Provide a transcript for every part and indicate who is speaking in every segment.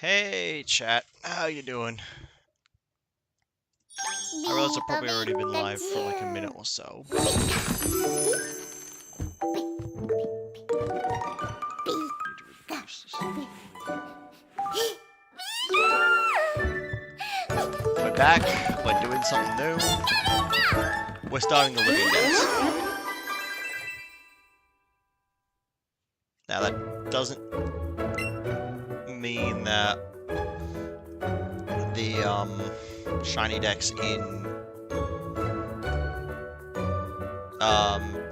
Speaker 1: Hey chat, how you doing? I realize I've probably already been live for like a minute or so, but we're back, we're doing something new. We're starting the Living Dex. Now that doesn't mean that the Shiny Dex in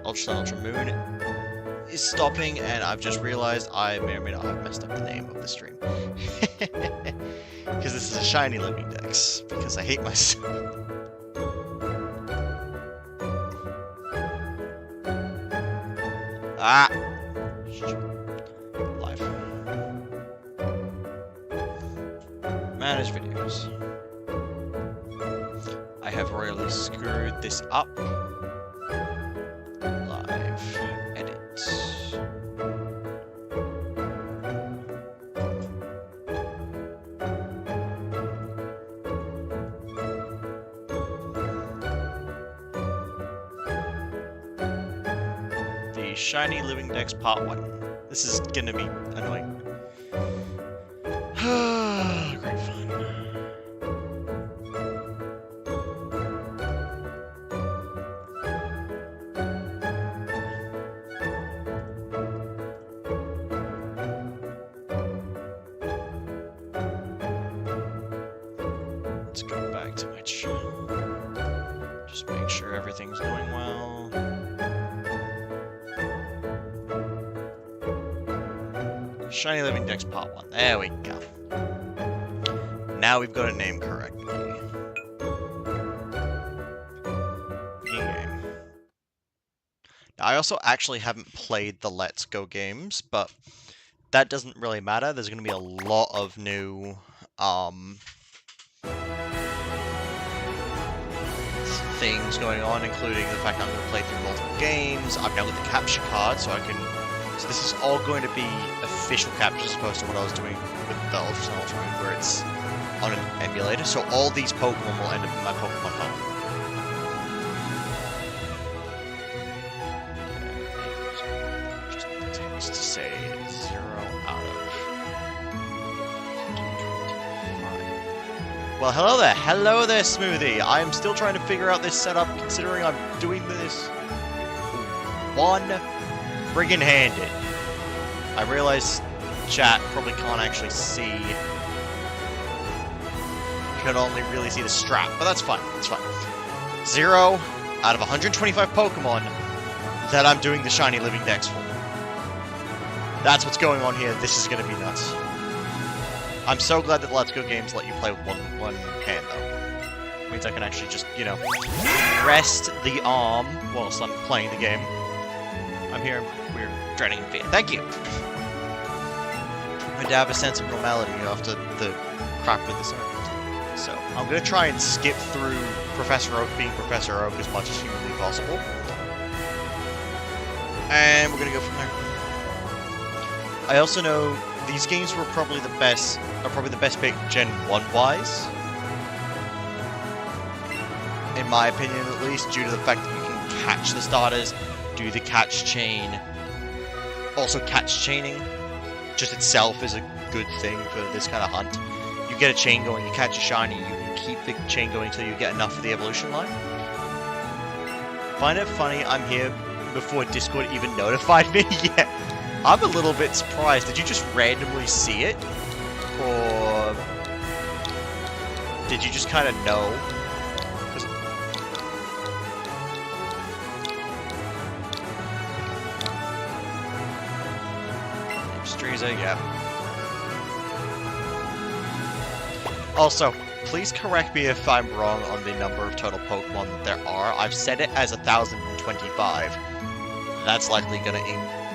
Speaker 1: Ultra Sun, Ultra Moon is stopping, and I've just realized I may or may not have messed up the name of the stream. Because this is a Shiny Living Dex, because I hate myself. Ah! Live. Manage videos. I have royally screwed this up. Live. Edit. The Shiny Living Dex Part 1. This is gonna be annoying. Great fun. Let's go back to my channel. Just make sure everything's going well. Shiny Living Dex Part 1. There we go. Now we've got it named correctly. Begin game. Now, I also actually haven't played the Let's Go games, but that doesn't really matter. There's going to be a lot of new things going on, including the fact I'm going to play through multiple games. I've now got the capture card, so I can... So this is all going to be official captures as opposed to what I was doing with the Ultra Sun Ultra Moon, where it's on an emulator. So all these Pokemon will end up in my Pokemon home. Just the text to say 0 out of 5. Well, hello there. Hello there, Smoothie. I am still trying to figure out this setup, considering I'm doing this one friggin' handed. I realize chat probably can't actually see. You can only really see the strap, but that's fine. It's fine. 0 out of 125 Pokemon that I'm doing the Shiny Living Dex for. That's what's going on here. This is gonna be nuts. I'm so glad that the Let's Go games let you play with one hand, though. It means I can actually just, you know, rest the arm whilst I'm playing the game. I'm here, we're dreading fear. Thank you! And to have a sense of normality after the crap with the circuit. So, I'm gonna try and skip through Professor Oak being Professor Oak as much as humanly possible. And we're gonna go from there. I also know these games were probably the best pick Gen 1-wise. In my opinion, at least, due to the fact that you can catch the starters, do the catch chain. Also, catch chaining just itself is a good thing for this kind of hunt. You get a chain going, you catch a shiny, you can keep the chain going until you get enough for the evolution line. Find it funny I'm here before Discord even notified me? Yeah, I'm a little bit surprised. Did you just randomly see it? Or did you just kind of know? Yeah. Also, please correct me if I'm wrong on the number of total Pokemon that there are. I've set it as 1,025. That's likely gonna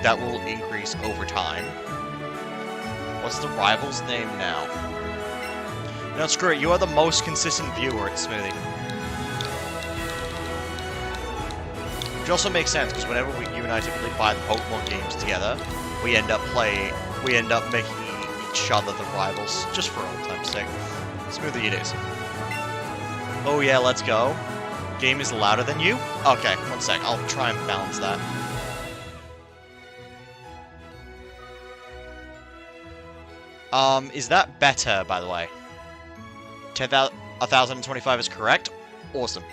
Speaker 1: that will increase over time. What's the rival's name now? No, screw it. You are the most consistent viewer at Smoothie. Which also makes sense because whenever you and I typically buy the Pokemon games together, we end up making each other the rivals, just for old time's sake. Smoothie it is. Oh yeah, let's go. Game is louder than you? Okay, one sec, I'll try and balance that. Is that better, by the way? 10,025 is correct? Awesome.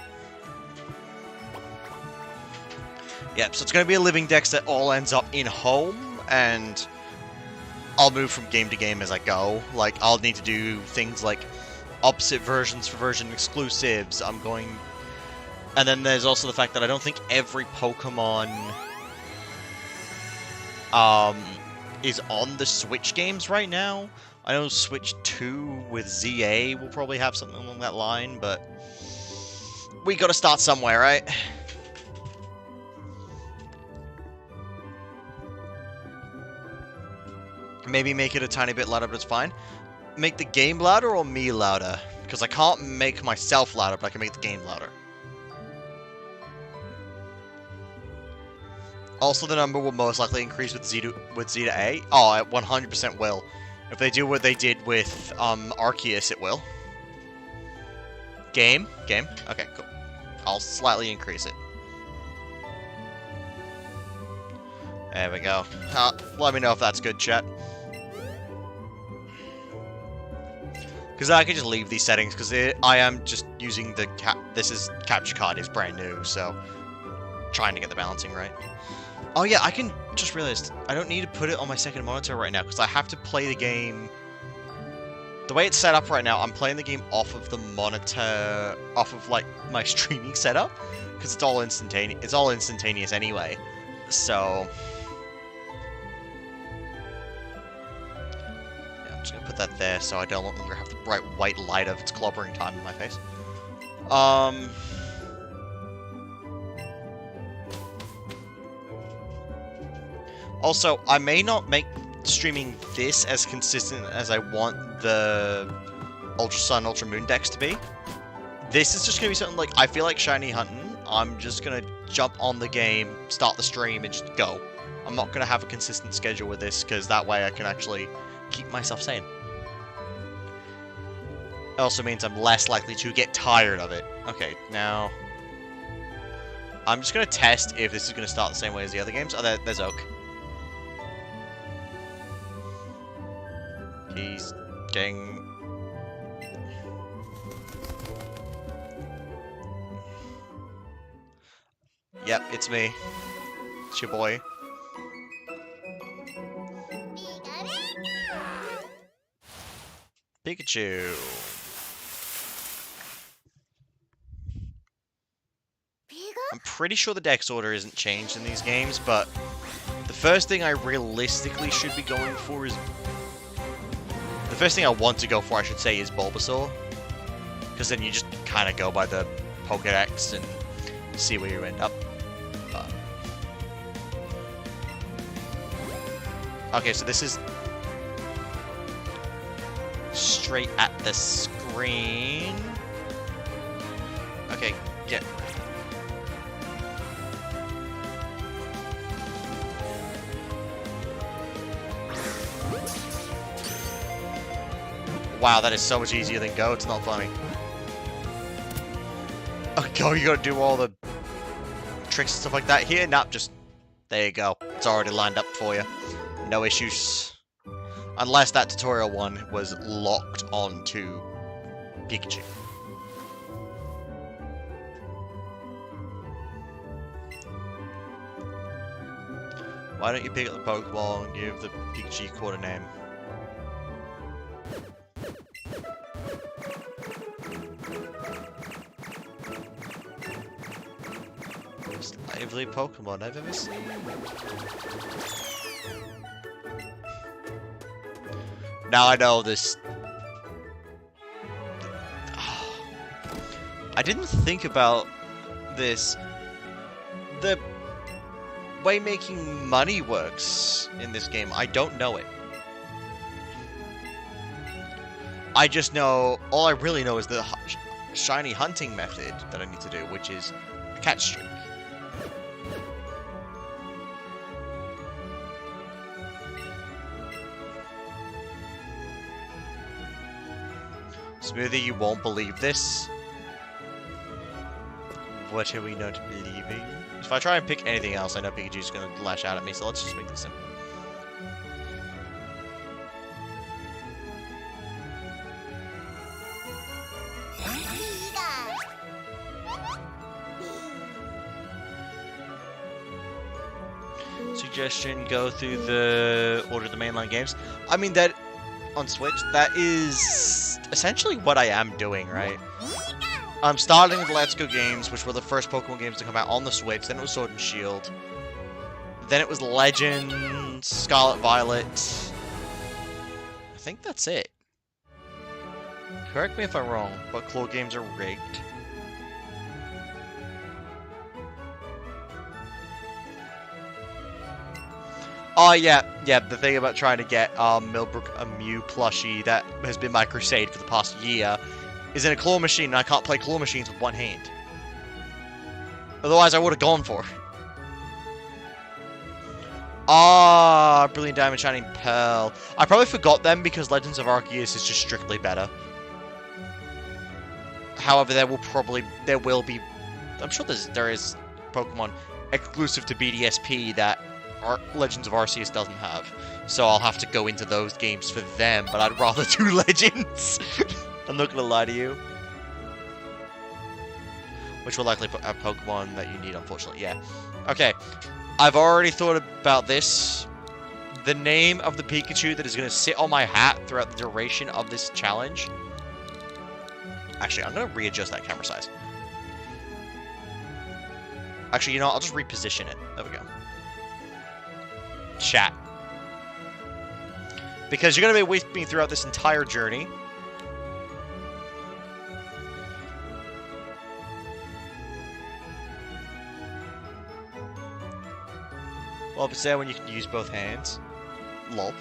Speaker 1: Yep, so it's going to be a living dex that all ends up in home, and I'll move from game to game as I go. Like, I'll need to do things like opposite versions for version exclusives. I'm going... And then there's also the fact that I don't think every Pokemon is on the Switch games right now. I know Switch 2 with ZA will probably have something along that line, but we gotta start somewhere, right? Maybe make it a tiny bit louder, but it's fine. Make the game louder or me louder? Because I can't make myself louder, but I can make the game louder. Also, the number will most likely increase with Z to A. Oh, it 100% will. If they do what they did with Arceus, it will. Game? Game? Okay, cool. I'll slightly increase it. There we go. Let me know if that's good, chat. Because I can just leave these settings, because I am just using the this is capture card, is brand new, so trying to get the balancing right. Oh yeah, I can just realized I don't need to put it on my second monitor right now, because I have to play the game. The way it's set up right now, I'm playing the game off of the monitor, off of like my streaming setup, because it's all instantaneous. It's all instantaneous anyway, so. I'm just gonna put that there so I don't longer have the bright white light of its clobbering time in my face. Also, I may not make streaming this as consistent as I want the Ultra Sun, Ultra Moon Dex to be. This is just gonna be something like, I feel like shiny hunting, I'm just gonna jump on the game, start the stream, and just go. I'm not gonna have a consistent schedule with this, because that way I can actually keep myself sane. It also means I'm less likely to get tired of it. Okay, now I'm just going to test if this is going to start the same way as the other games. Oh, there's Oak. He's getting... Yep, it's me. It's your boy. Pikachu. I'm pretty sure the dex order isn't changed in these games, but the first thing I realistically should be going for is... The first thing I want to go for, I should say, is Bulbasaur. Because then you just kind of go by the Pokédex and see where you end up. Okay, so this is straight at the screen. Okay, yeah. Wow, that is so much easier than Go, it's not funny. Oh, Go, you gotta do all the tricks and stuff like that here? Nope, just... There you go. It's already lined up for you. No issues. Unless that tutorial one was locked onto Pikachu. Why don't you pick up the Pokeball and give the Pikachu code a name? Most lively Pokemon I've ever seen. Now I know this... I didn't think about this. The way making money works in this game, I don't know it. I just know... All I really know is the shiny hunting method that I need to do, which is a catch streak. Smoothie, you won't believe this. What are we not believing? If I try and pick anything else, I know Pikachu's gonna lash out at me, so let's just make this simple. Suggestion, go through the order of the mainline games. I mean, that on Switch, that is essentially what I am doing, right? I'm starting with Let's Go games, which were the first Pokemon games to come out on the Switch. Then it was Sword and Shield. Then it was Legends, Scarlet Violet. I think that's it. Correct me if I'm wrong, but claw games are rigged. Oh, yeah, the thing about trying to get Millbrook a Mew plushie that has been my crusade for the past year is in a claw machine, and I can't play claw machines with one hand. Otherwise, I would have gone for it. Ah, Brilliant Diamond, Shining Pearl. I probably forgot them because Legends of Arceus is just strictly better. However, there will be, I'm sure there is Pokemon exclusive to BDSP that Legends of Arceus doesn't have. So I'll have to go into those games for them, but I'd rather do Legends. I'm not gonna lie to you. Which will likely have Pokemon that you need, unfortunately. Yeah. Okay. I've already thought about this. The name of the Pikachu that is going to sit on my hat throughout the duration of this challenge. Actually, I'm going to readjust that camera size. Actually, you know what? I'll just reposition it. There we go. Chat. Because you're going to be with me throughout this entire journey. Well, if it's there when you can use both hands. Lol.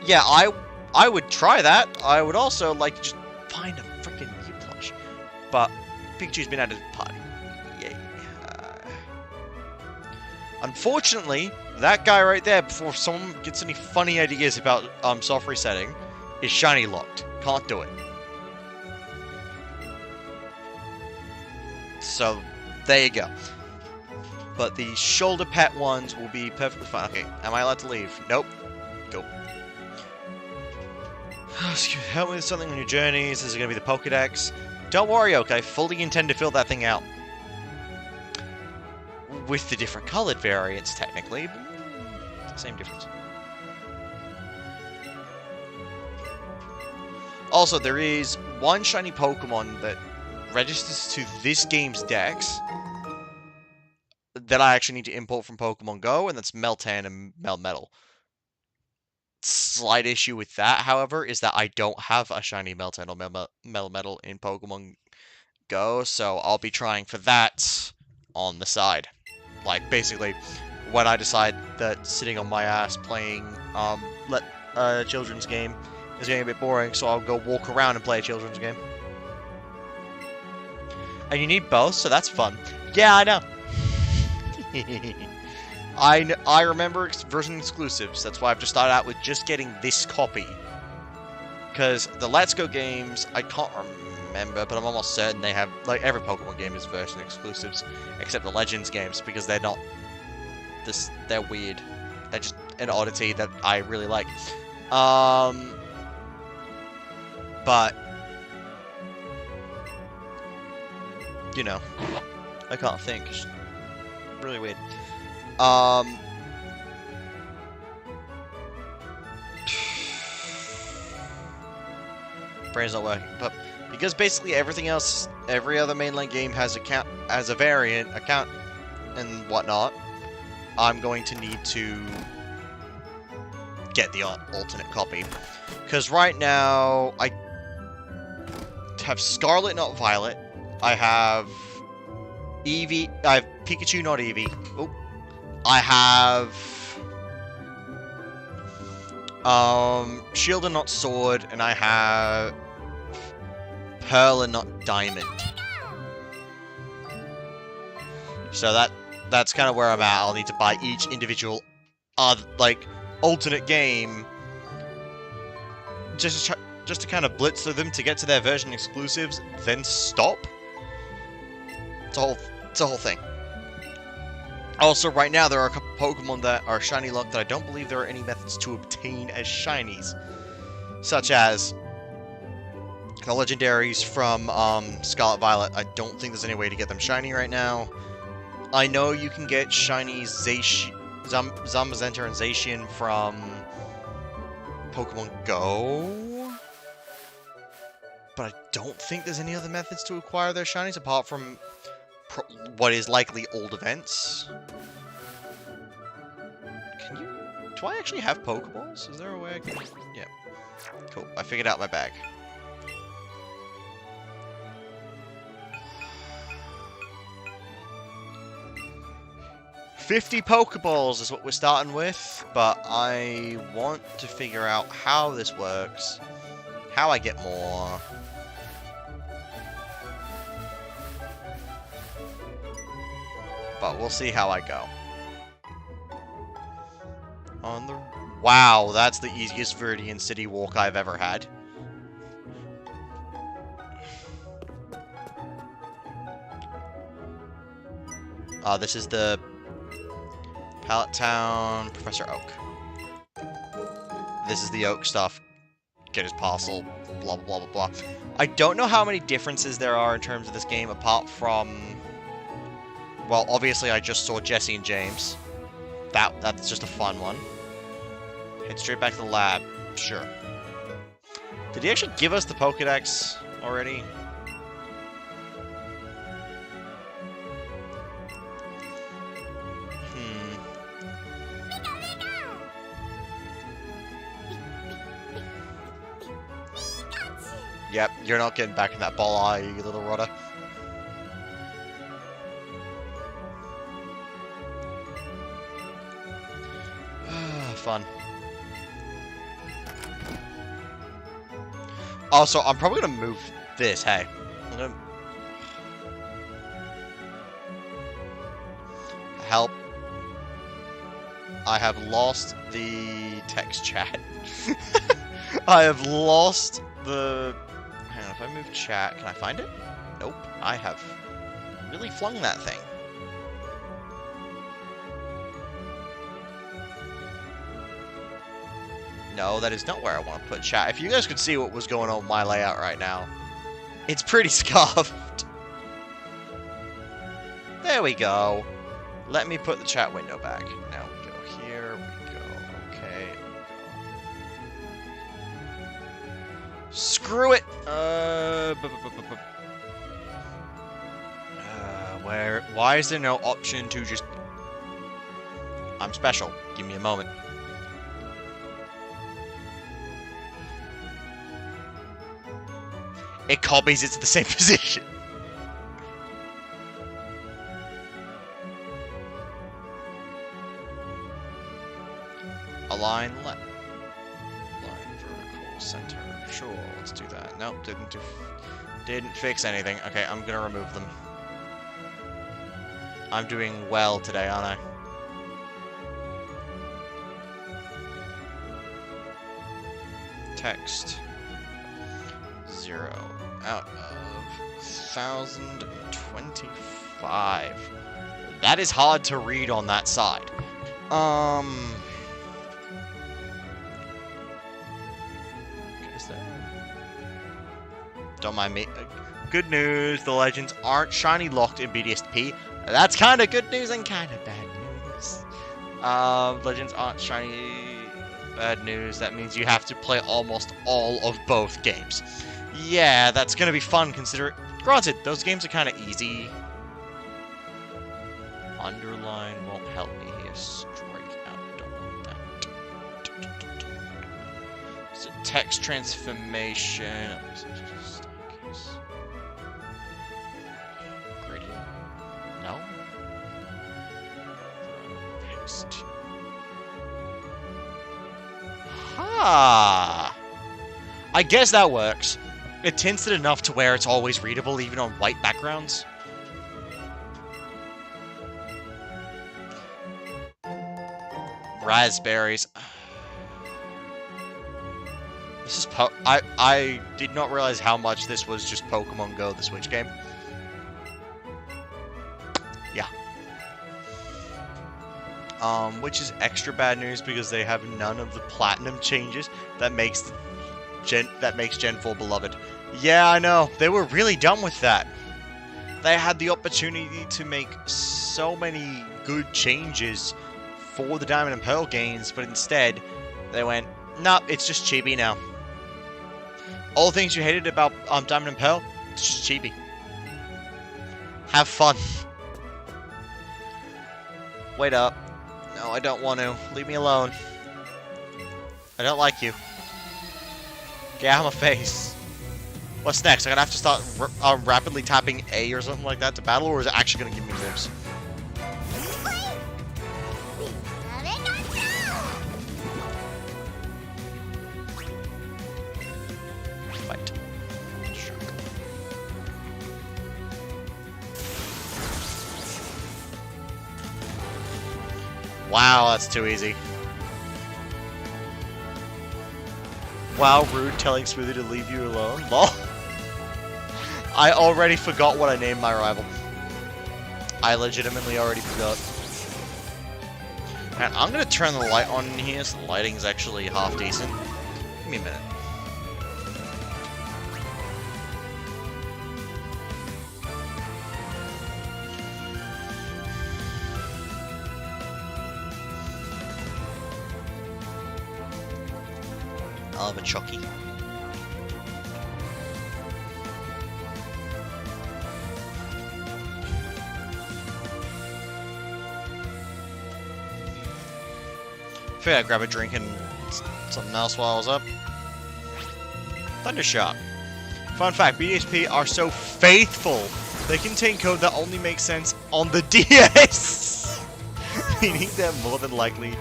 Speaker 1: Yeah, I would try that. I would also like to just find a freaking Mew plush. But Pikachu's been added to the party. Yay. Unfortunately, that guy right there, before someone gets any funny ideas about soft resetting, is shiny locked. Can't do it. So, there you go. But the shoulder pet ones will be perfectly fine. Okay, am I allowed to leave? Nope. Go. Help me with something on your journeys. This is going to be the Pokedex. Don't worry, okay. I fully intend to fill that thing out. With the different colored variants, technically. But same difference. Also, there is one shiny Pokemon that registers to this game's dex that I actually need to import from Pokemon Go, and that's Meltan and Melmetal. Slight issue with that, however, is that I don't have a shiny Meltan or Melmetal in Pokemon Go, so I'll be trying for that on the side. Like, basically, when I decide that sitting on my ass playing a children's game is getting a bit boring, so I'll go walk around and play a children's game. And you need both, so that's fun. Yeah, I know. I remember version exclusives. That's why I've just started out with just getting this copy. Because the Let's Go games, I can't remember, but I'm almost certain they have, like, every Pokemon game is version exclusives, except the Legends games, because they're not they're weird. They're just an oddity that I really like. But you know, I can't think. It's really weird. Brain's not working, but because basically everything else, every other mainline game has a variant account and whatnot, I'm going to need to get the alternate copy. Because right now I have Scarlet, not Violet. I have Eevee. I have Pikachu, not Eevee. Oh, I have Shield and not Sword, and I have Pearl and not Diamond. So that's kind of where I'm at. I'll need to buy each individual, like, alternate game just to try. just to kind of blitz through them to get to their version exclusives, then stop. It's a whole thing. Also, right now, there are a couple Pokemon that are shiny locked that I don't believe there are any methods to obtain as shinies. Such as the legendaries from Scarlet Violet. I don't think there's any way to get them shiny right now. I know you can get shiny Zamazenta and Zacian from Pokemon Go. But I don't think there's any other methods to acquire their shinies apart from what is likely old events. Can you... Do I actually have Pokeballs? Is there a way I can... Yeah. Cool. I figured out my bag. $50 Pokeballs is what we're starting with, but I want to figure out how this works, how I get more. But we'll see how I go. On the... Wow, that's the easiest Viridian City walk I've ever had. This is the Pallet Town, Professor Oak. This is the Oak stuff. Get his parcel, blah, blah, blah, blah, blah. I don't know how many differences there are in terms of this game, apart from... Well, obviously I just saw Jesse and James. That's just a fun one. Head straight back to the lab. Sure. Did he actually give us the Pokedex already? Yep, you're not getting back in that ball, are you, you little rotter? Fun. Also, I'm probably gonna move this, hey. I'm gonna... Help. I have lost the text chat. I have lost the... Hang on, if I move chat, can I find it? Nope. I have really flung that thing. No, that is not where I want to put chat. If you guys could see what was going on with my layout right now, it's pretty scuffed. There we go. Let me put the chat window back. Now we go here, we go, okay, we go. Screw it! Why is there no option to just... I'm special. Give me a moment. It copies it to the same position. Align left. Align vertical center. Sure, let's do that. Nope, didn't fix anything. Okay, I'm gonna remove them. I'm doing well today, aren't I? Text. 0 out of 1,025. That is hard to read on that side. Is that... Don't mind me. Good news, the legends aren't shiny locked in BDSP. That's kind of good news and kind of bad news. Legends aren't shiny. Bad news. That means you have to play almost all of both games. Yeah, that's gonna be fun, considering... Granted, those games are kind of easy. Underline won't help me here. Strike out. Don't want that. So text transformation. Gradient. No? Text. Ha! I guess that works. It tints it enough to where it's always readable, even on white backgrounds. Raspberries. This is I did not realize how much this was just Pokemon Go, the Switch game. Yeah. Which is extra bad news because they have none of the platinum changes that makes Gen 4 beloved. Yeah, I know. They were really done with that. They had the opportunity to make so many good changes for the Diamond and Pearl games, but instead they went, nope, it's just chibi now. All the things you hated about Diamond and Pearl, it's just chibi. Have fun. Wait up. No, I don't want to. Leave me alone. I don't like you. Get out of my face. What's next? I'm gonna have to start rapidly tapping A or something like that to battle, or is it actually gonna give me moves? Fight. Sure. Wow, that's too easy. Wow, rude, telling Smoothie to leave you alone. Lol. I already forgot what I named my rival. I legitimately already forgot. And I'm gonna turn the light on in here so the lighting's actually half decent. Give me a minute. I'll have a Chucky. Figured I'd grab a drink and something else while I was up. Thundershock. Fun fact, BDSP are so faithful, they contain code that only makes sense on the DS! Meaning that more than likely,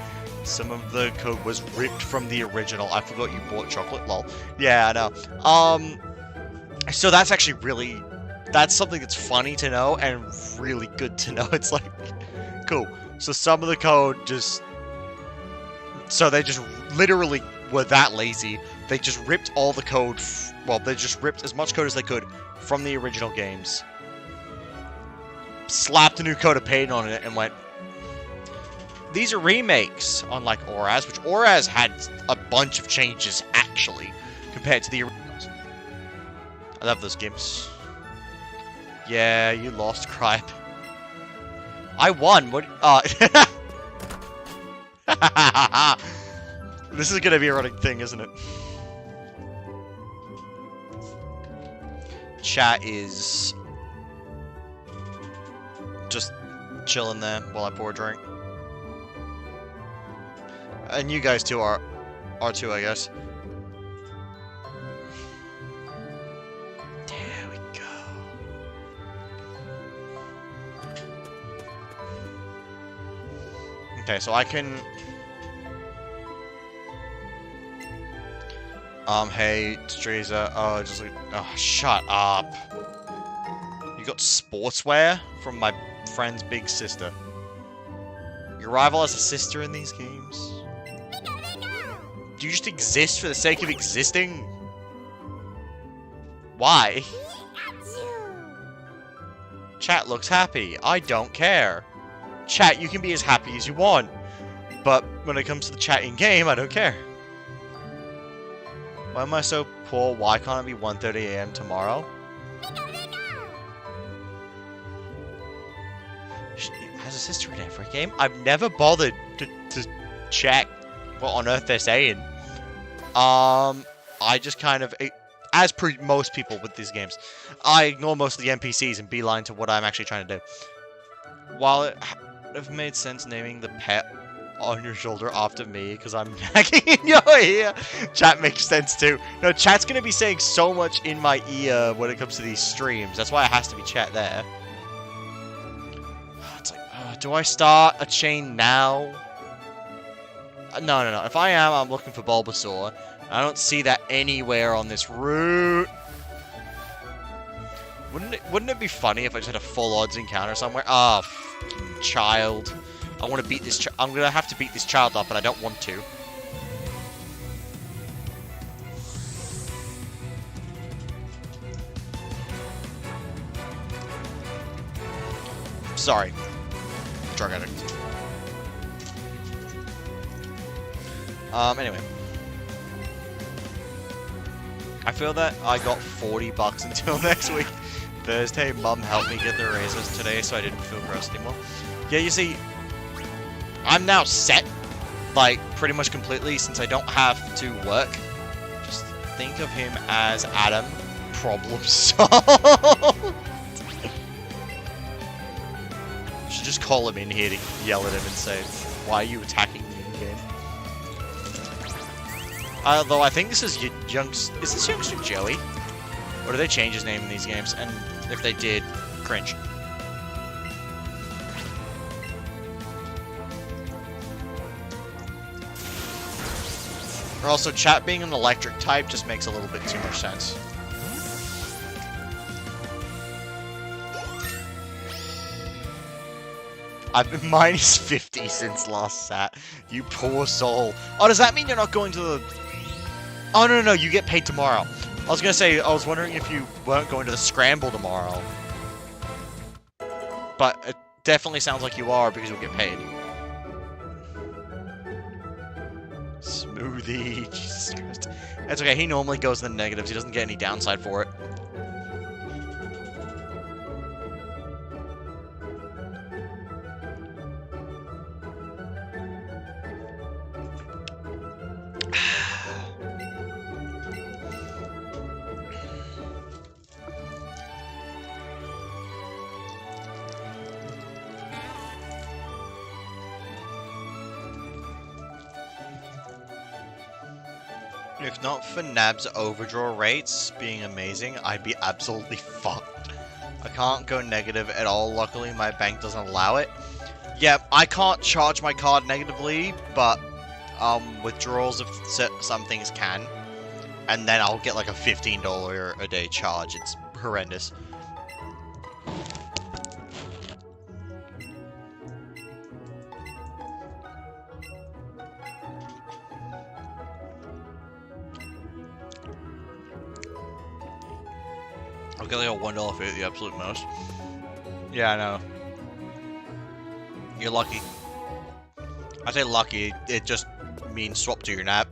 Speaker 1: some of the code was ripped from the original. I forgot you bought chocolate, lol. Yeah, I know. So that's actually really... That's something that's funny to know and really good to know. It's like, cool. So some of the code just... So they just literally were that lazy. They just ripped all the code... Well, they just ripped as much code as they could from the original games. Slapped a new coat of paint on it and went... These are remakes, unlike Oraz, which Oraz had a bunch of changes, actually, compared to the originals. I love those games. Yeah, you lost, Cripe. I won, what? This is gonna be a running thing, isn't it? Chat is... just chilling there while I pour a drink. And you guys too are too, I guess. There we go. Okay, so I can... hey, Streza, just like... Oh, shut up. You got sportswear from my friend's big sister. Your rival has a sister in these games? Do you just exist for the sake of existing? Why? Chat looks happy. I don't care. Chat, you can be as happy as you want. But when it comes to the chat in-game, I don't care. Why am I so poor? Why can't it be 1:30 AM tomorrow? She has a sister in every game? I've never bothered to check what on earth they're saying. I just kind of, as per most people with these games, I ignore most of the NPCs and beeline to what I'm actually trying to do. While it would have made sense naming the pet on your shoulder after me, because I'm nagging in your ear, chat makes sense too. No, chat's gonna be saying so much in my ear when it comes to these streams. That's why it has to be chat there. It's like, do I start a chain now? No. If I am, I'm looking for Bulbasaur. I don't see that anywhere on this route. Wouldn't it be funny if I just had a full odds encounter somewhere? Ah, oh, child. I want to beat this. I'm gonna have to beat this child up, and I don't want to. Sorry. Drug addict. Anyway. I feel that I got $40 until next week. Thursday, Mum helped me get the razors today, so I didn't feel gross anymore. Yeah, you see, I'm now set, like, pretty much completely, since I don't have to work. Just think of him as Adam, problem solved. Should just call him in here to yell at him and say, why are you attacking me in game? Though I think this is is this youngster Joey? Or do they change his name in these games? And if they did, cringe. Also, chat being an electric type just makes a little bit too much sense. I've been minus 50 since last sat. You poor soul. Oh, does that mean you're not going to the... Oh, no, you get paid tomorrow. I was gonna say, I was wondering if you weren't going to the scramble tomorrow. But it definitely sounds like you are, because you'll get paid. Smoothie, Jesus Christ. It's okay, he normally goes in the negatives. He doesn't get any downside for it. If not for Nab's overdraw rates being amazing, I'd be absolutely fucked. I can't go negative at all. Luckily, my bank doesn't allow it. Yeah, I can't charge my card negatively, but withdrawals of some things can. And then I'll get like a $15 a day charge. It's horrendous. I'll get like a $1 fee at the absolute most. Yeah, I know. You're lucky. I say lucky, it just means swap to your nab,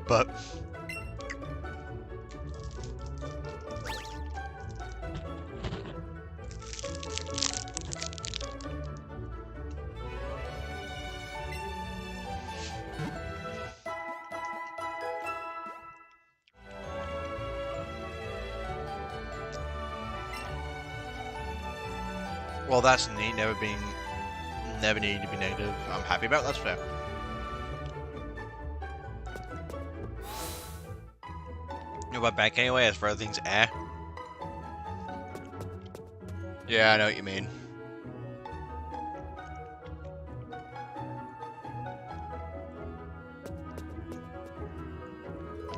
Speaker 1: but... Well, that's neat, never needing to be negative. I'm happy about that, that's fair. You know my bank anyway, as for other things, Yeah, I know what you mean.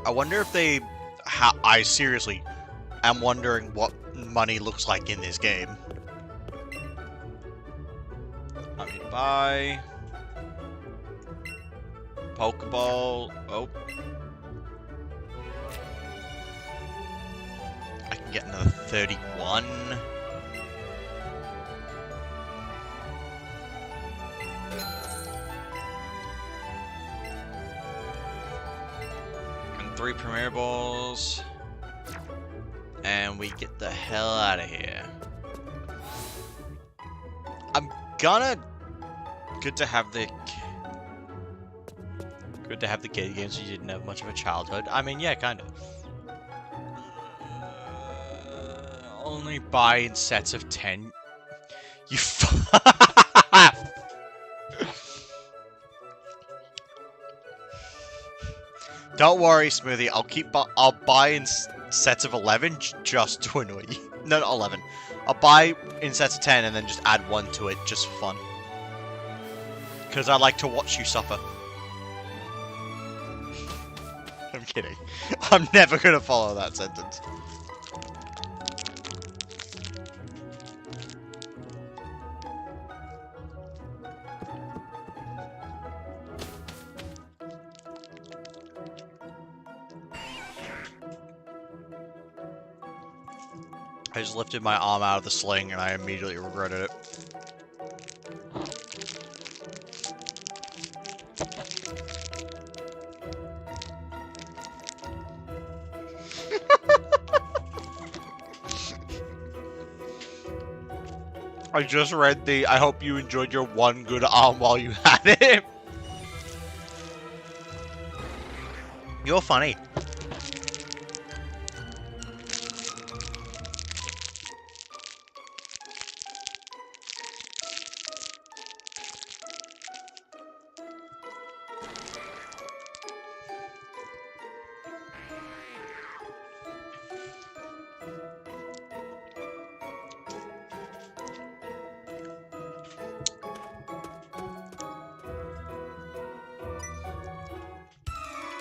Speaker 1: I wonder if they... I seriously am wondering what money looks like in this game. I need to buy... Pokeball... Oh. I can get another 31. And 3 Premier Balls. And we get the hell out of here. I'm gonna... Good to have the kid games so you didn't have much of a childhood. I mean, yeah, kind of. Only buy in sets of 10. You Don't worry, Smoothie. I'll buy in sets of 11 just to annoy you. No, not 11. I'll buy in sets of 10 and then just add 1 to it just for fun. Because I like to watch you suffer. I'm kidding. I'm never gonna follow that sentence. I just lifted my arm out of the sling and I immediately regretted it. I just read the, I hope you enjoyed your one good arm while you had it. You're funny.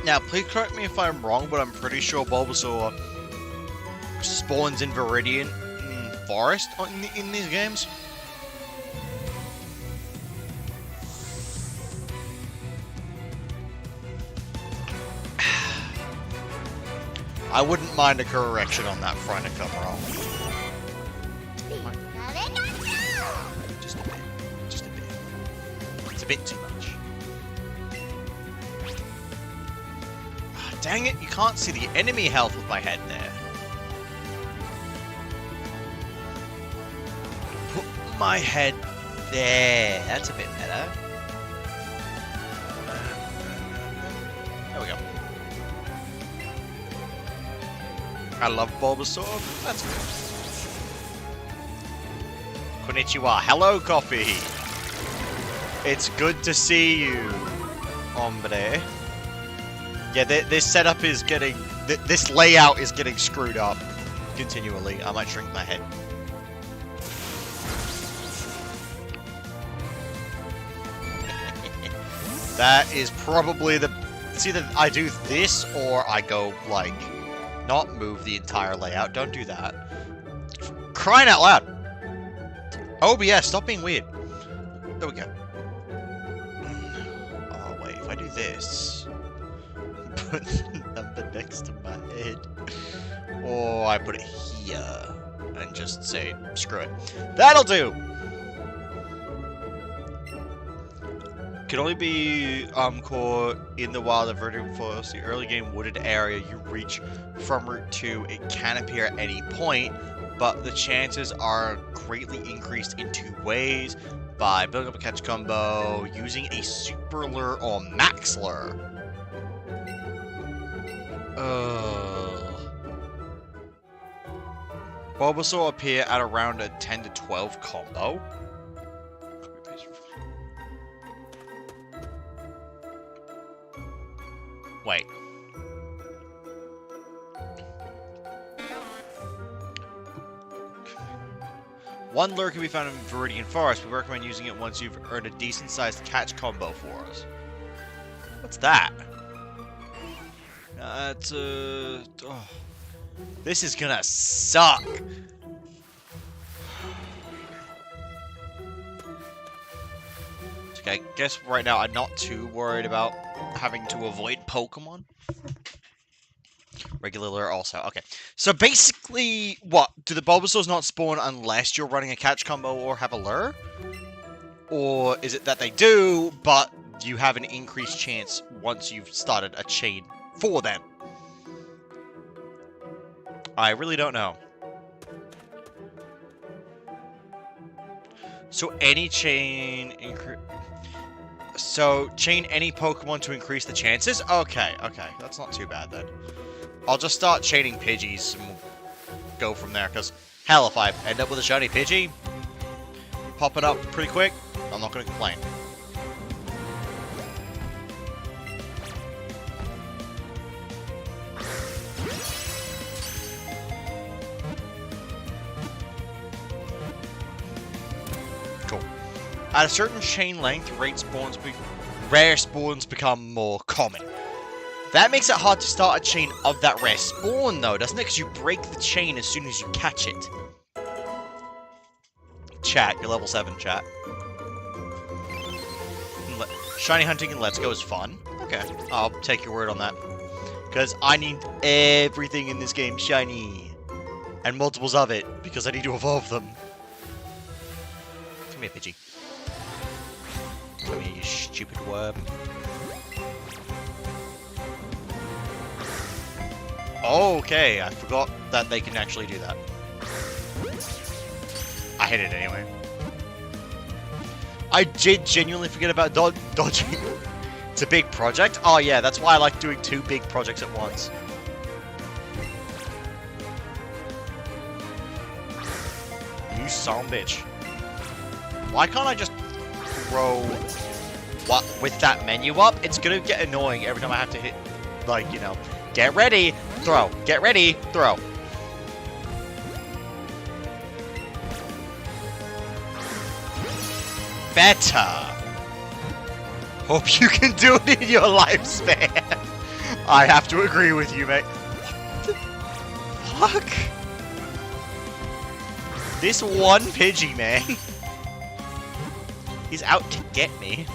Speaker 1: Now, please correct me if I'm wrong, but I'm pretty sure Bulbasaur spawns in Viridian Forest in these games. I wouldn't mind a correction on that front if I'm wrong. Just a bit. Just a bit. It's a bit too much. Dang it, you can't see the enemy health with my head there. Put my head there. That's a bit better. There we go. I love Bulbasaur. That's good. Konnichiwa. Hello, Coffee. It's good to see you, hombre. Yeah, this setup is getting... This layout is getting screwed up continually. I might shrink my head. That is probably the... It's either I do this or I go, like... Not move the entire layout. Don't do that. Crying out loud! OBS, stop being weird. There we go. Oh, wait. If I do this... Put the number next to my head. Or I put it here. And just say, screw it. That'll do! Can only be caught in the wild of Verdant Forest, the early game wooded area you reach from Route 2. It can appear at any point, but the chances are greatly increased in two ways: by building up a catch combo, using a super lure or max lure. Bulbasaur appear at around a 10 to 12 combo. Wait. One lure can be found in Viridian Forest. We recommend using it once you've earned a decent-sized catch combo for us. What's that? Oh. This is gonna suck. Okay, I guess right now I'm not too worried about having to avoid Pokemon. Regular lure also. Okay. So basically, what? Do the Bulbasaurs not spawn unless you're running a catch combo or have a lure? Or is it that they do, but you have an increased chance once you've started a chain for them? I really don't know. So any chain... So, chain any Pokemon to increase the chances? Okay, okay. That's not too bad, then. I'll just start chaining Pidgeys and we'll go from there, because, hell, if I end up with a shiny Pidgey, popping up pretty quick, I'm not going to complain. Cool. At a certain chain length, rare spawns become more common. That makes it hard to start a chain of that rare spawn, though, doesn't it? Because you break the chain as soon as you catch it. Chat, you're level 7, chat. Shiny hunting and Let's Go is fun. Okay, I'll take your word on that. Because I need everything in this game shiny. And multiples of it, because I need to evolve them. Come here, Pidgey. Come here, you stupid worm. Okay, I forgot that they can actually do that. I hit it anyway. I did genuinely forget about dodging. It's a big project? Oh yeah, that's why I like doing 2 big projects at once. You son of a bitch. Why can't I just throw what with that menu up? It's gonna get annoying every time I have to hit, like, you know, get ready, throw, get ready, throw. Better. Hope you can do it in your lifespan. I have to agree with you, mate. What the fuck? This one Pidgey, man. He's out to get me.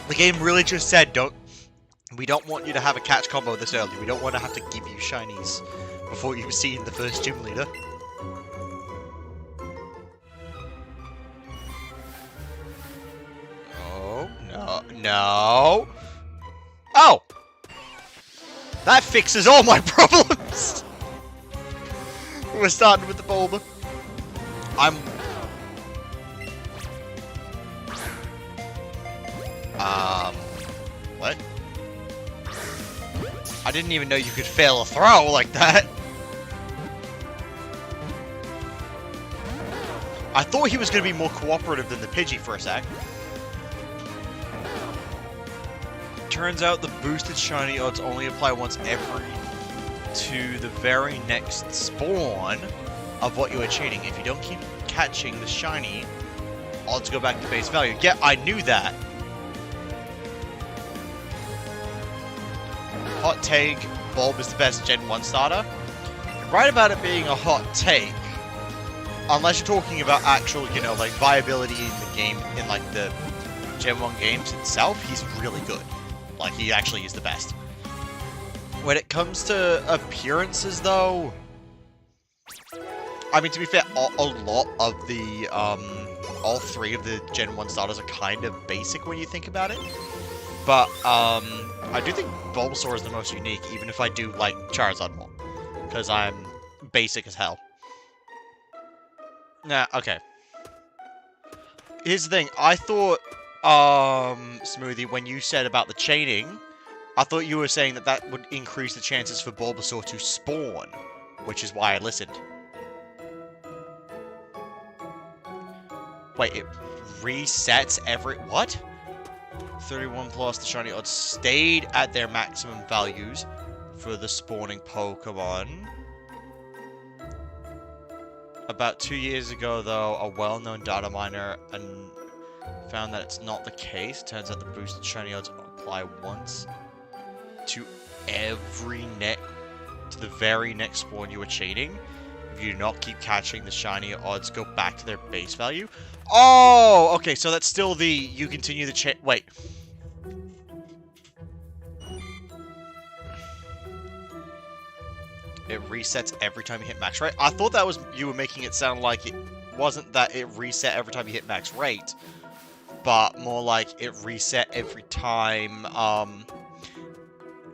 Speaker 1: The game really just said, we don't want you to have a catch combo this early. We don't want to have to give you shinies before you've seen the first gym leader. Oh, no, no. Oh! That fixes all my problems! We're starting with the boulder. What? I didn't even know you could fail a throw like that. I thought he was going to be more cooperative than the Pidgey for a sec. Turns out the boosted shiny odds only apply once every to the very next spawn of what you are chaining. If you don't keep catching the shiny, odds go back to base value. Yeah, I knew that. Hot take, Bulb is the best Gen 1 starter. You're right about it being a hot take. Unless you're talking about actual, you know, like, viability in the game, in, like, the Gen 1 games itself, he's really good. Like, he actually is the best. When it comes to appearances, though, I mean, to be fair, a lot of the, all 3 of the Gen 1 starters are kind of basic when you think about it. But, I do think Bulbasaur is the most unique, even if I do like Charizard more. Because I'm basic as hell. Nah, okay. Here's the thing, I thought, Smoothie, when you said about the chaining, I thought you were saying that that would increase the chances for Bulbasaur to spawn, which is why I listened. Wait, it resets every... what? 31 plus, the shiny odds stayed at their maximum values for the spawning Pokemon. About 2 years ago, though, a well-known data miner found that it's not the case. Turns out the boosted shiny odds apply once to the very next spawn you were chaining. If you do not keep catching the shiny, odds go back to their base value. Oh, okay, so that's still the you continue the wait. It resets every time you hit max rate. I thought that was you were making it sound like it wasn't that it reset every time you hit max rate, but more like it reset every time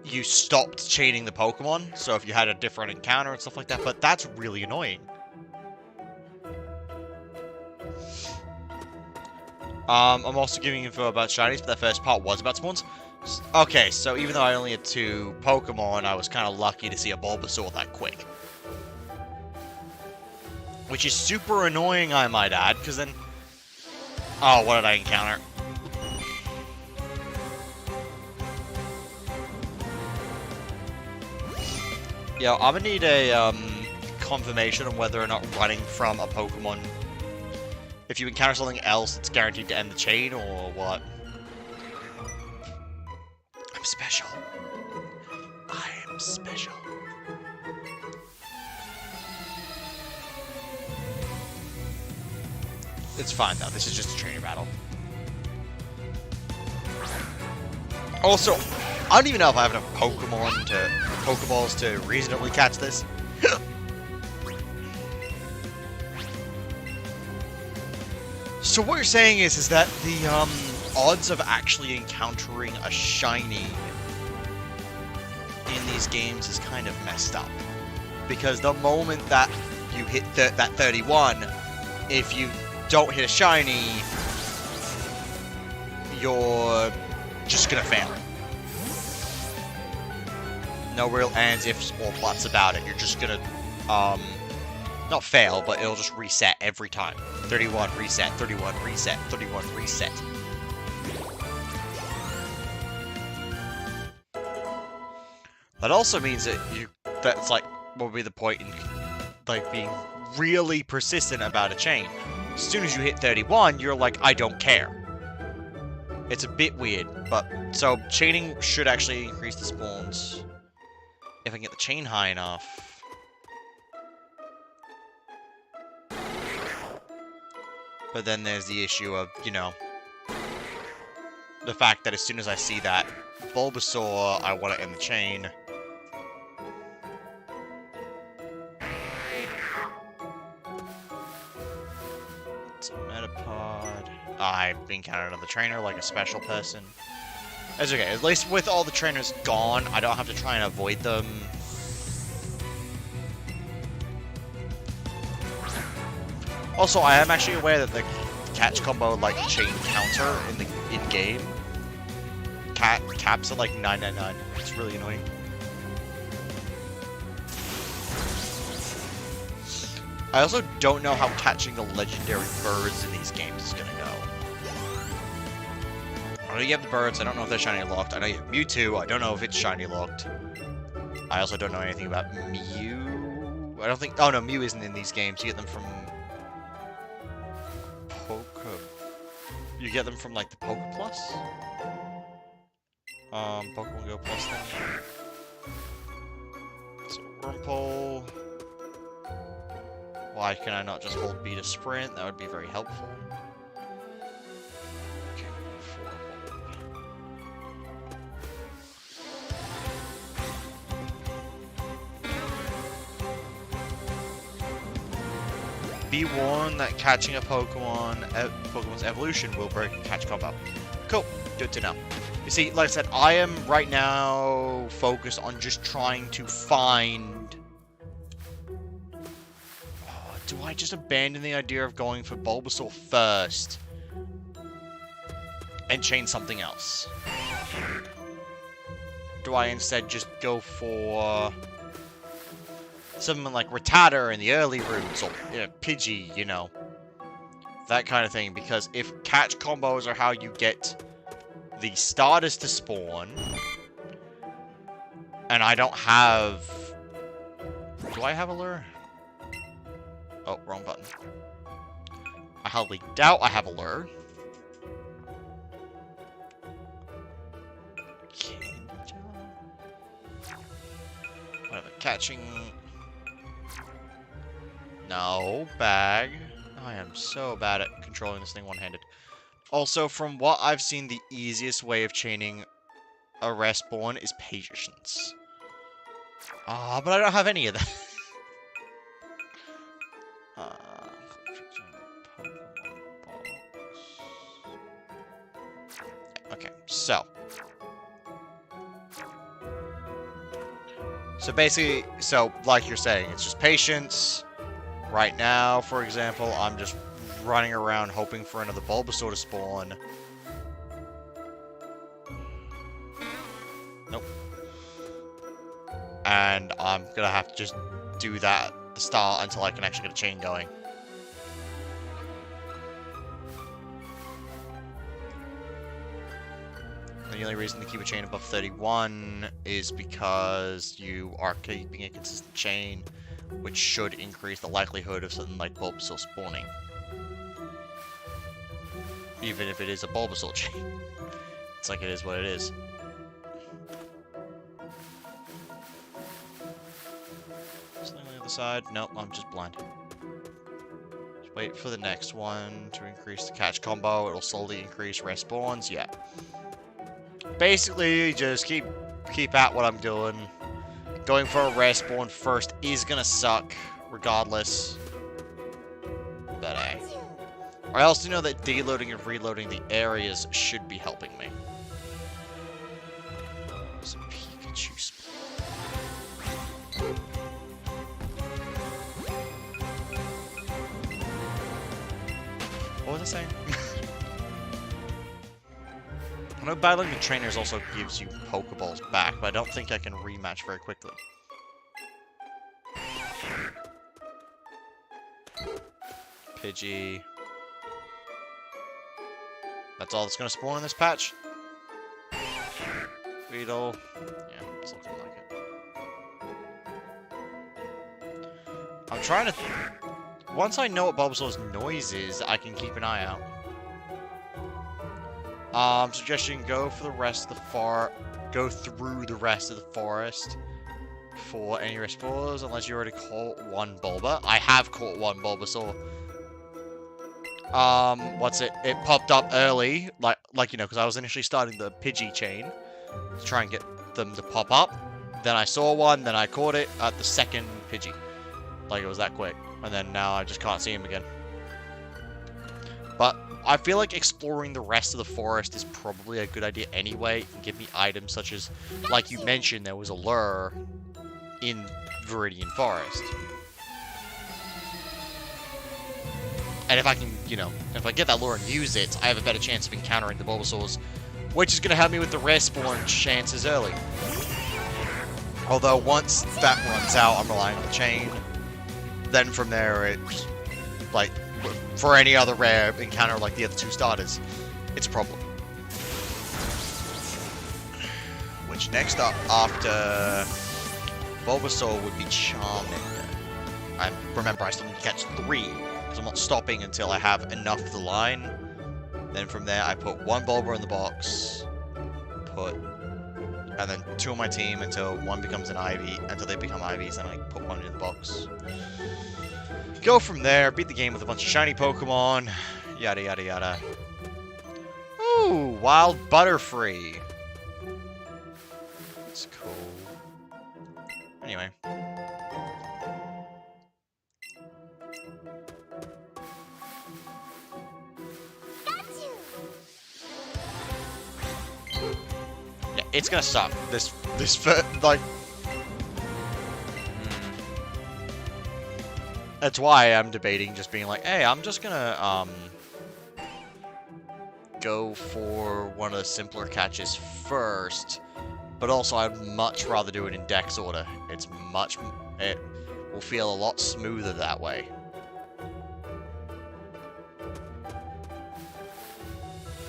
Speaker 1: you stopped chaining the Pokemon. So if you had a different encounter and stuff like that, but that's really annoying. I'm also giving info about shinies, but that first part was about spawns. Okay, so even though I only had 2 Pokemon, I was kind of lucky to see a Bulbasaur that quick. Which is super annoying, I might add, because then... oh, what did I encounter? Yo, I'm gonna need a confirmation on whether or not running from a Pokemon... if you encounter something else, it's guaranteed to end the chain, or what? I'm special. I am special. It's fine, though. This is just a trainer battle. Also, I don't even know if I have enough Pokeballs to reasonably catch this. So what you're saying is that the odds of actually encountering a shiny in these games is kind of messed up, because the moment that you hit that 31, if you don't hit a shiny, you're just gonna fail. No real ands, ifs, or buts about it. You're just gonna, not fail, but it'll just reset every time. 31, reset, 31, reset, 31, reset. That also means that that's like, what would be the point in, like, being really persistent about a chain. As soon as you hit 31, you're like, I don't care. It's a bit weird, but, so, chaining should actually increase the spawns. If I can get the chain high enough. But then there's the issue of, you know, the fact that as soon as I see that Bulbasaur, I want to end the chain. It's a Metapod. I've been counted on the trainer like a special person. That's okay. At least with all the trainers gone, I don't have to try and avoid them. Also, I am actually aware that the catch combo, like, chain counter in game caps at like 999. It's really annoying. I also don't know how catching the legendary birds in these games is gonna go. I know you have the birds, I don't know if they're shiny locked. I know you have Mewtwo, I don't know if it's shiny locked. I also don't know anything about Mew. I don't think... Oh no, Mew isn't in these games. You get them from... You get them from, like, the Poke Plus? Pokemon Go Plus thing. So, Wurmple. Why can I not just hold B to sprint? That would be very helpful. Okay, be warned that catching a Pokemon's evolution will break a catch combo. Cool, good to know. You see, like I said, I am right now focused on just trying to find... do I just abandon the idea of going for Bulbasaur first and chain something else? Do I instead just go for something like Rattata in the early routes, or Pidgey, you know, that kind of thing? Because if catch combos are how you get the starters to spawn, and I don't have... Do I have a lure? Oh, wrong button. I hardly doubt I have a lure. Whatever, catching... No, bag. I am so bad at controlling this thing one-handed. Also, from what I've seen, the easiest way of chaining a respawn is patience. Ah, but I don't have any of that. Okay, so basically, like you're saying, it's just patience. Right now, for example, I'm just running around hoping for another Bulbasaur to spawn. Nope. And I'm gonna have to just do that at the start until I can actually get a chain going. The only reason to keep a chain above 31 is because you are keeping a consistent chain, which should increase the likelihood of something like Bulbasaur spawning. Even if it is a Bulbasaur chain. It's like it is what it is. Something on the other side? Nope, I'm just blind. Just wait for the next one to increase the catch combo. It'll slowly increase respawns. Yeah. Basically, just keep at what I'm doing. Going for a respawn first is gonna suck, regardless. But hey. I also know that deloading and reloading the areas should be helping me. There's a Pikachu spawn. What was I saying? I know battling the trainers also gives you Pokeballs back, but I don't think I can rematch very quickly. Pidgey. That's all that's going to spawn in this patch. Weedle. Yeah, it's looking like it. I'm trying to... Once I know what Bulbasaur's noise is, I can keep an eye out. Suggestion, go for the rest of the go through the rest of the forest for any response, unless you already caught one Bulba. I have caught one Bulbasaur. What's it? It popped up early, like you know, because I was initially starting the Pidgey chain to try and get them to pop up. Then I saw one, then I caught it at the second Pidgey. Like, it was that quick. And then now I just can't see him again. But I feel like exploring the rest of the forest is probably a good idea anyway. It can give me items such as, like you mentioned, there was a lure in Viridian Forest. And if I can, you know, if I get that lure and use it, I have a better chance of encountering the Bulbasaurs, which is going to help me with the rare spawn chances early. Although once that runs out, I'm relying on the chain. Then from there, it's like, for any other rare encounter like the other two starters, it's a problem. Which next up after Bulbasaur would be Charmander. And remember, I still need to catch 3, because I'm not stopping until I have enough of the line. Then from there, I put 1 Bulba in the box, and then 2 on my team until 1 becomes an Ivy, until they become Ivies, then I put 1 in the box. Go from there, beat the game with a bunch of shiny Pokemon, yada yada yada. Ooh, Wild Butterfree. That's cool. Anyway. Yeah, it's gonna suck. This like... That's why I'm debating just being like, hey, I'm just gonna, go for one of the simpler catches first. But also, I'd much rather do it in Dex order. It will feel a lot smoother that way.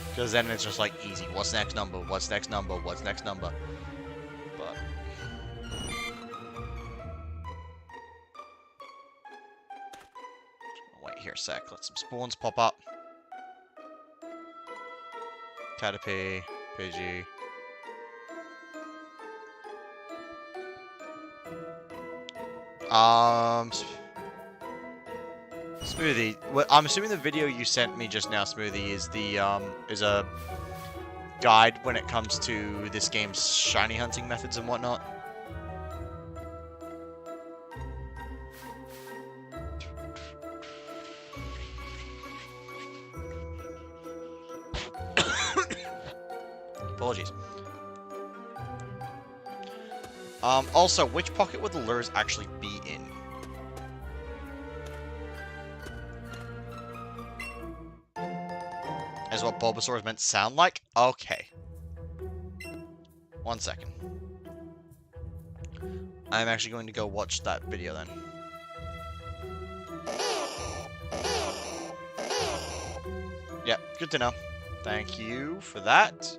Speaker 1: Because then it's just like easy. What's next number? What's next number? What's next number? But... wait here a sec. Let some spawns pop up. Caterpie, Pidgey. Smoothie. Well, I'm assuming the video you sent me just now, Smoothie, is is a guide when it comes to this game's shiny hunting methods and whatnot. Apologies. Also, which pocket would the lures actually be in? Is what Bulbasaur is meant to sound like? Okay. 1 second. I'm actually going to go watch that video then. Yep, good to know. Thank you for that.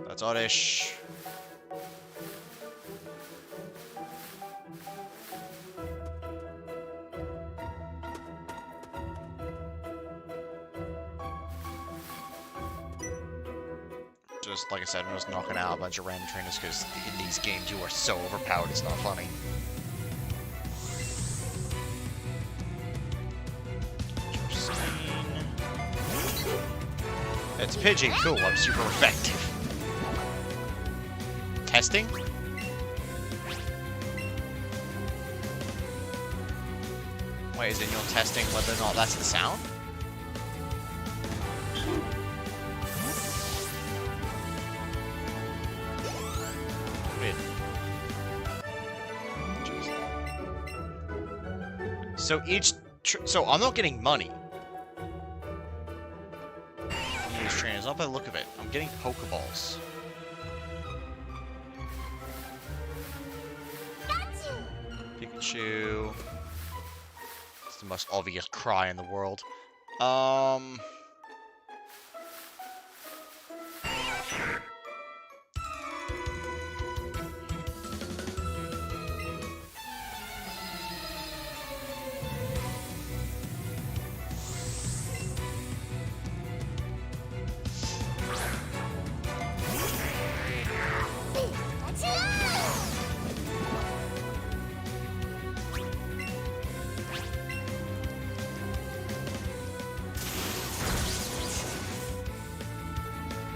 Speaker 1: That's oddish. Just like I said, I'm just knocking out a bunch of random trainers because in these games you are so overpowered, it's not funny. It's Pidgey, cool, I'm super effective. Testing? Wait, is it you're testing whether or not that's the sound? Weird. So so I'm not getting money. These trainers, not by the look of it. I'm getting Pokeballs. Pikachu. It's the most obvious cry in the world.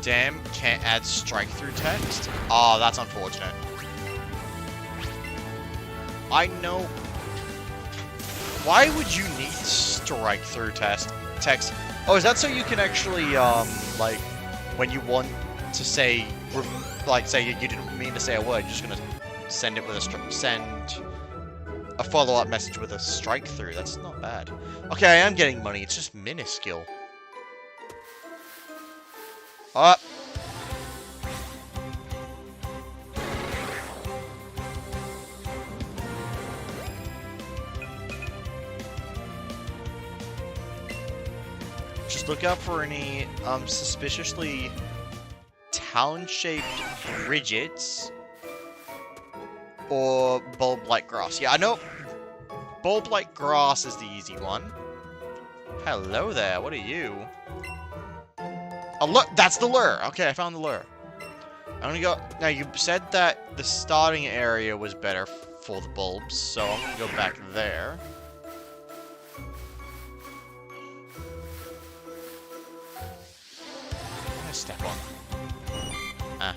Speaker 1: Damn, can't add strike through text? Oh, that's unfortunate. I know. Why would you need strike through text? Oh, is that so you can actually, like, when you want to say, like, say you didn't mean to say a word, you're just gonna send it with send a follow-up message with a strike through. That's not bad. Okay, I am getting money. It's just minuscule. Up. Just look out for any suspiciously talon-shaped Bridgets or bulb-like grass. Yeah, I know bulb-like grass is the easy one. Hello there. What are you? Oh, look, that's the lure. Okay, I found the lure. I'm gonna go. Now, you said that the starting area was better for the bulbs, so I'm gonna go back there. I'm gonna step on. Ah.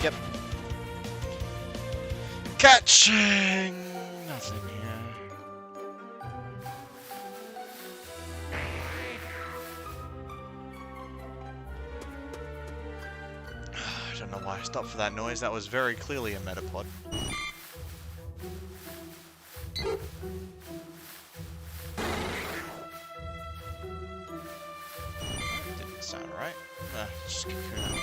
Speaker 1: Yep. Catching! Nothing here. I don't know why I stopped for that noise. That was very clearly a Metapod. Didn't sound right. Just Kakuna.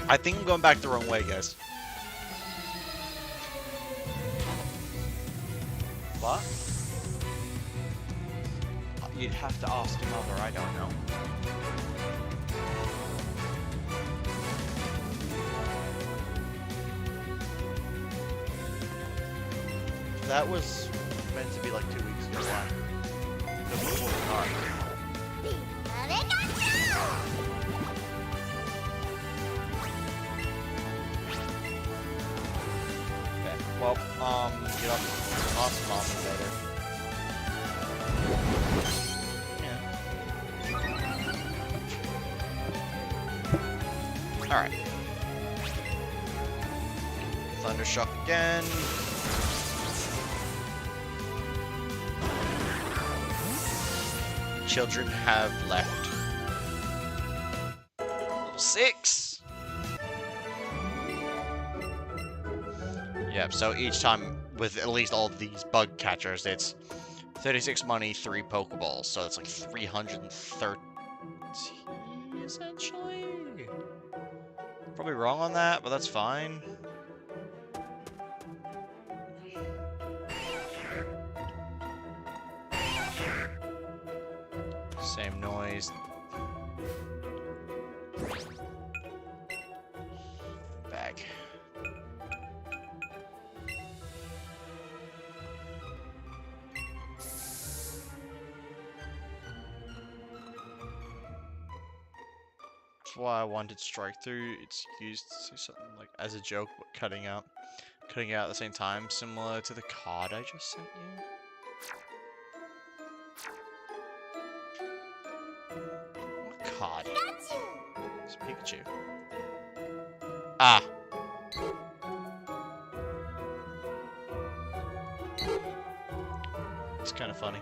Speaker 1: I think I'm going back the wrong way, guys. What? You'd have to ask your mother, I don't know. That was meant to be like 2 weeks ago. Why? Because it was working hard. Okay, well, get up awesome off later. Yeah. Alright. Thundershock again. Children have left. Level 6! Yep, so each time with at least all of these bug catchers, it's 36 money, 3 Pokeballs. So it's like 330 essentially. Probably wrong on that, but that's fine. Same noise. Bag. That's why I wanted strike through. It's used to say something like as a joke, but cutting out at the same time, similar to the card I just sent you. Card. It's Pikachu. Ah. It's kind of funny.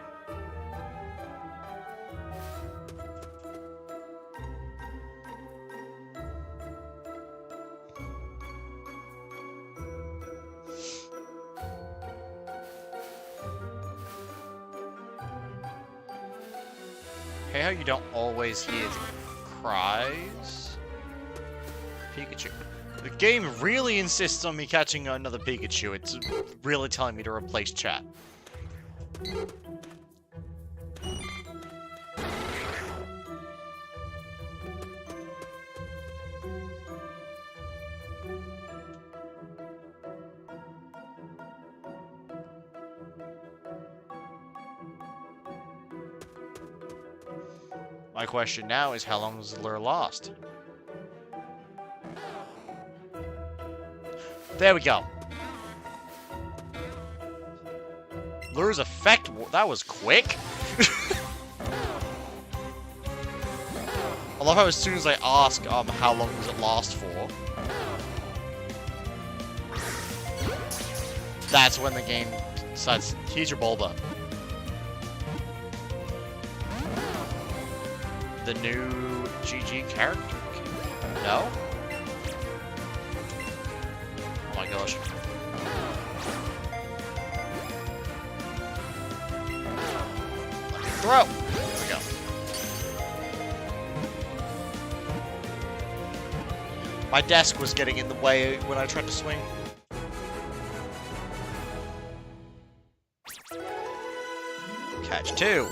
Speaker 1: Hey, how you don't always hear the cries? Pikachu. The game really insists on me catching another Pikachu. It's really telling me to replace chat. My question now is, how long does the lure last? There we go. Lure's effect, that was quick. I love how as soon as I ask, how long does it last for? That's when the game decides, here's your Bulba. The new GG character? No? Oh my gosh. Throw! There we go. My desk was getting in the way when I tried to swing. Catch 2.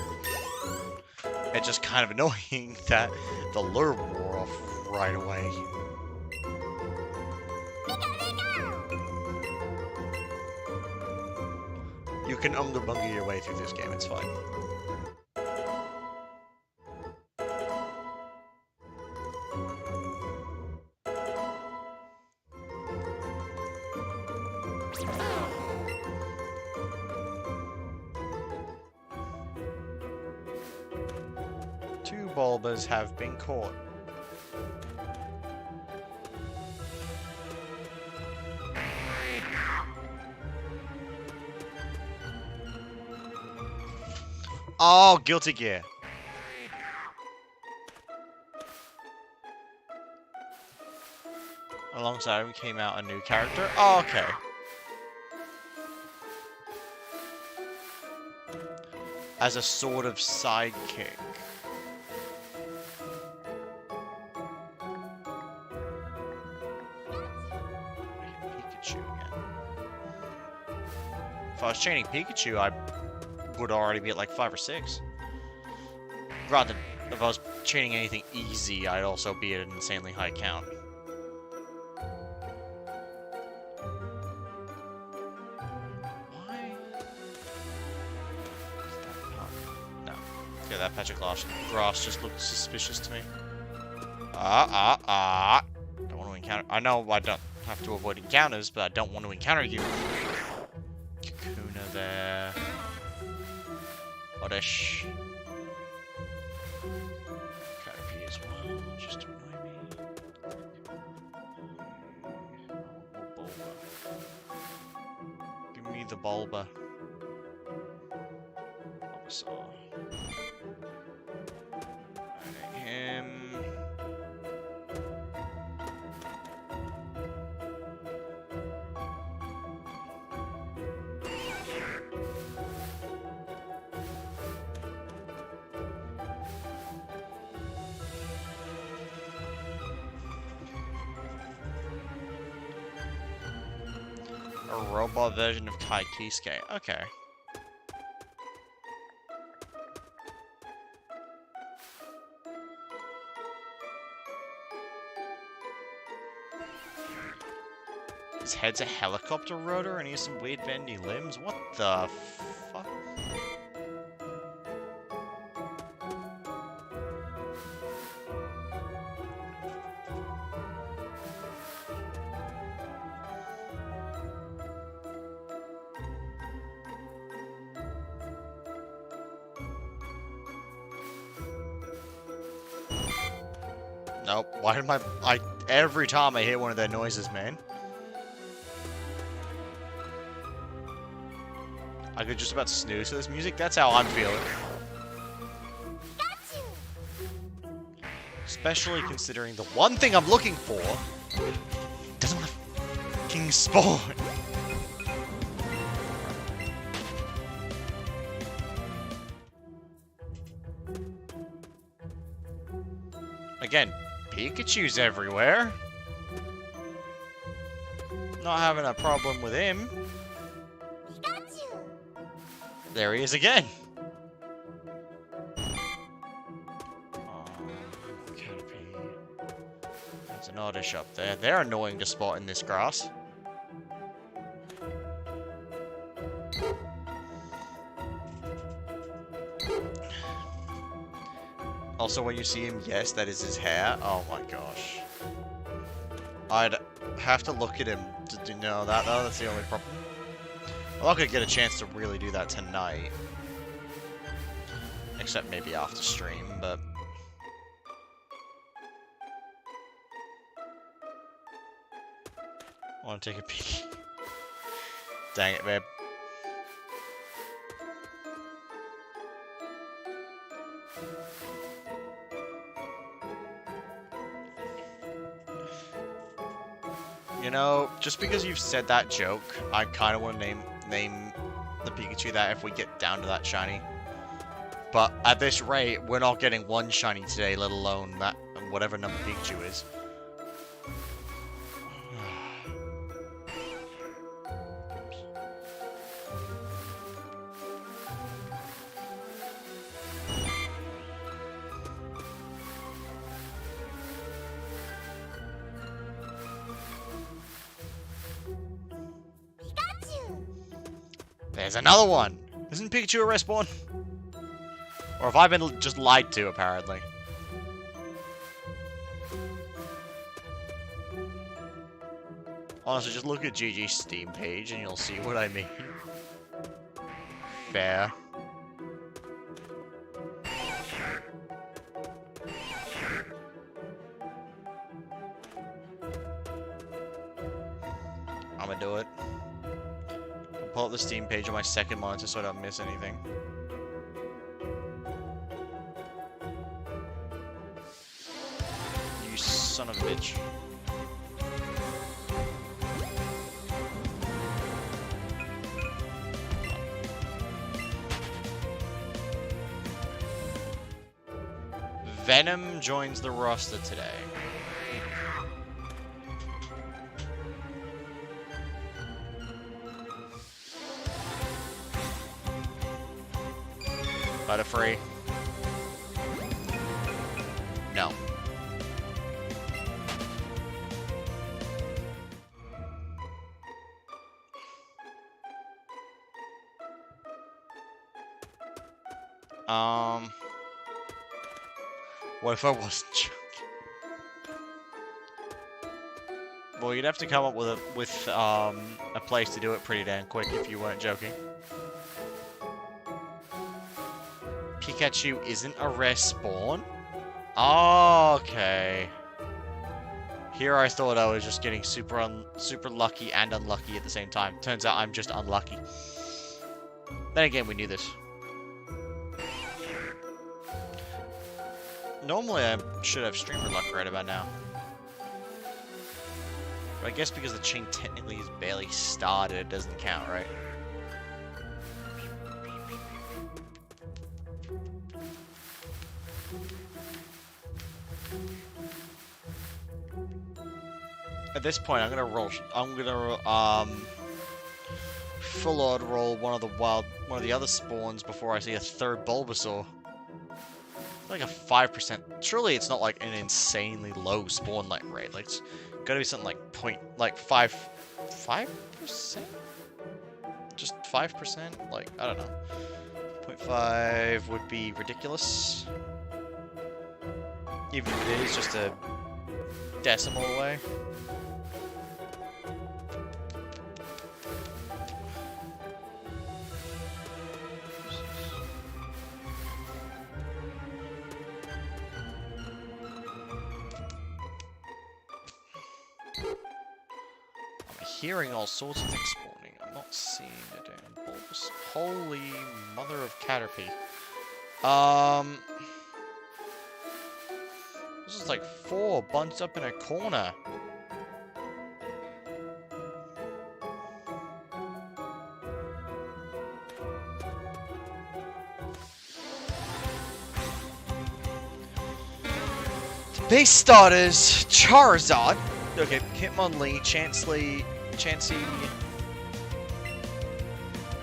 Speaker 1: It's just kind of annoying that the lure wore off right away. You can Unga Bunga your way through this game, it's fine. Two Bulbas have been caught. Oh, Guilty Gear. Alongside him came out a new character. Oh, okay. As a sort of sidekick. Pikachu again. If I was chaining Pikachu, I would already be at like 5 or 6. Rather, if I was chaining anything easy, I'd also be at an insanely high count. Why? No. Yeah, that patch of grass just looked suspicious to me. Don't want to encounter. I know I don't have to avoid encounters, but I don't want to encounter you. Kakuna there. Oddish. Caterpie as well, just to annoy me. Bulba. Give me the Bulba. Bulbasaur. Adding him. A robot version of Kai Kisuke. Okay. His head's a helicopter rotor and he has some weird bendy limbs? What the fuck? Nope. Why did every time I hear one of their noises, man. I could just about snooze to this music. That's how I'm feeling. Especially considering the one thing I'm looking for doesn't want to fucking spawn. Again, Pikachu's everywhere. Not having a problem with him. There he is again. There's an Oddish up there. They're annoying to spot in this grass. Also, when you see him, yes, that is his hair. Oh my gosh. I'd have to look at him to know that, though. That's the only problem. I'm not going to get a chance to really do that tonight. Except maybe after stream, but... I want to take a peek. Dang it, babe. You know, just because you've said that joke, I kind of want to name the Pikachu that if we get down to that shiny. But at this rate, we're not getting one shiny today, let alone that whatever number Pikachu is. There's another one! Isn't Pikachu a respawn? Or have I been just lied to, apparently? Honestly, just look at GG's Steam page and you'll see what I mean. Fair. I'm gonna do it. I'll pull up the Steam page on my second monitor so I don't miss anything. You son of a bitch. Venom joins the roster today. Butterfree. No. What if I wasn't joking? Well, you'd have to come up with a place to do it pretty damn quick if you weren't joking. Pikachu isn't a respawn? Okay. Here I thought I was just getting super lucky and unlucky at the same time. Turns out I'm just unlucky. Then again, we knew this. Normally I should have streamer luck right about now. But I guess because the chain technically is barely started, it doesn't count, right? At this point, I'm gonna full auto roll one of the other spawns before I see a third Bulbasaur. Like a 5%. Surely it's not like an insanely low spawn like rate. Like it's gotta be something like 5%? Just 5%? Like, I don't know. 0.5 would be ridiculous. Even if it is just a decimal away. Hearing all sorts of things spawning. I'm not seeing the damn bulbs. Holy mother of Caterpie. This is like 4 bunched up in a corner. Base starters, Charizard. Okay, Hitmonlee, Chansey,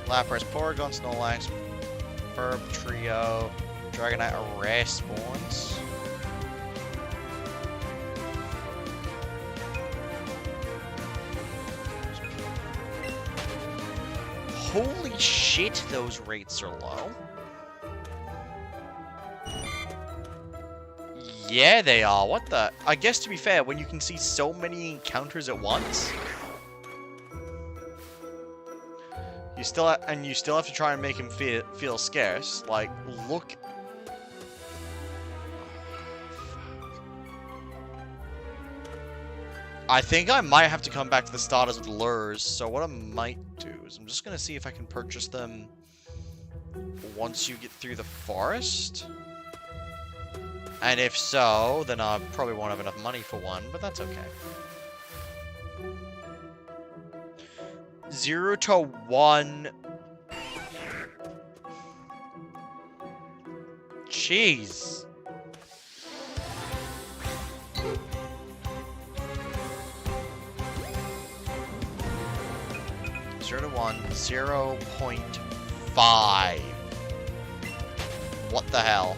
Speaker 1: Lapras, Porygon, Snorlax, Herb Trio, Dragonite are rare spawns. Holy shit, those rates are low. Yeah, they are. What the? I guess to be fair, when you can see so many encounters at once, you still have to try and make him feel scarce. Like, look. I think I might have to come back to the starters with lures. So what I might do is I'm just gonna see if I can purchase them once you get through the forest. And if so, then I probably won't have enough money for one, but that's okay. 0 to 1. Jeez. Zero to 1, 0.5. What the hell?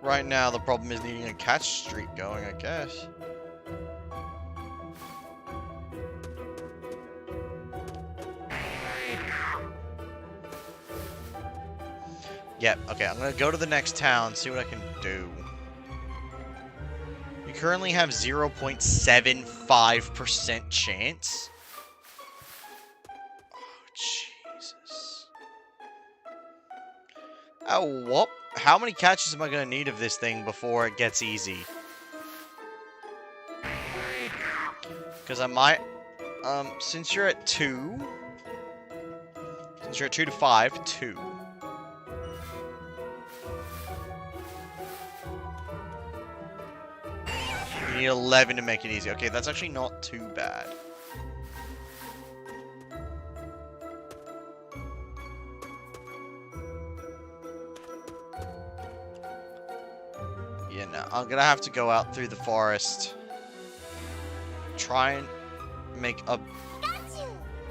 Speaker 1: Right now, the problem is needing a catch streak going, I guess. Yep, okay, I'm gonna go to the next town, see what I can do. You currently have 0.75% chance. Oh, Jesus. Oh, what? How many catches am I going to need of this thing before it gets easy? Because I might... since you're at 2... Since you're at 2 to 5, 2. You need 11 to make it easy. Okay, that's actually not too bad. Yeah, no, I'm gonna have to go out through the forest. Try and make a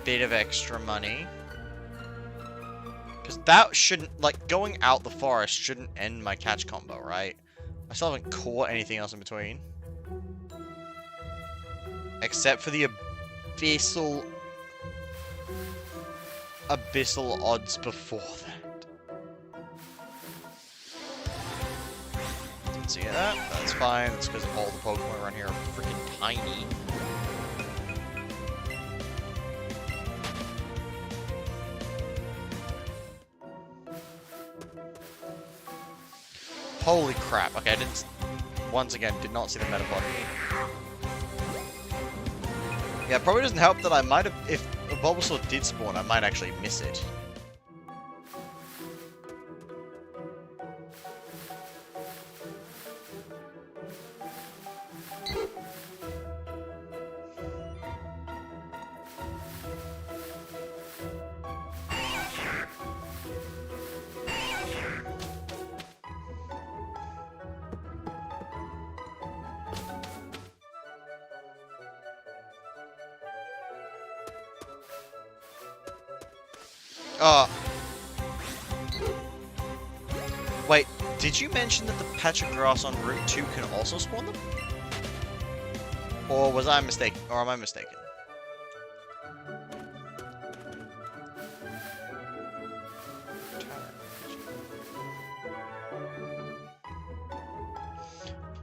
Speaker 1: bit of extra money. Because that shouldn't, like, going out the forest shouldn't end my catch combo, right? I still haven't caught anything else in between. Except for the abyssal odds before that. See that? That's fine. That's because all the Pokemon around here are freaking tiny. Holy crap. Okay, I didn't... Once again, did not see the Metapod. Yeah, it probably doesn't help that I might have... If a Bulbasaur did spawn, I might actually miss it. Wait, did you mention that the patch of grass on Route 2 can also spawn them? Or was I mistaken? Or am I mistaken?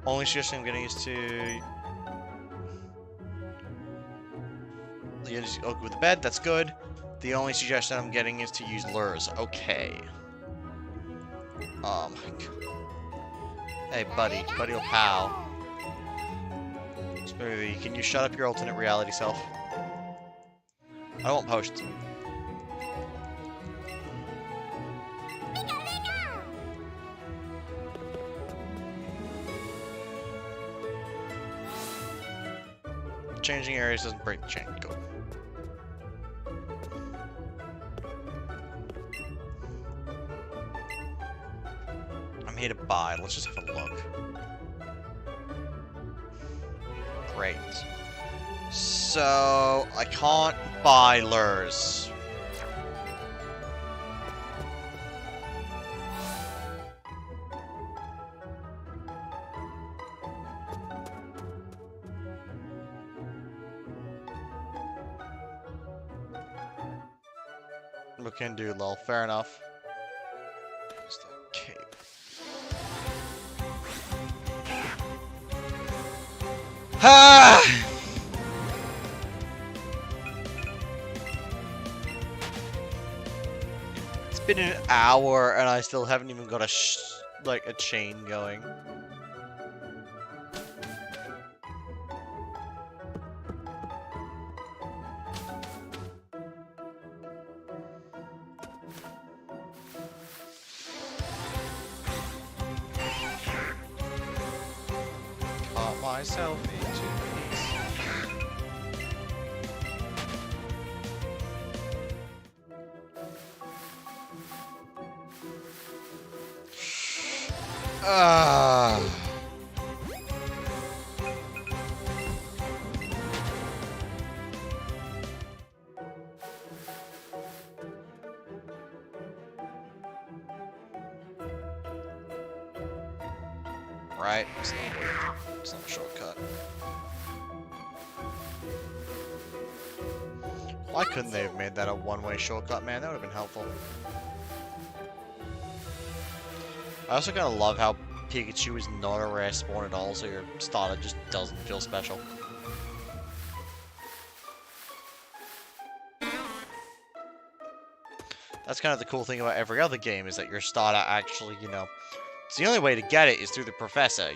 Speaker 1: Only suggestion I'm getting is to... I'll go with the bed, that's good. The only suggestion I'm getting is to use lures. Okay. Oh my god. Hey, buddy. Buddy or pal. Smoothie, can you shut up your alternate reality self? I don't want potions. Changing areas doesn't break the chain. Go. I'm here to buy. Let's just have a look. Great. So, I can't buy lures. We can do lol. Fair enough. Where's the cape? Ah! It's been an hour and I still haven't even got a a chain going. Cut myself into pieces. Right? It's not a shortcut. Why couldn't they have made that a one-way shortcut, man? That would have been helpful. I also kind of love how Pikachu is not a rare spawn at all, so your starter just doesn't feel special. That's kind of the cool thing about every other game, is that your starter actually, you know... It's the only way to get it is through the Professor.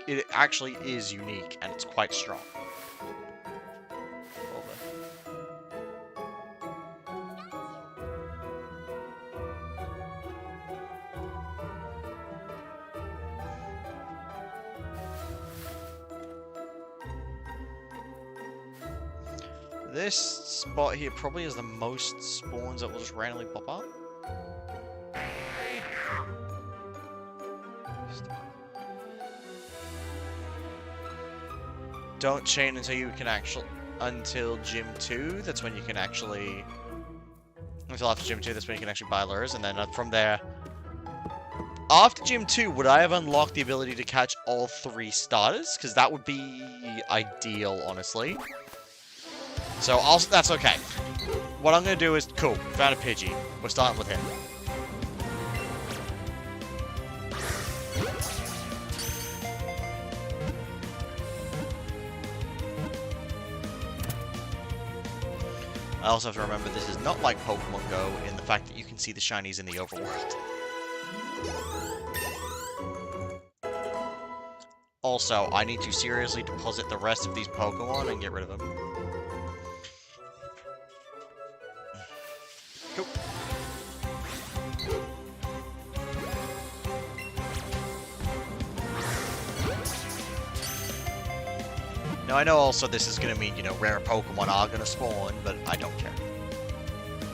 Speaker 1: It actually is unique, and it's quite strong. This spot here probably has the most spawns that will just randomly pop up. Don't chain until you can until Gym 2. That's when you can actually... Until after Gym 2, that's when you can actually buy lures, and then from there... After Gym 2, would I have unlocked the ability to catch all 3 starters? Because that would be ideal, honestly. So, that's okay. What I'm going to do is... Cool, found a Pidgey. We're starting with him. I also have to remember this is not like Pokemon Go in the fact that you can see the shinies in the overworld. Also, I need to seriously deposit the rest of these Pokemon and get rid of them. Cool. Now, I know also this is going to mean, you know, rare Pokemon are going to spawn, but I don't care.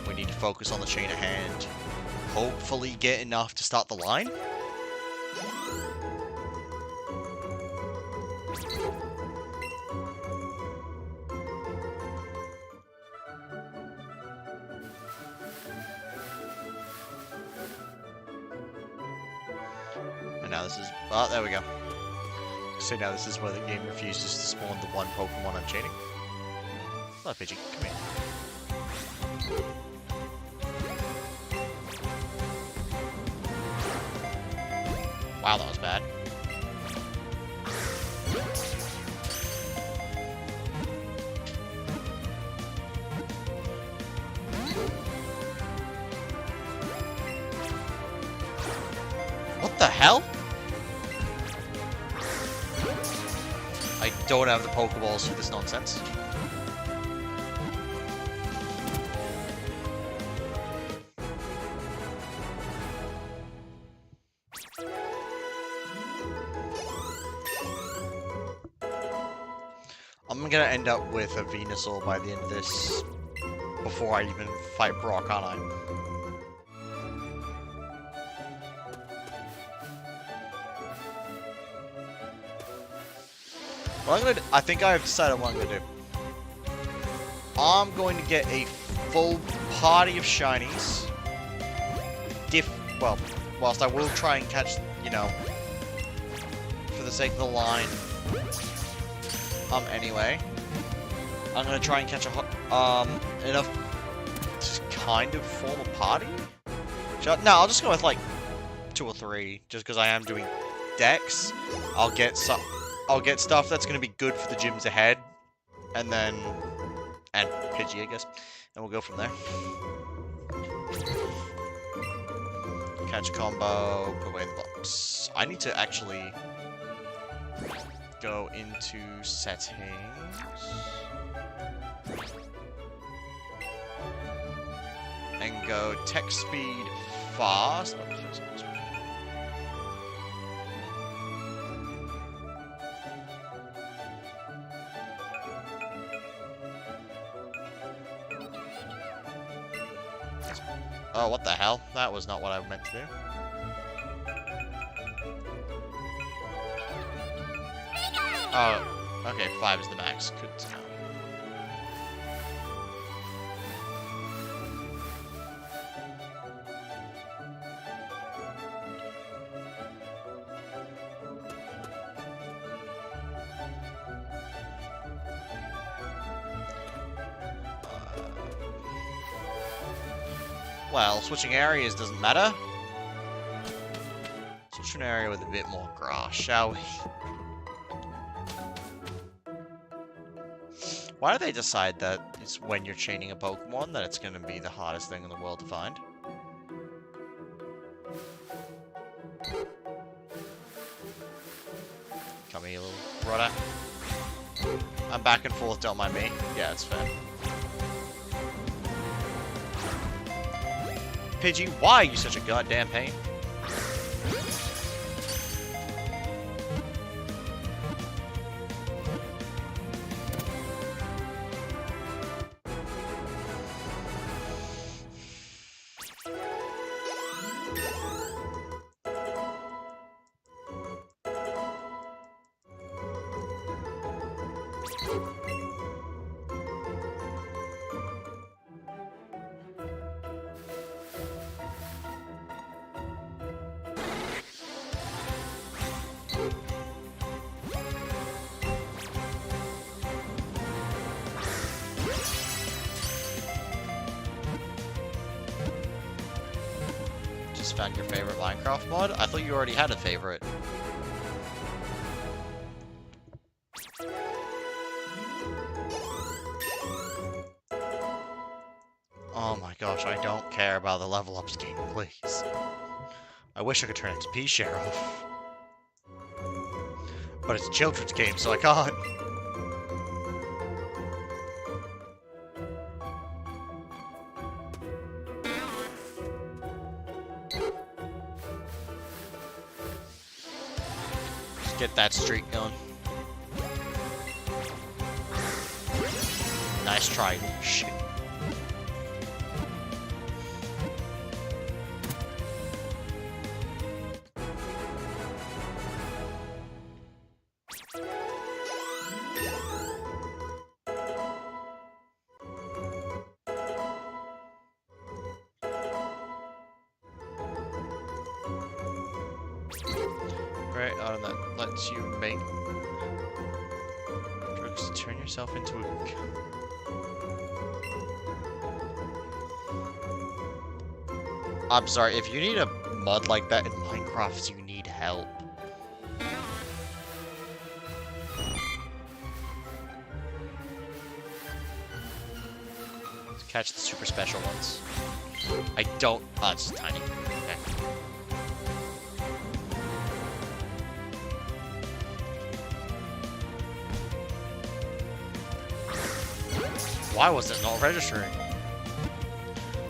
Speaker 1: We need to focus on the chain at hand. Hopefully get enough to start the line. And now this is... Oh, there we go. So now this is where the game refuses to spawn the one Pokemon I'm chaining. Hello, Pidgey. Come here. Wow, that was bad. What the hell? I don't have the Pokeballs for this nonsense. I'm gonna end up with a Venusaur by the end of this, before I even fight Brock, aren't I? I think I've decided what I'm gonna do. I'm going to get a full party of shinies. Well, whilst I will try and catch, you know, for the sake of the line. Anyway, I'm gonna try and catch enough to kind of form a party. No, I'll just go with like 2 or 3, just because I am doing Dex. I'll get stuff that's gonna be good for the gyms ahead, and Pidgey, I guess, and we'll go from there. Catch a combo, put away in the box. I need to actually go into settings. And go text speed fast. Oh, what the hell? That was not what I meant to do. Oh, okay, 5 is the max. Good to know. Well, switching areas doesn't matter. Switch an area with a bit more grass, shall we? Why do they decide that it's when you're chaining a Pokemon that it's going to be the hardest thing in the world to find? Come here, little brother. I'm back and forth, don't mind me. Yeah, it's fair. Pidgey, why are you such a goddamn pain? Found your favorite Minecraft mod? I thought you already had a favorite. Oh my gosh, I don't care about the level up scheme, please. I wish I could turn XP share off. But it's a children's game, so I can't. Get that streak going. Nice try. Shit. Right, and that lets you make drugs to turn yourself into a... I'm sorry, if you need a mod like that in Minecraft, you need help. Let's catch the super special ones. I don't... Oh, it's tiny. Okay. Why was it not registering?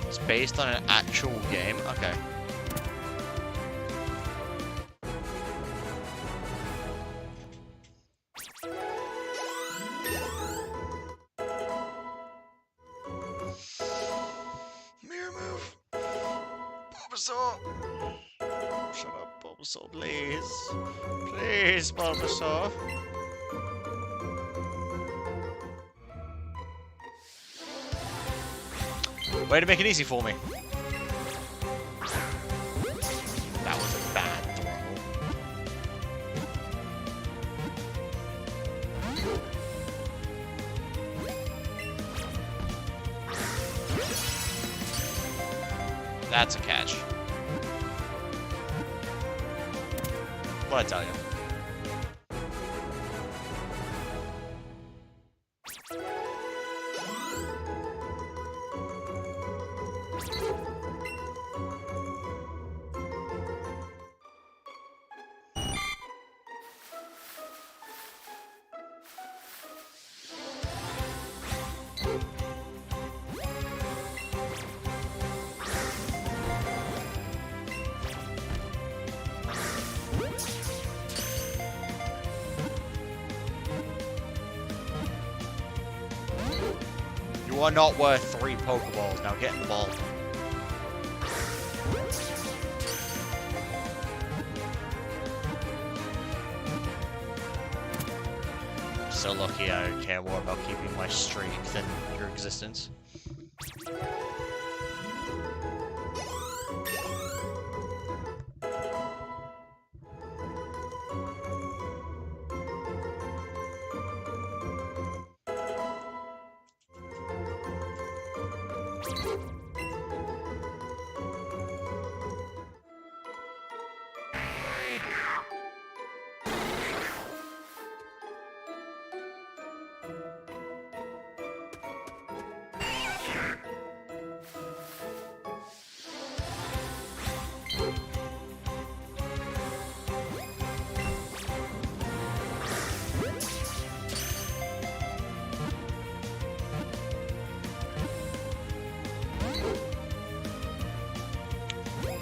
Speaker 1: It's based on an actual game? Okay. Mirror move! Bulbasaur! Shut up, Bulbasaur, please. Please, Bulbasaur. Way to make it easy for me. That was a bad throw. That's a catch. What'd I tell you? You are not worth 3 Pokeballs. Now get in the ball. I'm so lucky I care more about keeping my streak than your existence.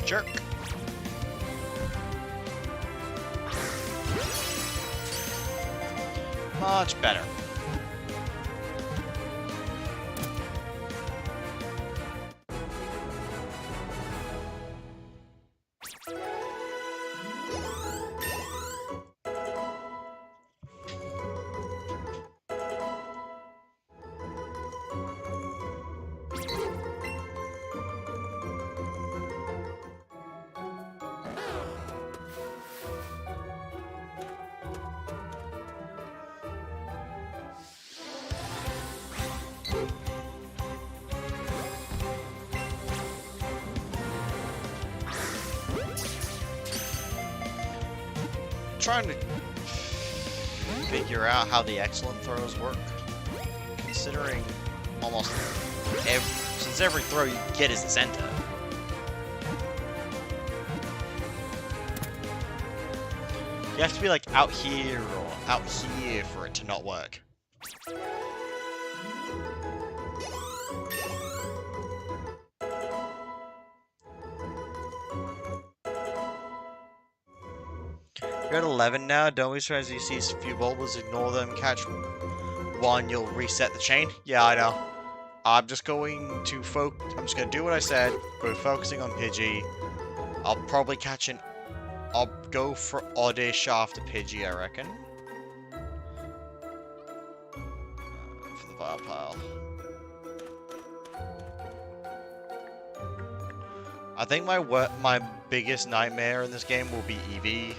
Speaker 1: Jerk. Much better. Trying to figure out how the excellent throws work, considering almost since every throw you get is the center. You have to be like out here or out here for it to not work. You're at 11 now. Don't be surprised if you see a few bulbas. Ignore them. Catch one. You'll reset the chain. Yeah, I know. I'm just going to I'm just going to do what I said. We're focusing on Pidgey. I'll probably catch an... I'll go for Oddish after Pidgey, I reckon. For the bar pile. I think my biggest nightmare in this game will be Eevee.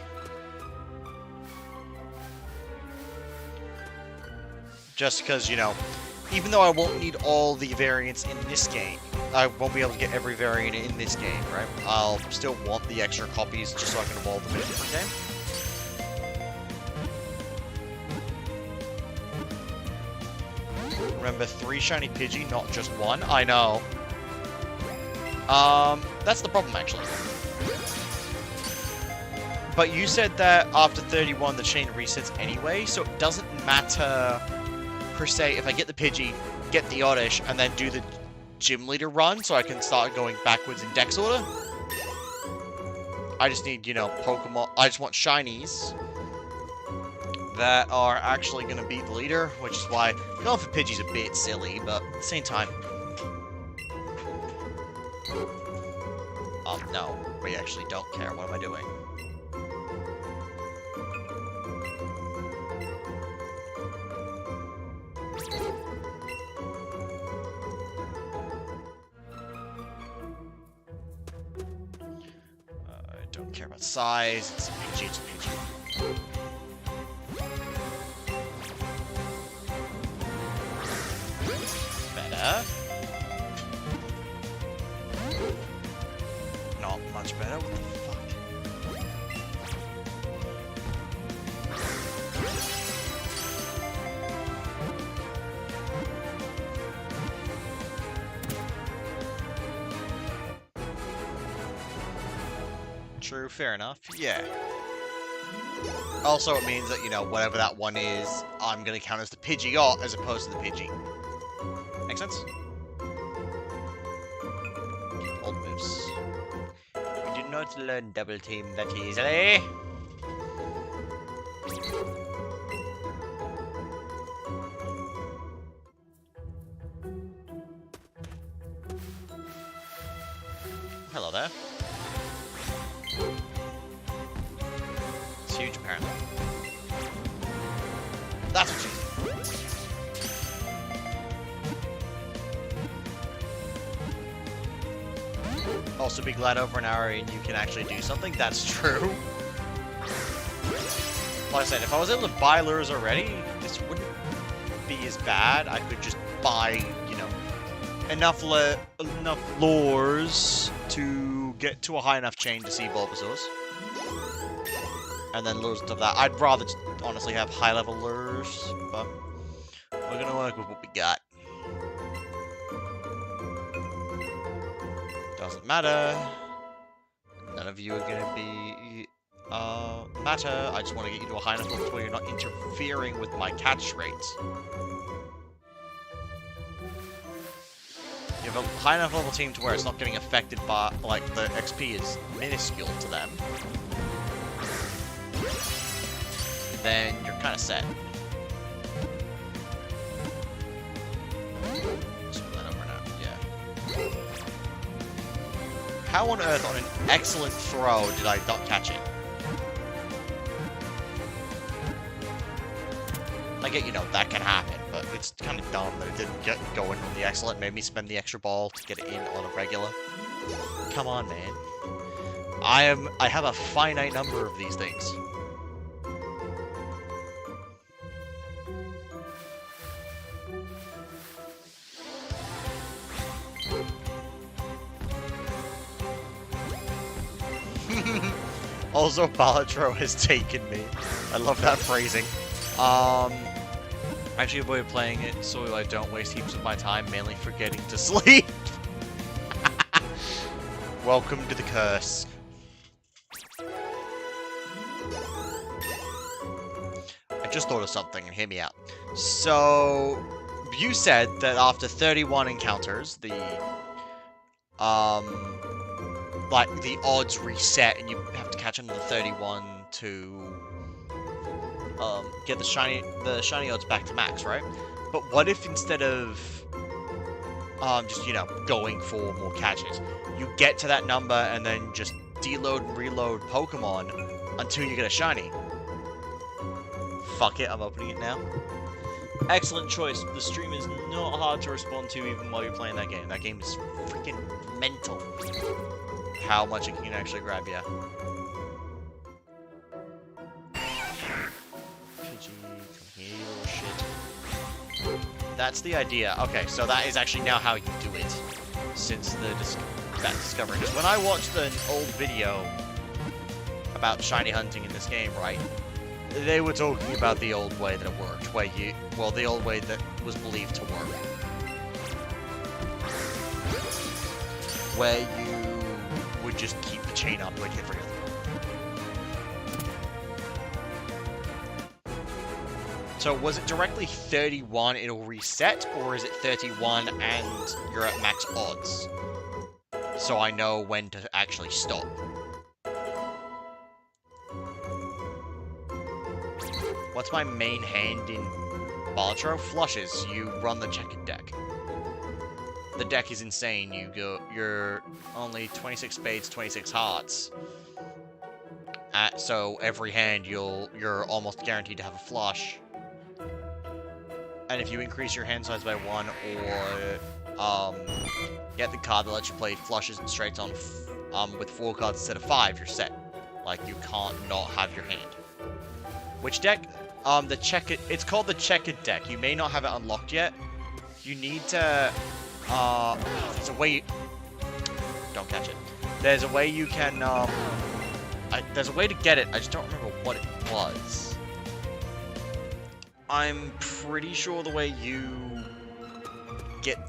Speaker 1: Just because, you know, even though I won't need all the variants in this game, I won't be able to get every variant in this game, right? I'll still want the extra copies just so I can evolve them in a different game. Remember, 3 shiny Pidgey, not just 1. I know. That's the problem, actually. But you said that after 31, the chain resets anyway, so it doesn't matter... per se, if I get the Pidgey, get the Oddish, and then do the gym leader run so I can start going backwards in Dex order. I just need, you know, Pokemon. I just want shinies that are actually going to beat the leader, which is why going for Pidgey's a bit silly, but at the same time. No, we actually don't care. What am I doing? Don't care about size. It's a Pidgey, it's a Pidgey. Better. Not much better. What the fuck? True, fair enough. Yeah. Also, it means that, you know, whatever that one is, I'm gonna count as the Pidgeot as opposed to the Pidgey. Make sense? Old moves. We do not learn double team that easily. Hello there. It's huge, apparently. That's what she said. Also, be glad over an hour and you can actually do something. That's true. Like I said, if I was able to buy lures already, this wouldn't be as bad. I could just buy, you know, enough lures to get to a high enough chain to see Bulbasaurs. And then lures to that. I'd rather just honestly have high level lures, but we're gonna work with what we got. Doesn't matter. None of you are gonna be matter. I just want to get you to a high enough level where you're not interfering with my catch rates. You have a high enough level team to where it's not getting affected by, like, the XP is minuscule to them. Then you're kind of set. Just put that over now. Yeah. How on earth, on an excellent throw, did I not catch it? I get, you know, that can happen, but it's kind of dumb that it didn't get going on the excellent. Made me spend the extra ball to get it in on a regular. Come on, man. I have a finite number of these things. Also, Balatro has taken me. I love that phrasing. I actually avoid playing it so I don't waste heaps of my time mainly forgetting to sleep. Welcome to the curse. I just thought of something, and hear me out. So, you said that after 31 encounters, like, the odds reset, and you have to catch another 31 to get the shiny odds back to max, right? But what if instead of just, you know, going for more catches, you get to that number and then just deload and reload Pokemon until you get a shiny? Fuck it, I'm opening it now. Excellent choice. The stream is not hard to respond to even while you're playing that game. That game is freaking mental. How much it can actually grab you. Pidgey, come here, you little shit. That's the idea. Okay, so that is actually now how you do it. Since that discovery. Because when I watched an old video about shiny hunting in this game, right? They were talking about the old way that it worked. The old way that was believed to work. Where you would just keep the chain up like every other. So was it directly 31 it'll reset, or is it 31 and you're at max odds? So I know when to actually stop. What's my main hand in Balatro? Flushes. You run the checkered deck. The deck is insane. You're only 26 spades, 26 hearts. So every hand you're almost guaranteed to have a flush. And if you increase your hand size by 1 or get the card that lets you play flushes and straights on with 4 cards instead of 5, you're set. Like, you can't not have your hand. Which deck? It's called the checkered deck. You may not have it unlocked yet. You need to, there's a way, don't catch it. There's a way you can, there's a way to get it. I just don't remember what it was. I'm pretty sure the way you get...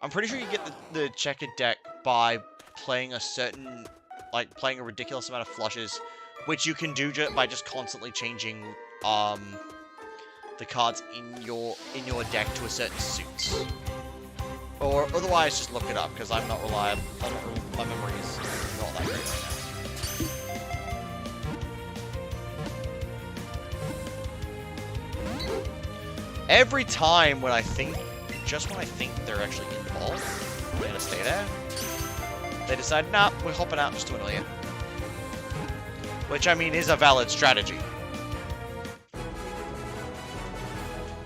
Speaker 1: I'm pretty sure you get the checkered deck by playing a certain... Like, playing a ridiculous amount of flushes, which you can do by just constantly changing, the cards in your deck to a certain suits. Or otherwise, just look it up, because I'm not reliable. My memory is not that great right now. Every time when I think, just when I think they're actually involved, they're gonna stay there, they decide, nah, we're hopping out just to annoy you. Which, I mean, is a valid strategy.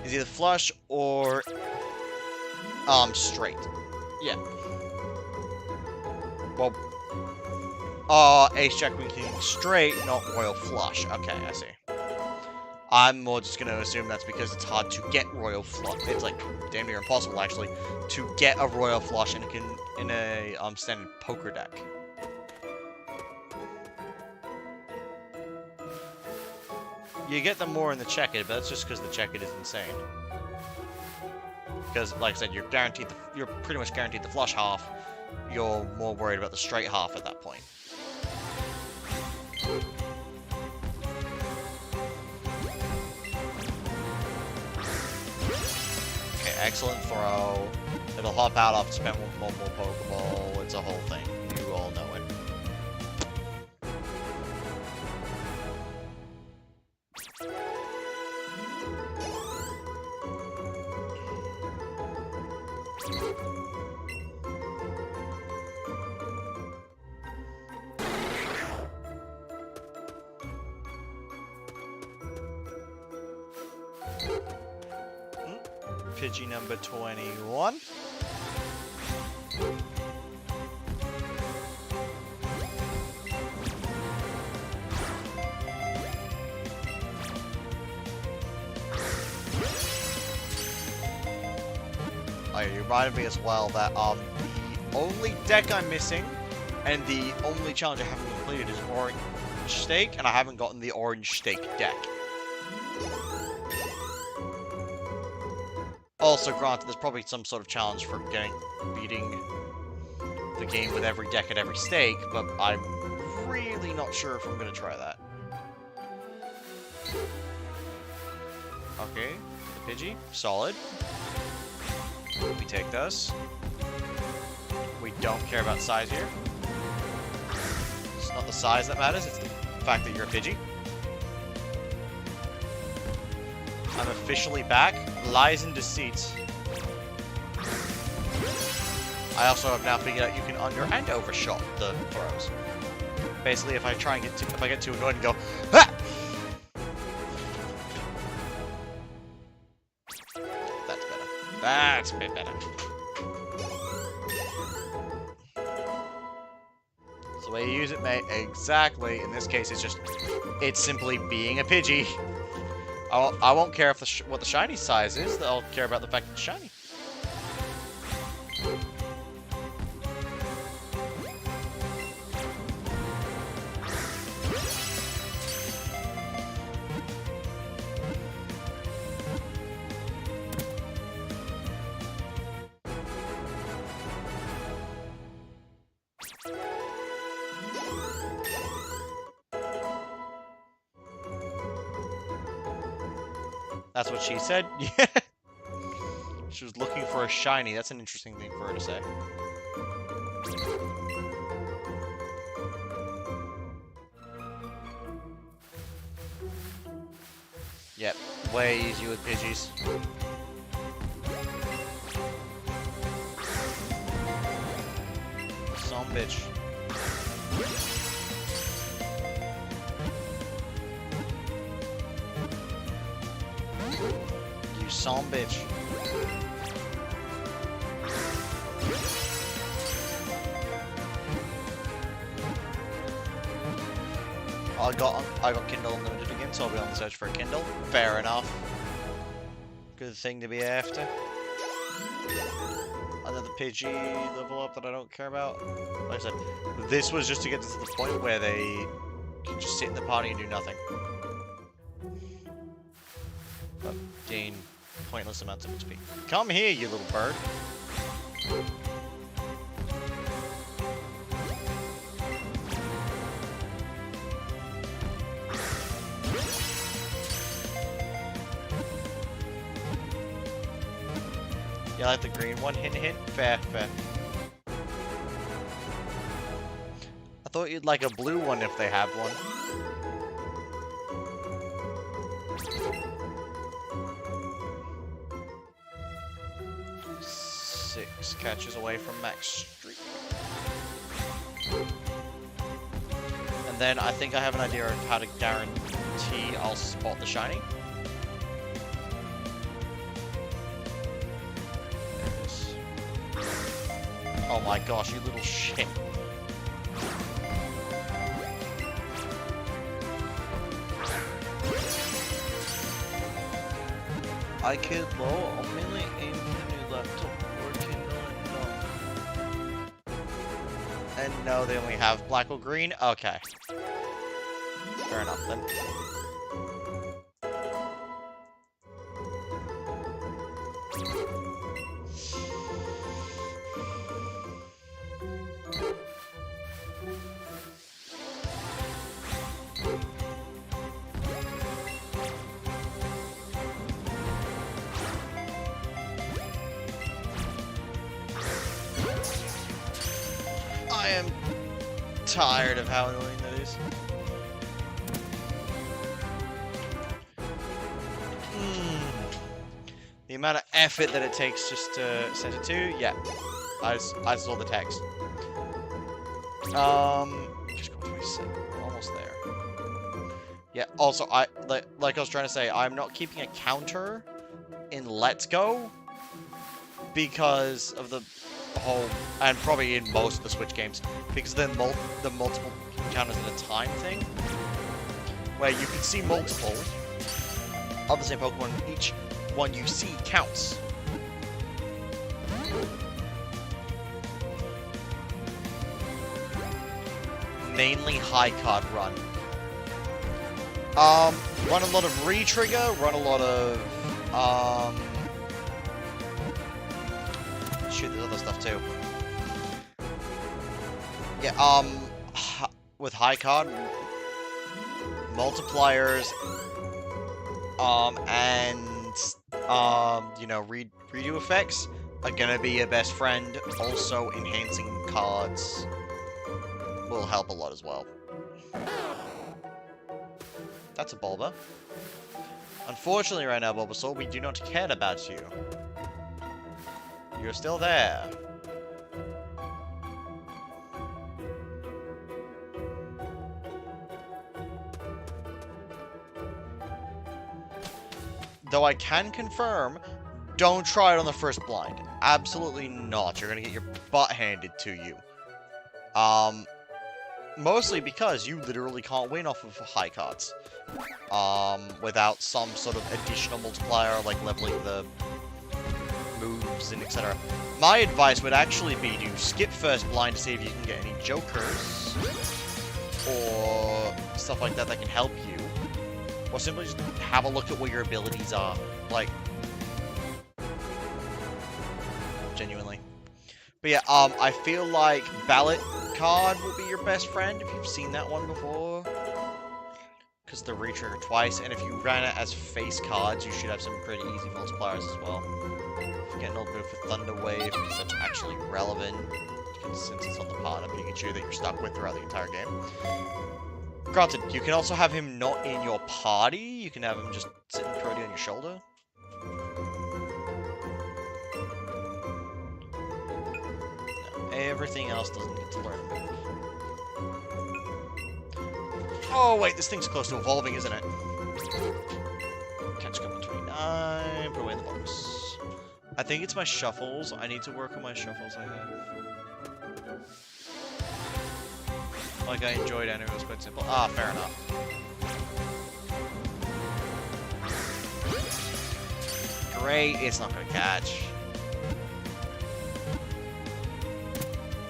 Speaker 1: Is either flush or straight. Yeah. Well, ace jack queen king straight, not royal flush. Okay, I see. I'm more just gonna assume that's because it's hard to get royal flush. It's like damn near impossible actually to get a royal flush in a standard poker deck. You get them more in the checkered, but that's just because the checkered is insane. Because, like I said, you're pretty much guaranteed the flush half. You're more worried about the straight half at that point. Okay, excellent throw. It'll hop out after spend one more Pokeball. It's a whole thing. You all know it. Pidgey number 21. Oh, you reminded me as well that the only deck I'm missing and the only challenge I haven't completed is Orange Stake, and I haven't gotten the Orange Stake deck. Also, granted, there's probably some sort of challenge for beating the game with every deck at every stake, but I'm really not sure if I'm going to try that. Okay, the Pidgey, solid. We take this. We don't care about size here. It's not the size that matters, it's the fact that you're a Pidgey. I'm officially back. Lies and deceit. I also have now figured out you can under and overshot the throws. Basically, if I get too annoyed and go, ha! That's better. That's a bit better. That's the way you use it, mate. Exactly. In this case, it's simply being a Pidgey. I won't care if what the shiny size is. I'll care about the fact that it's shiny. That's what she said? Yeah. She was looking for a shiny. That's an interesting thing for her to say. Yep, way easier with Pidgeys. Some bitch. You son bitch. I got Kindle Unlimited again, so I'll be on the search for a Kindle. Fair enough. Good thing to be after. Another Pidgey level up that I don't care about. Like I said, this was just to get to the point where they can just sit in the party and do nothing. But gain pointless amounts of XP. Come here, you little bird. You like the green one? Hint, hint. Fair, fair. I thought you'd like a blue one if they have one. Six catches away from max streak. And then I think I have an idea of how to guarantee I'll spot the shiny. Oh my gosh, you little shit. I killed low, I'm mainly aiming the new laptop working on. And no, they only have black or green? Okay. Fair enough then. I am tired of how annoying that is. The amount of effort that it takes just to set it to, yeah. I saw the text. Just go 27. We're almost there. Yeah, also, like I was trying to say, I'm not keeping a counter in Let's Go because of the whole, and probably in most of the Switch games, because the multiple counters at a time thing, where you can see multiple of the same Pokemon, each one you see counts. Mainly high card run. Run a lot of re-trigger, run a lot of, shoot, there's other stuff too. Yeah, with high card, multipliers, you know, redo effects are gonna be your best friend. Also, enhancing cards will help a lot as well. That's a Bulba. Unfortunately right now, Bulbasaur, we do not care about you. You're still there. Though I can confirm, don't try it on the first blind. Absolutely not. You're gonna get your butt handed to you. Mostly because you literally can't win off of high cards. Without some sort of additional multiplier, like leveling the moves and etc. My advice would actually be to skip first blind to see if you can get any jokers or stuff like that that can help you. Or simply just have a look at what your abilities are. Like, genuinely. But yeah, I feel like Ballot card will be your best friend if you've seen that one before. Because the re-trigger twice, and if you ran it as face cards, you should have some pretty easy multipliers as well. Forget an old move for Thunder Wave, because that's actually relevant, since it's on the partner Pikachu that you're stuck with throughout the entire game. Granted, you can also have him not in your party, you can have him just sitting Cody on your shoulder. No, everything else doesn't get to learn a move. Oh wait, this thing's close to evolving, isn't it? Catch Couple 29, put away in the box. I think it's my shuffles. I need to work on my shuffles I have. Like I enjoyed it, and it was quite simple. Ah, fair enough. Great, it's not gonna catch.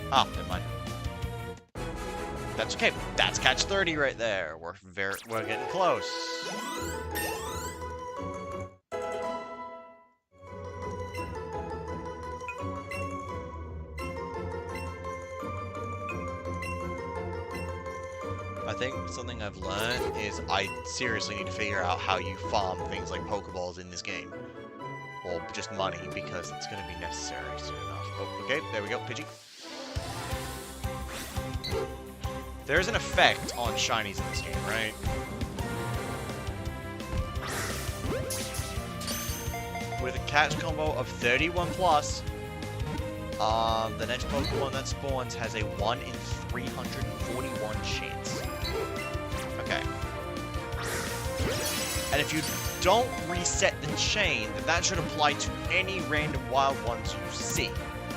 Speaker 1: Ah, never mind. That's okay. That's catch 30 right there. We're getting close. I think something I've learned is I seriously need to figure out how you farm things like Pokeballs in this game. Or just money, because it's going to be necessary soon enough. Oh, okay, there we go, Pidgey. There's an effect on shinies in this game, right? With a catch combo of 31 plus, the next Pokemon that spawns has a 1 in 341 chance. Okay. And if you don't reset the chain, then that should apply to any random wild ones you see.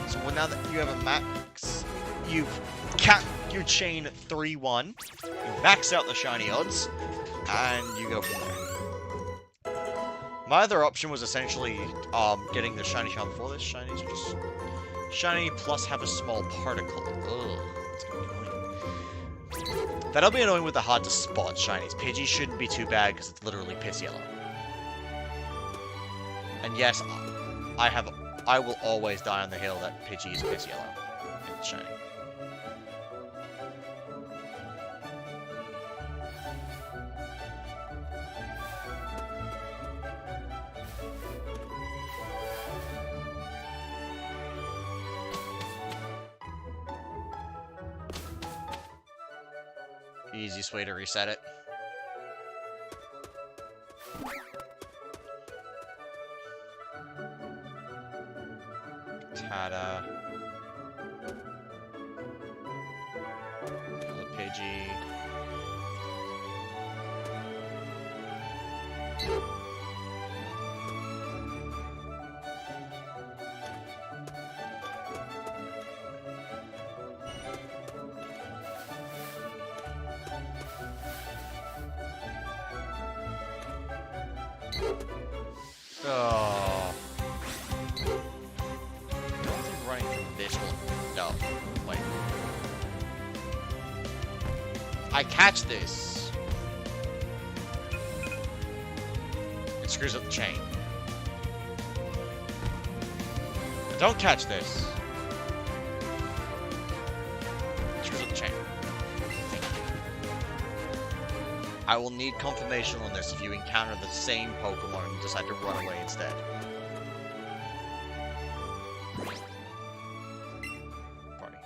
Speaker 1: So now that you have a max, you've capped your chain at 3-1, you max out the shiny odds, and you go from there. My other option was essentially getting the shiny charm before this. Shinies are just shiny plus have a small particle. Ugh, that's gonna be annoying. That'll be annoying with the hard to spot shinies. Pidgey shouldn't be too bad because it's literally piss yellow. And yes, I will always die on the hill that Pidgey is piss yellow. It's shiny. Easiest way to reset it. Ta-da. Kill a Pidgey. Oh. I don't think running from this will... No. Wait. I catch this. It screws up the chain. I don't catch this. It screws up the chain. I will need confirmation on this if you encounter the same Pokemon and decide to run away instead. Party.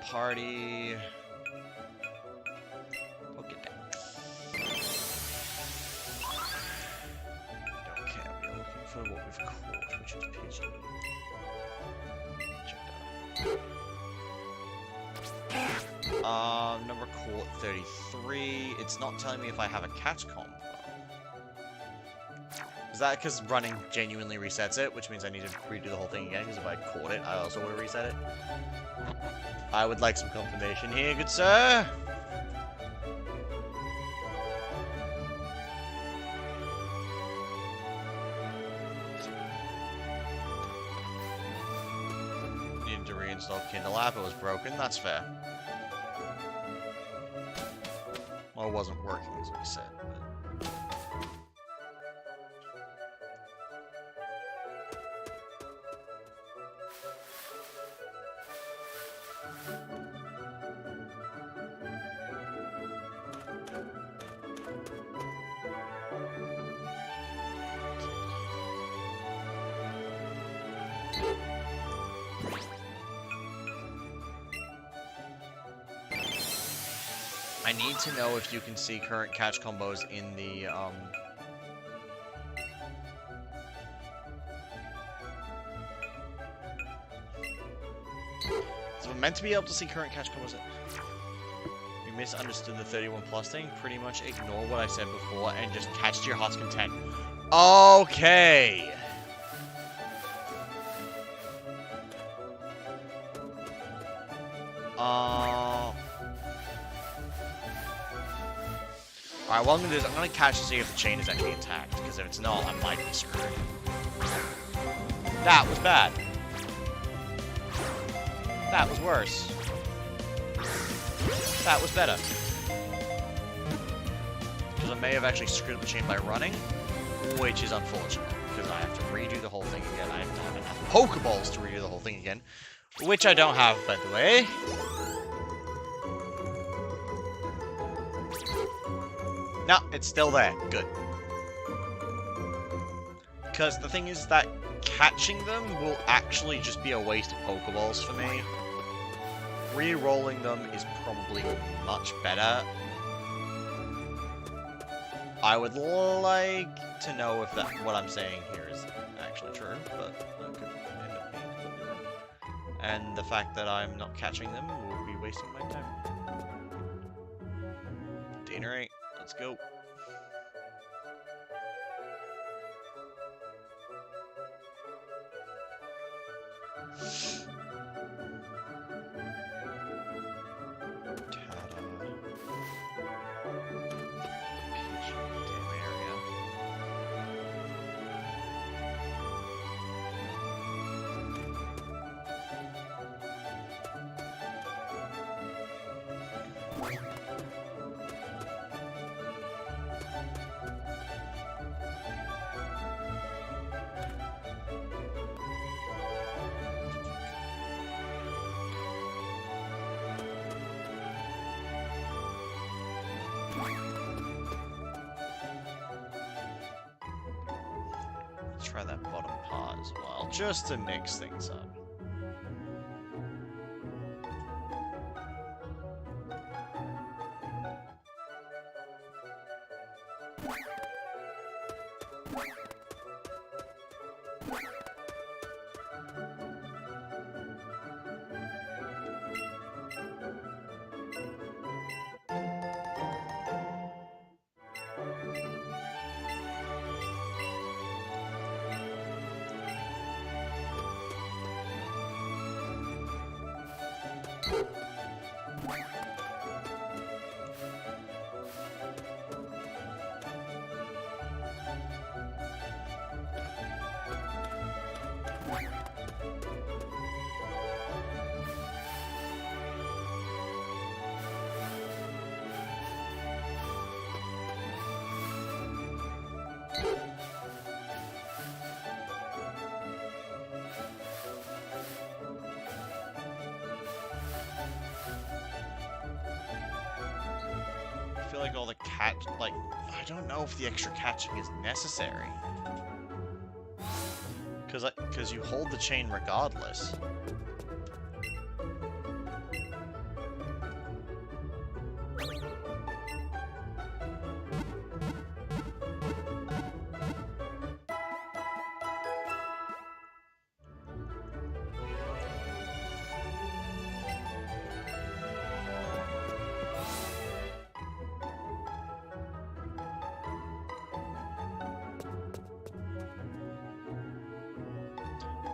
Speaker 1: Party. Pokedex. Don't care, we're looking for what we've caught, which is Pidgey. Check that out. Number caught 33. It's not telling me if I have a catch combo. Is that because running genuinely resets it, which means I need to redo the whole thing again, because if I caught it, I also would have reset it? I would like some confirmation here, good sir! Needed to reinstall Kindle app, it was broken, that's fair. Well, it wasn't working, as we said, but... I need to know if you can see current catch combos in the, So I'm meant to be able to see current catch combos. You misunderstood the 31 plus thing. Pretty much ignore what I said before and just catch to your heart's content. Okay. Alright, what I'm gonna do is I'm gonna catch to see if the chain is actually intact, because if it's not, I might be screwed. That was bad. That was worse. That was better. Because I may have actually screwed up the chain by running, which is unfortunate, because I have to redo the whole thing again. I have to have enough Pokeballs to redo the whole thing again, which I don't have, by the way. No, it's still there. Good. Because the thing is that catching them will actually just be a waste of Pokeballs for me. Re-rolling them is probably much better. I would like to know if what I'm saying here is actually true, but that could end up being completely wrong. And the fact that I'm not catching them will be wasting my time. Dinner 8. Let's go. Try that bottom part as well, just to mix things up. I feel like all the I don't know if the extra catching is necessary. Because you hold the chain regardless.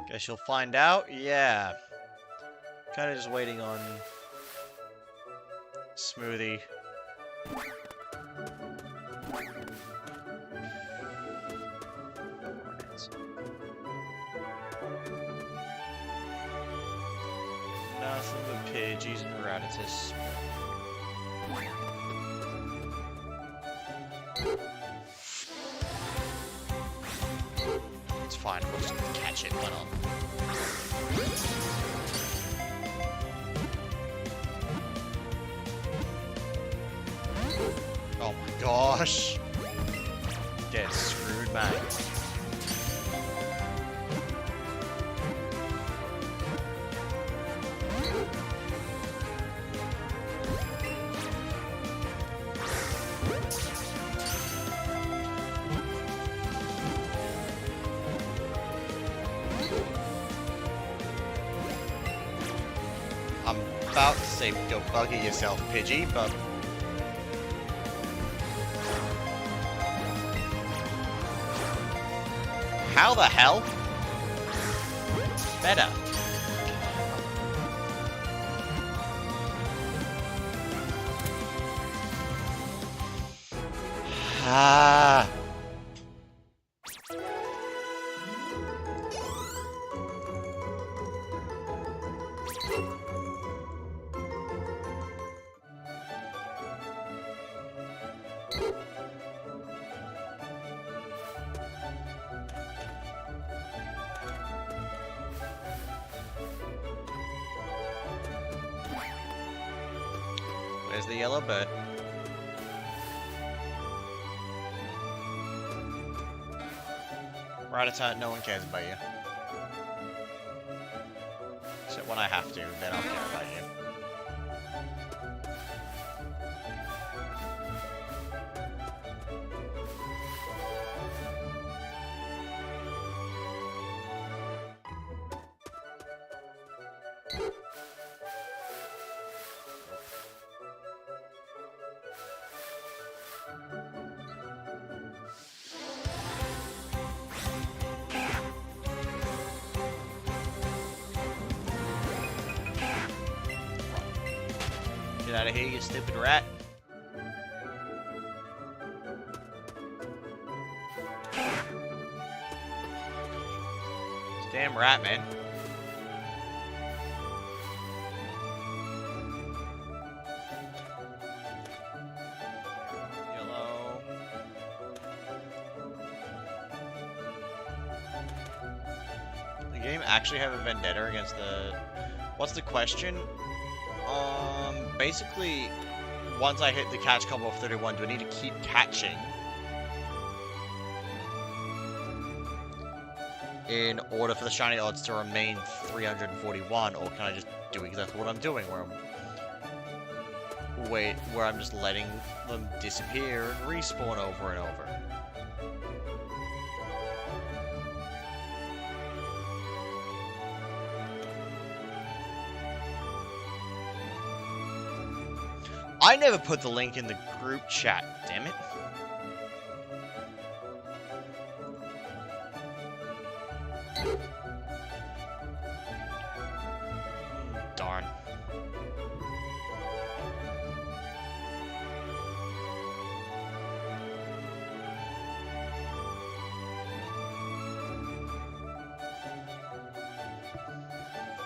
Speaker 1: Guess you'll find out. Yeah. Kind of just waiting on Smoothie. Nothing but Pidgeys and Rattatas. It's fine, we'll just catch it, why not? Oh my gosh! Get screwed, man. I'm about to say go bugger yourself, Pidgey, but... How the hell? Better. Ah. Where's the yellow bird? Rattata, no one cares about you. Except when I have to, then I'll care about you. Get out of here, you stupid rat. This damn rat, man. Yellow. The game actually have a vendetta against the... What's the question? Basically, once I hit the catch combo of 31, do I need to keep catching in order for the shiny odds to remain 341, or can I just do exactly what I'm doing, where I'm just letting them disappear and respawn over and over? I never put the link in the group chat, damn it. Darn.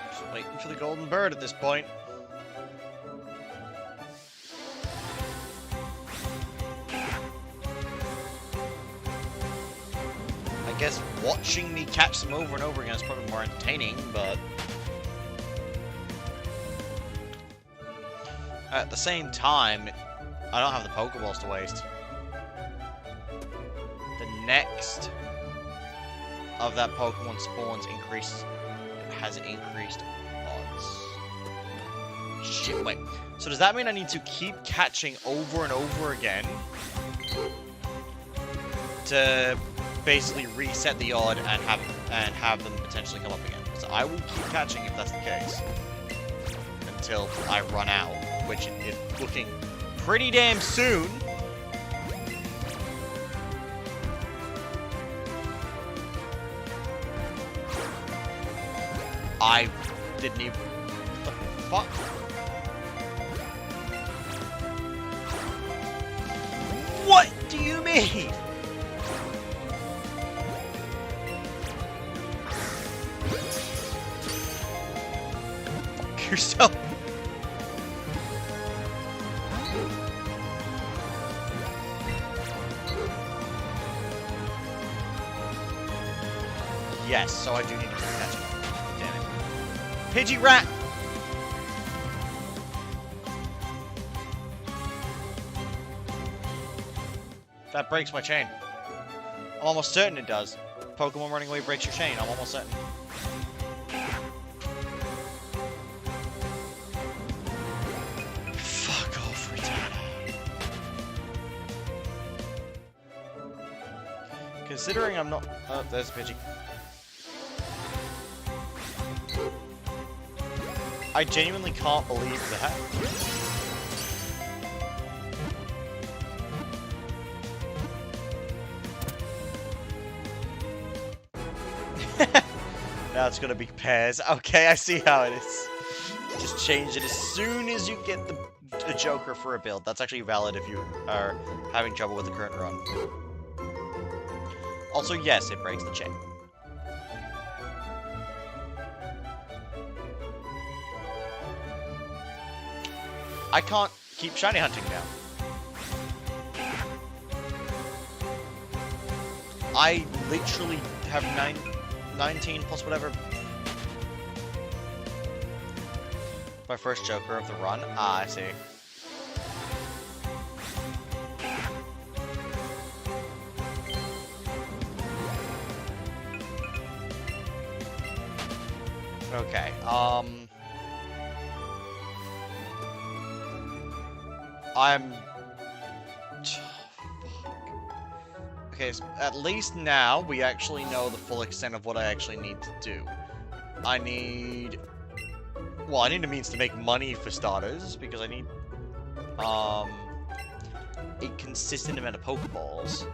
Speaker 1: Just waiting for the golden bird at this point. I guess watching me catch them over and over again is probably more entertaining, but at the same time, I don't have the Pokeballs to waste. The next of that Pokemon spawns has increased odds. Shit, wait. So does that mean I need to keep catching over and over again to basically reset the odd and have them potentially come up again? So I will keep catching if that's the case until I run out, which is looking pretty damn soon. I didn't even... What the fuck? What do you mean? Fuck yourself. Yes, so I do need to catch it. Damn it. Pidgey rat! That breaks my chain. I'm almost certain it does. Pokemon running away breaks your chain, I'm almost certain. Fuck off, Rattata. Considering I'm not... Oh, there's a Pidgey. I genuinely can't believe that. Now it's gonna be pairs. Okay, I see how it is. Just change it as soon as you get a Joker for a build. That's actually valid if you are having trouble with the current run. Also, yes, it breaks the chain. I can't keep shiny hunting now. I literally have 19 plus whatever. My first Joker of the run. Ah, I see. Okay, I'm... Okay, so at least now we actually know the full extent of what I actually need to do. I need... Well, I need a means to make money for starters, because I need, a consistent amount of Pokeballs.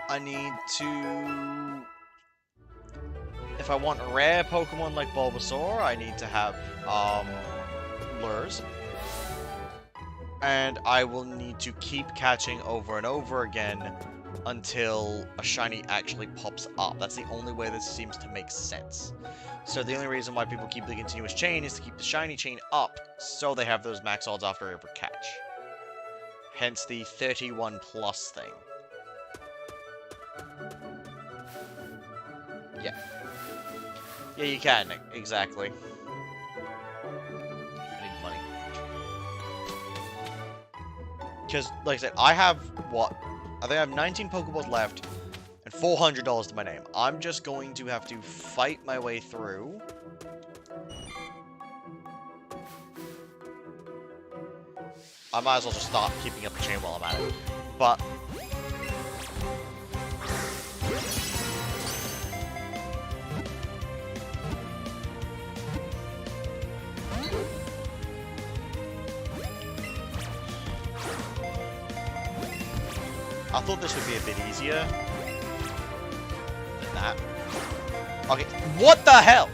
Speaker 1: I need to... If I want a rare Pokemon like Bulbasaur, I need to have, lures. And I will need to keep catching over and over again until a shiny actually pops up. That's the only way this seems to make sense. So the only reason why people keep the continuous chain is to keep the shiny chain up, so they have those max odds after every catch. Hence the 31 plus thing. Yeah. Yeah, you can, exactly. I need money. Because, like I said, I have, what? I think I have 19 Pokeballs left, and $400 to my name. I'm just going to have to fight my way through. I might as well just start keeping up the chain while I'm at it. But... I thought this would be a bit easier than that. Okay, what the hell?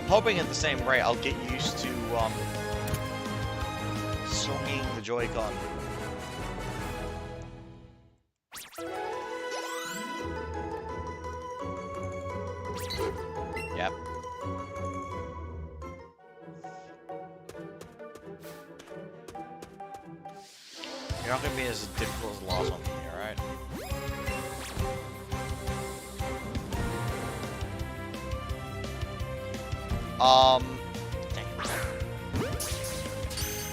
Speaker 1: I'm hoping at the same rate I'll get used to swinging the Joy-Con. Yep. You're not gonna be as difficult as the last one for me, alright? Dang it.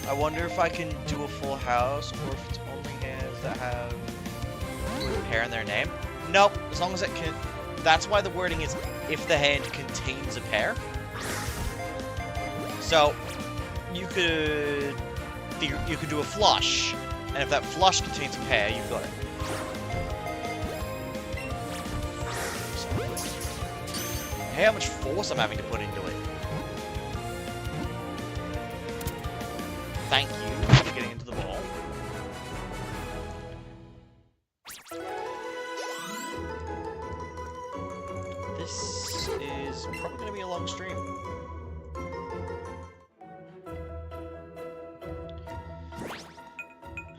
Speaker 1: I wonder if I can do a full house, or if it's only hands that have hair in their name. Nope, as long as it can... That's why the wording is, if the hand contains a pair. So, you could do a flush, and if that flush contains a pair, you've got it. Hey, how much force I'm having to put into it. Thank you for getting into the ball. This is probably going to be a long stream.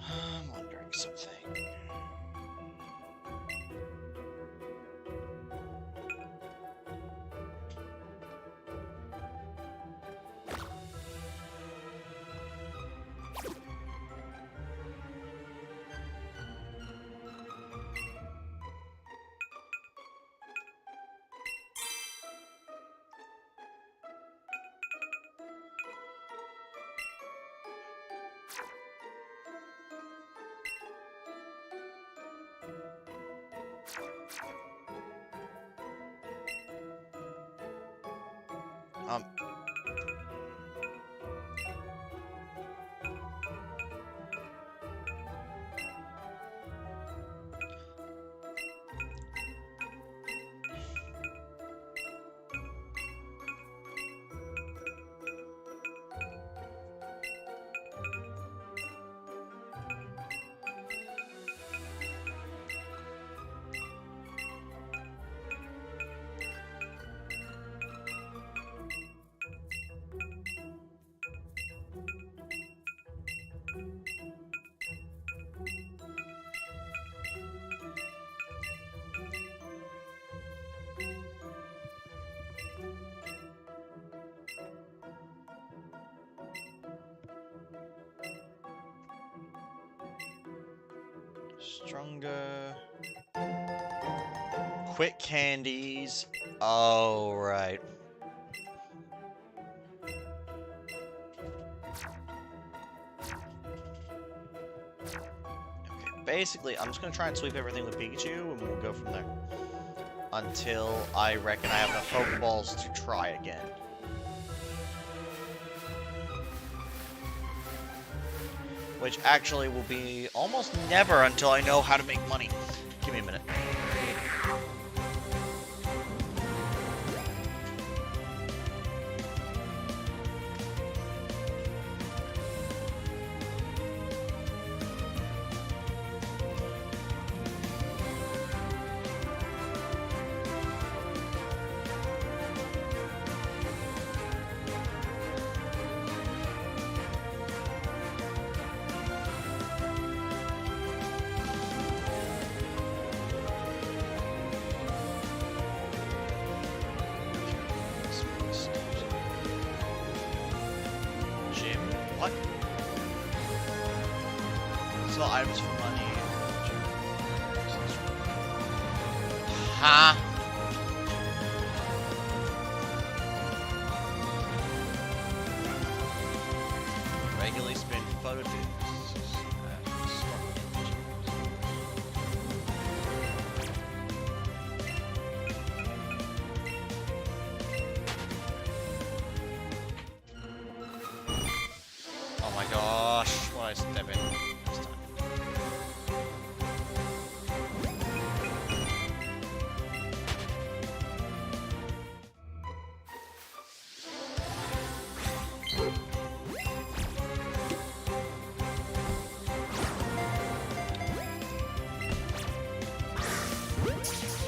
Speaker 1: I'm wondering something. Stronger. Quick candies. Oh, right. Okay, basically, I'm just gonna try and sweep everything with Pikachu, and we'll go from there. Until I reckon I have enough Pokeballs to try again. Which actually will be almost never until I know how to make money. Give me a minute. What? So items for money. Huh? Regularly spin photo discs. Oh my gosh, why I step in this time?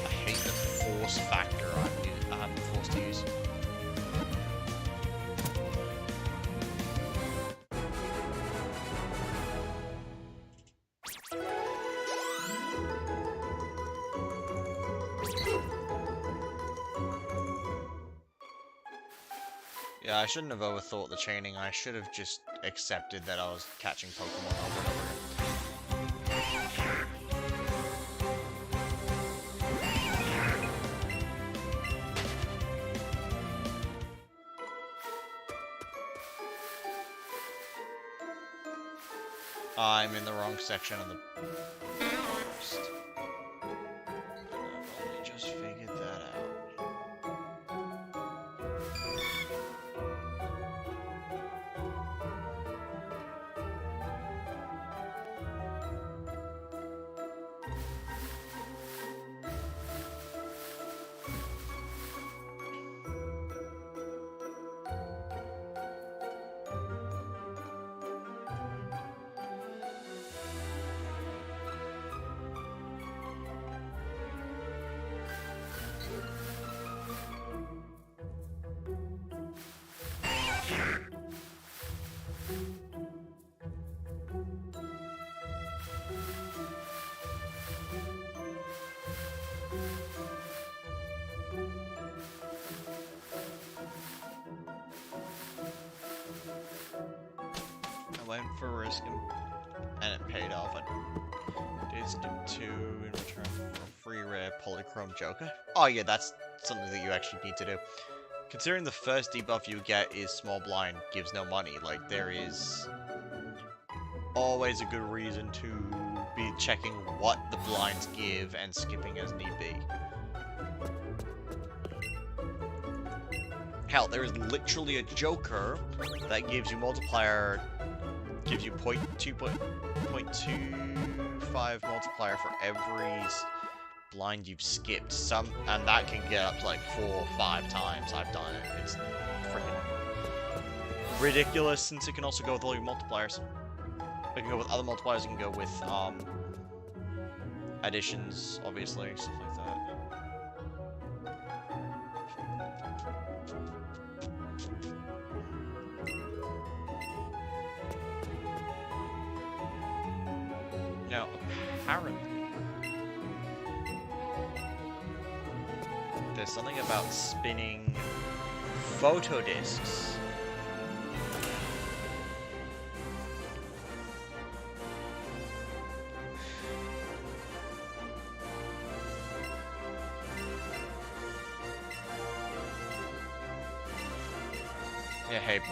Speaker 1: I hate the force factor I'm forced to use. Yeah, I shouldn't have overthought the chaining. I should have just accepted that I was catching Pokemon over and over again. I'm in the wrong section of the forest. I've only just figured that out. I went for a risk and it paid off. I did skip 2 in return for a free rare Polychrome Joker. Oh yeah, that's something that you actually need to do. Considering the first debuff you get is Small Blind gives no money, like there is always a good reason to be checking what the blinds give and skipping as need be. Hell, there is literally a Joker that gives you multiplier, gives you 0.25 multiplier for every blind you've skipped. And that can get up to like 4 or 5 times I've done it. It's freaking ridiculous, since it can also go with all your multipliers. It can go with other multipliers, it can go with additions, obviously, stuff like that. Now, apparently, there's something about spinning photo discs. Yeah, hey, bro.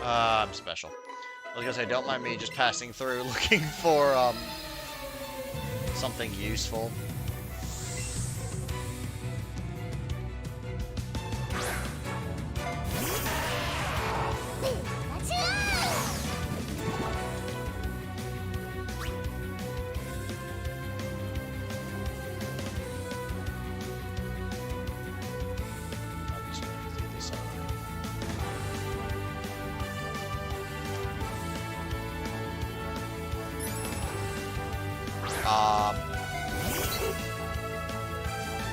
Speaker 1: I'm special. I was gonna say, don't mind me just passing through looking for, something useful.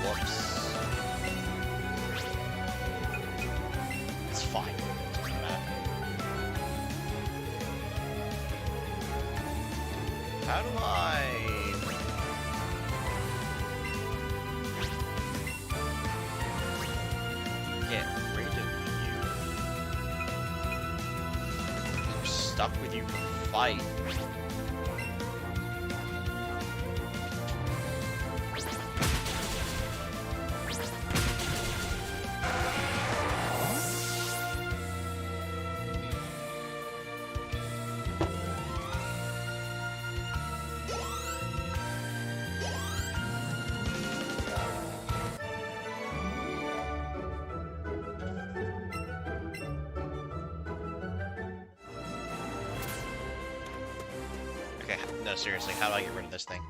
Speaker 1: Whoops. It's fine. Doesn't matter. How do I... get rid of you? I'm stuck with you for the fight. Okay, no, seriously, how do I get rid of this thing?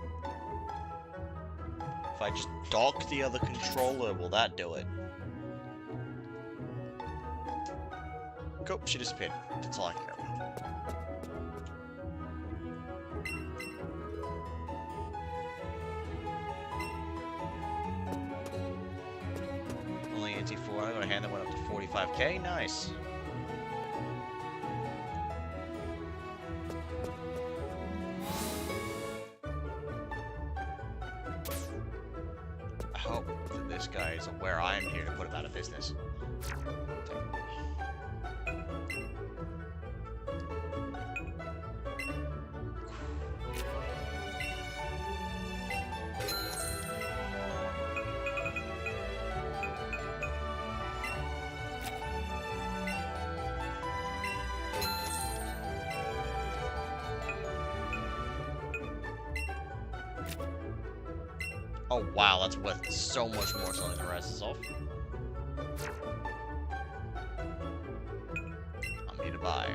Speaker 1: If I just dock the other controller, will that do it? Cool, she disappeared. That's all I care about. Only anti-4, I got a hand that went up to 45k, nice. I hope that this guy is aware I am here to put him out of business. Oh wow, that's worth so much more selling the rest is off. I'm here to buy.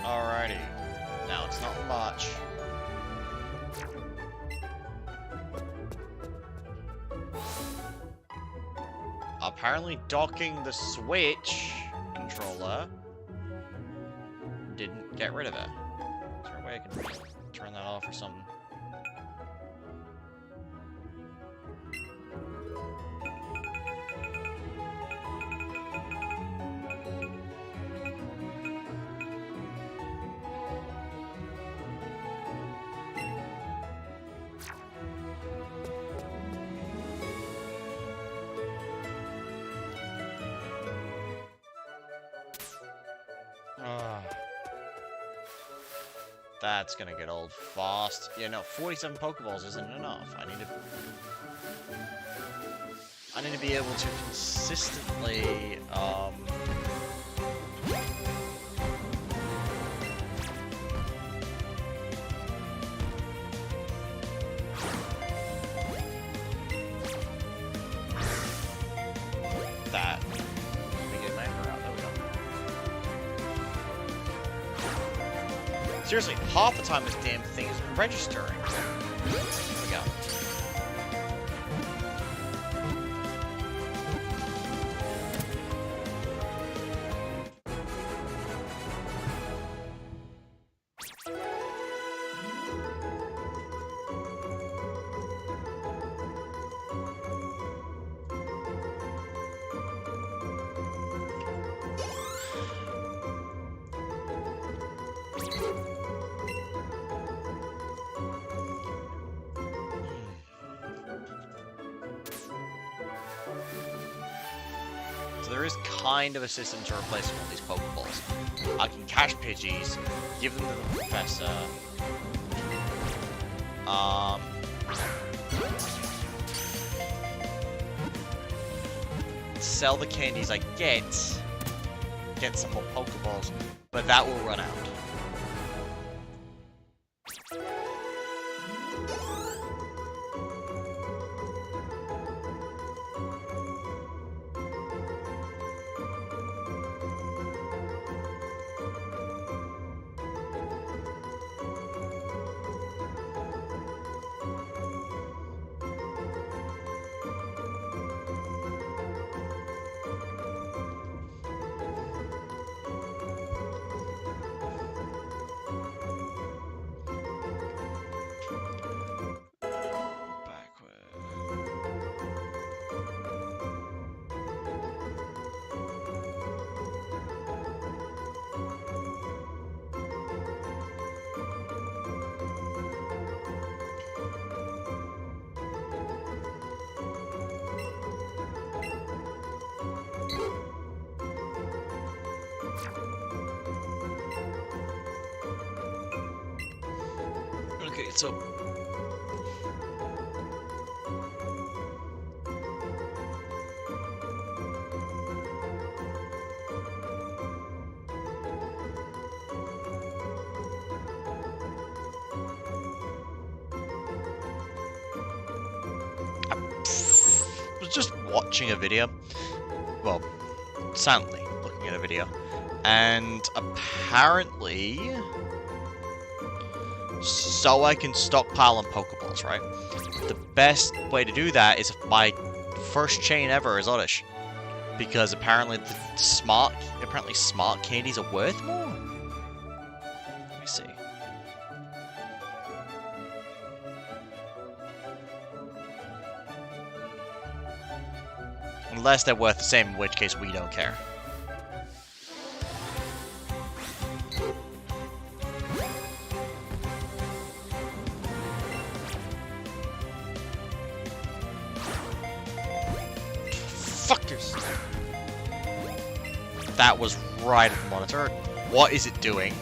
Speaker 1: Alrighty. Now it's not much. Apparently docking the Switch controller didn't get rid of it. Is there a way I can turn that off or something? That's gonna get old fast. Yeah, no, 47 Pokeballs isn't enough. I need to be able to consistently, that. Let me get my anger out. There we go. Seriously, half the time this damn thing is registering. Here we go. So there is kind of a system to replace all these Pokeballs. I can catch Pidgeys, give them to the Professor. Sell the candies I get some more Pokeballs, but that will run out. Okay, so I was just watching a video, well, silently looking at a video, and apparently, so I can stockpile on Pokeballs, right? The best way to do that is if my first chain ever is Oddish, because apparently smart candies are worth more. Let me see. Unless they're worth the same, in which case we don't care. Fuckers! That was right at the monitor. What is it doing?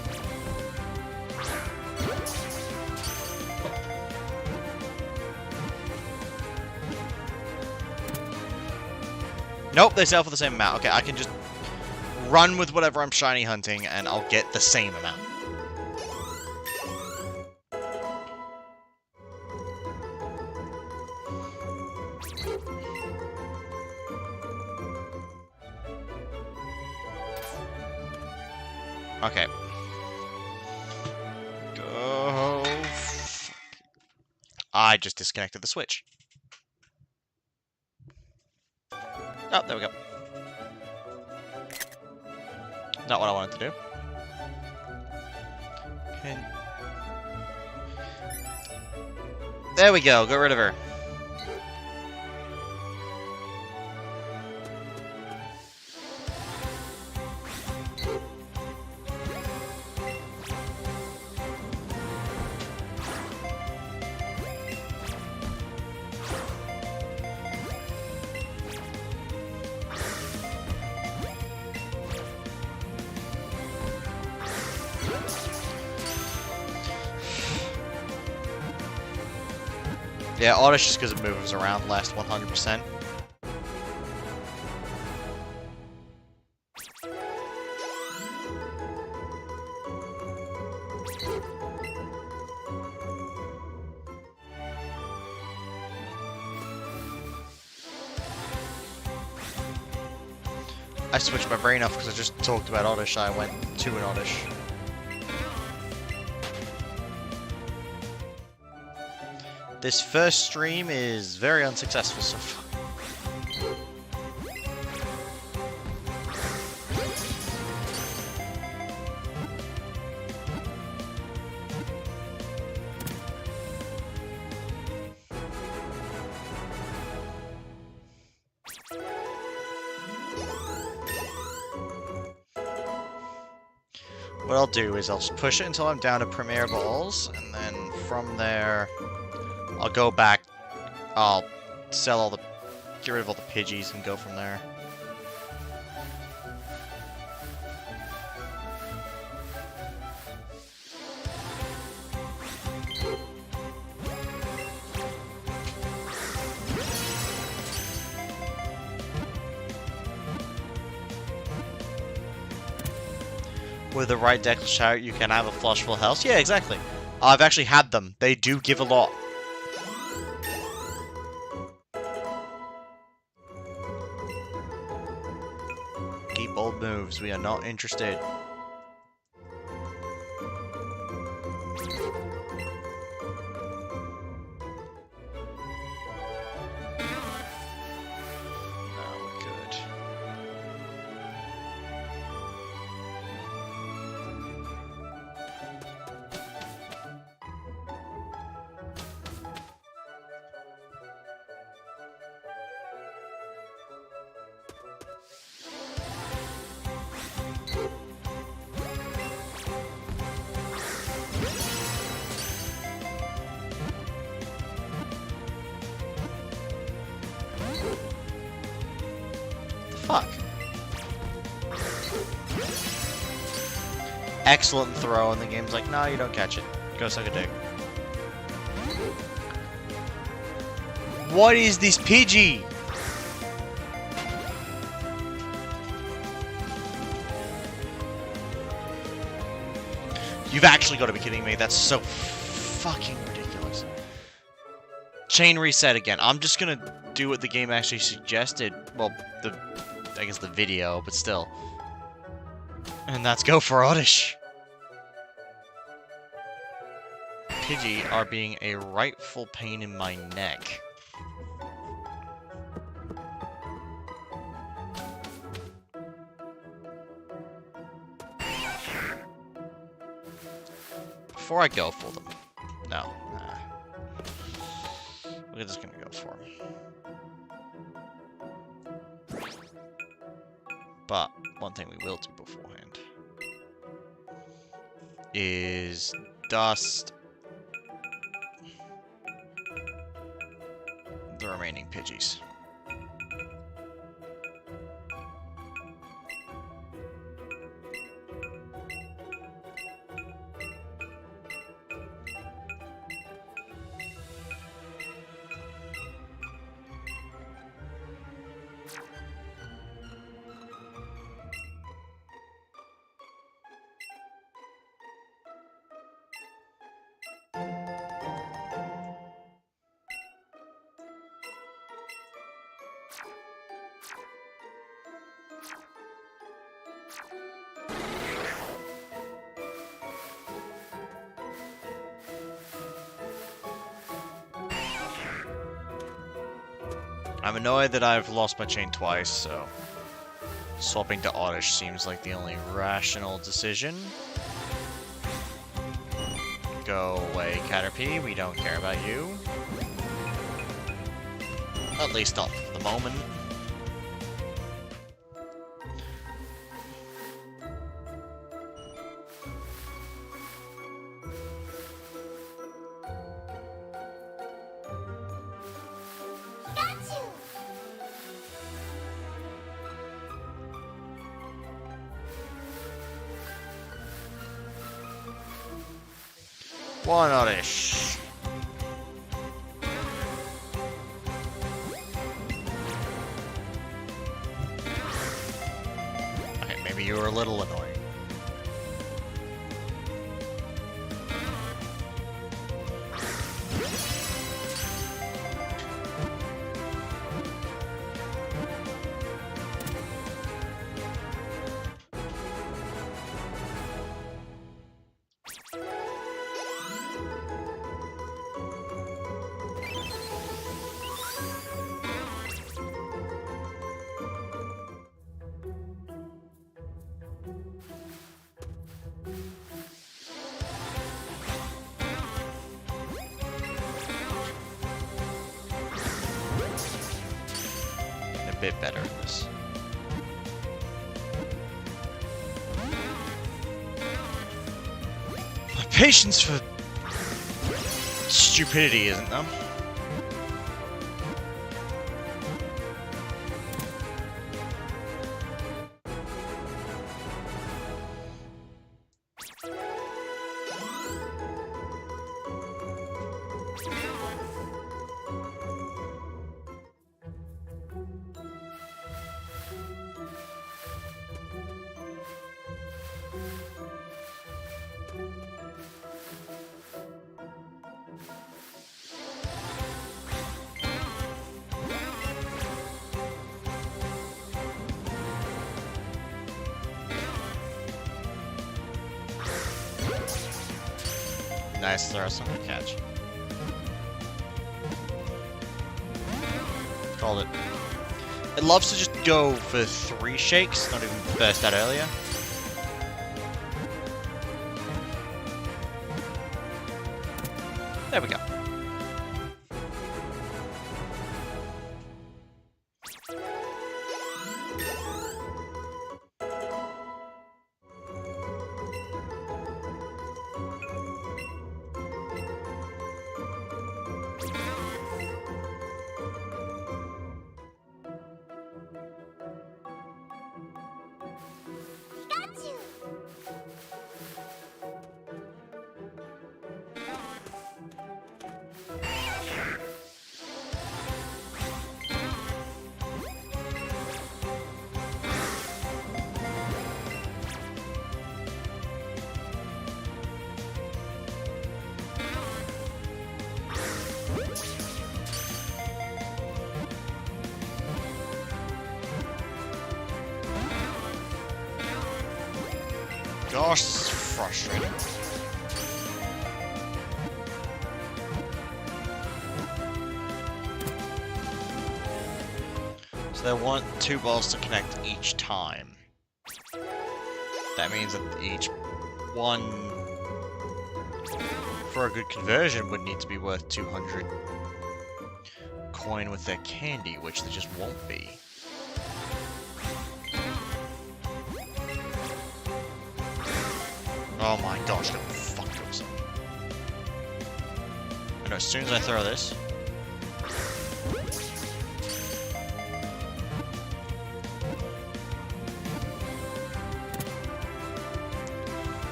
Speaker 1: Nope, they sell for the same amount. Okay, I can just run with whatever I'm shiny hunting and I'll get the same amount. Okay. Go. I just disconnected the switch. Oh, there we go. Not what I wanted to do. Okay. There we go, got rid of her. Yeah, Oddish just because it moves around less 100%. I switched my brain off because I just talked about Oddish. I went to an Oddish. This first stream is very unsuccessful so far. What I'll do is I'll just push it until I'm down to Premier Balls, and then from there, I'll go back, I'll sell all the, get rid of all the Pidgeys and go from there. With the right deck shout, you can have a flush full house. Yeah, exactly. I've actually had them. They do give a lot. Keep old moves. We are not interested. Fuck. Excellent throw, and the game's like, no, you don't catch it. Go suck a dick. What is this Pidgey? You've actually got to be kidding me. That's so fucking ridiculous. Chain reset again. I'm just gonna do what the game actually suggested. Well, I guess the video, but still. And that's go for Oddish. Pidgey are being a rightful pain in my neck. Before I go for them. No. Nah. We're just gonna go for them. But one thing we will do beforehand is dust the remaining Pidgeys. I'm annoyed that I've lost my chain twice, so swapping to Oddish seems like the only rational decision. Go away, Caterpie. We don't care about you. At least not for the moment. One Oddish. Okay, maybe you were a little annoying. bit better at this. My patience for stupidity isn't there? Nice throw, so I'm gonna catch. Called it. It loves to just go for 3 shakes, not even burst out earlier. There we go. Gosh, this is frustrating. So they want 2 balls to connect each time. That means that each one, for a good conversion, would need to be worth 200 coin with their candy, which they just won't be. Oh my gosh, that fucked up something. I know, as soon as I throw this...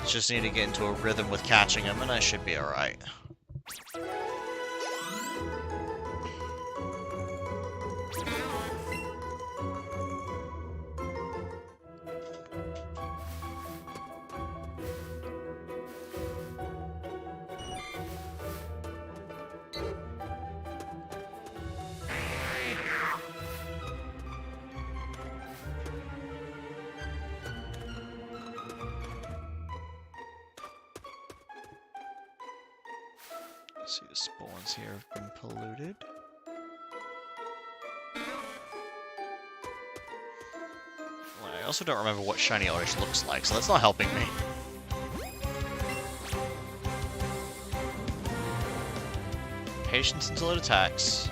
Speaker 1: Just need to get into a rhythm with catching him, and I should be alright. See, the spawns here have been polluted. Well, I also don't remember what Shiny Oddish looks like, so that's not helping me. Patience until it attacks.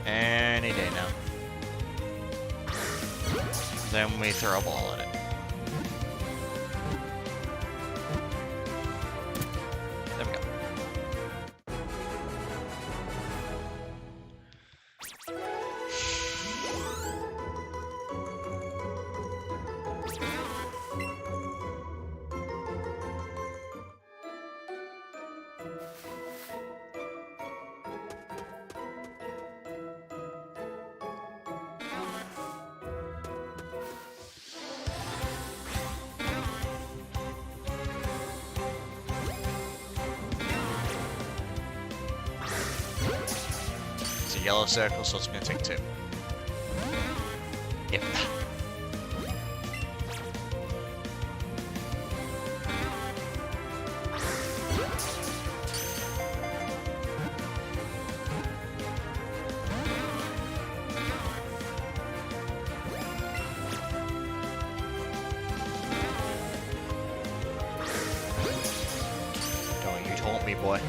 Speaker 1: Any day now. Then we throw a ball at it. There we go. Yellow circle, so it's going to take 2. Yep. Don't you taunt me, boy.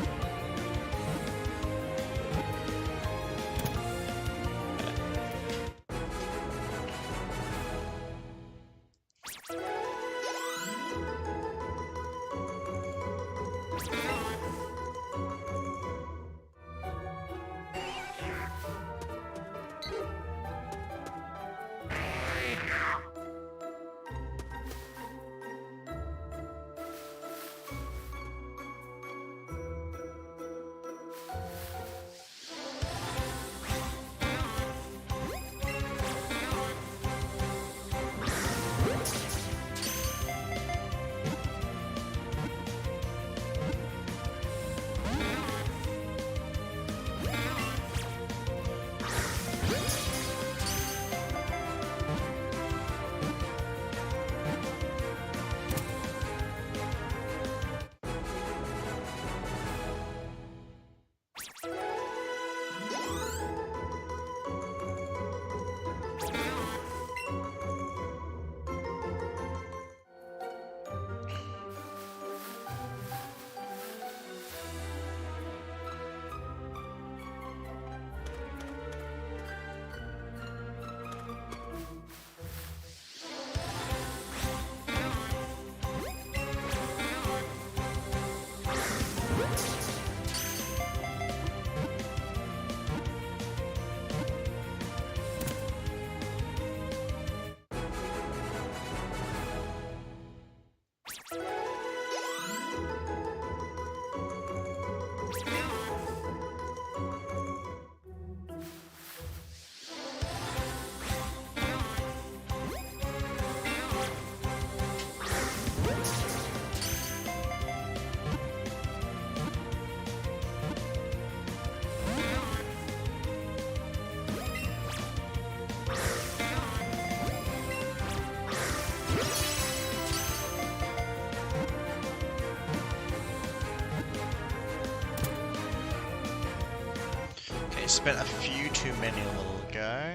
Speaker 1: spent a few too many a little ago.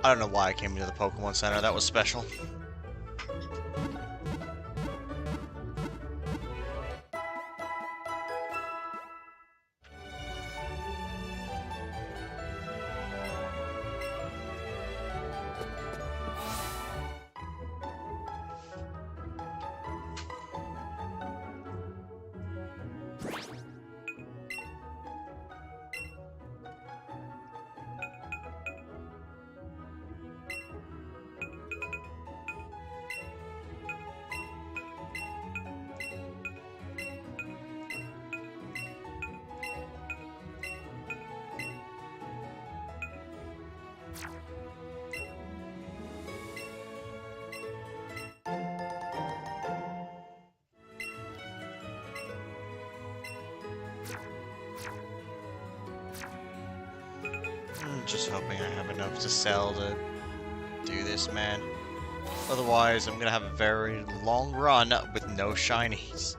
Speaker 1: I don't know why I came into the Pokemon Center, that was special. Just hoping I have enough to sell to do this, man. Otherwise, I'm gonna have a very long run with no shinies.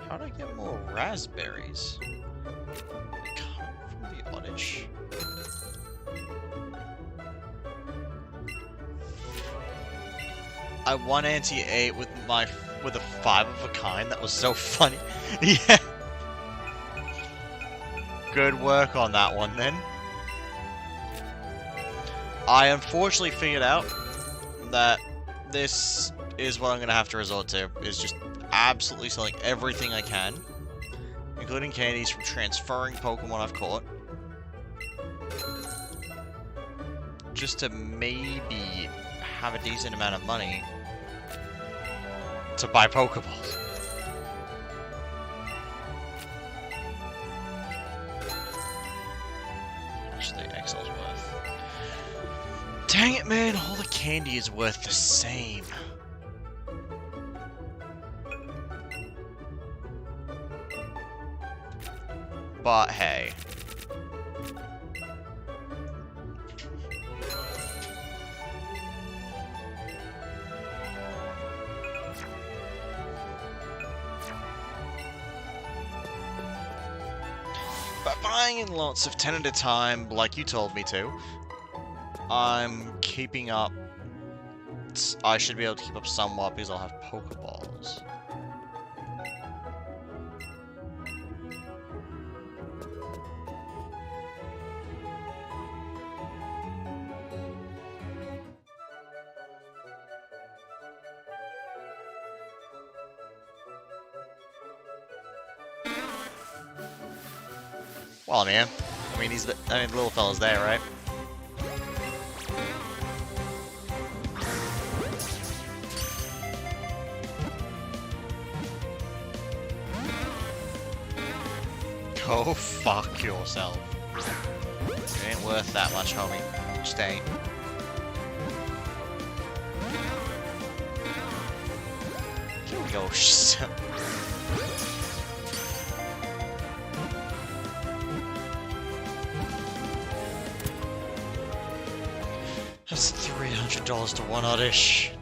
Speaker 1: How do I get more raspberries? They come from the Oddish. I won anti-8 with a 5 of a kind. That was so funny. Yeah. Good work on that one then. I unfortunately figured out that this is what I'm gonna have to resort to. Is just absolutely selling everything I can, including candies from transferring Pokemon I've caught, just to maybe have a decent amount of money to buy Pokeballs. How much the XL's worth? Dang it, man! All the candy is worth the same. But hey. By buying in lots of 10 at a time, like you told me to, I'm keeping up. I should be able to keep up somewhat because I'll have Pokeballs. Well, man. I mean, the little fella's there, right? Go fuck yourself. It ain't worth that much, homie. Just ain't. Here we go. That's $300 to one Oddish.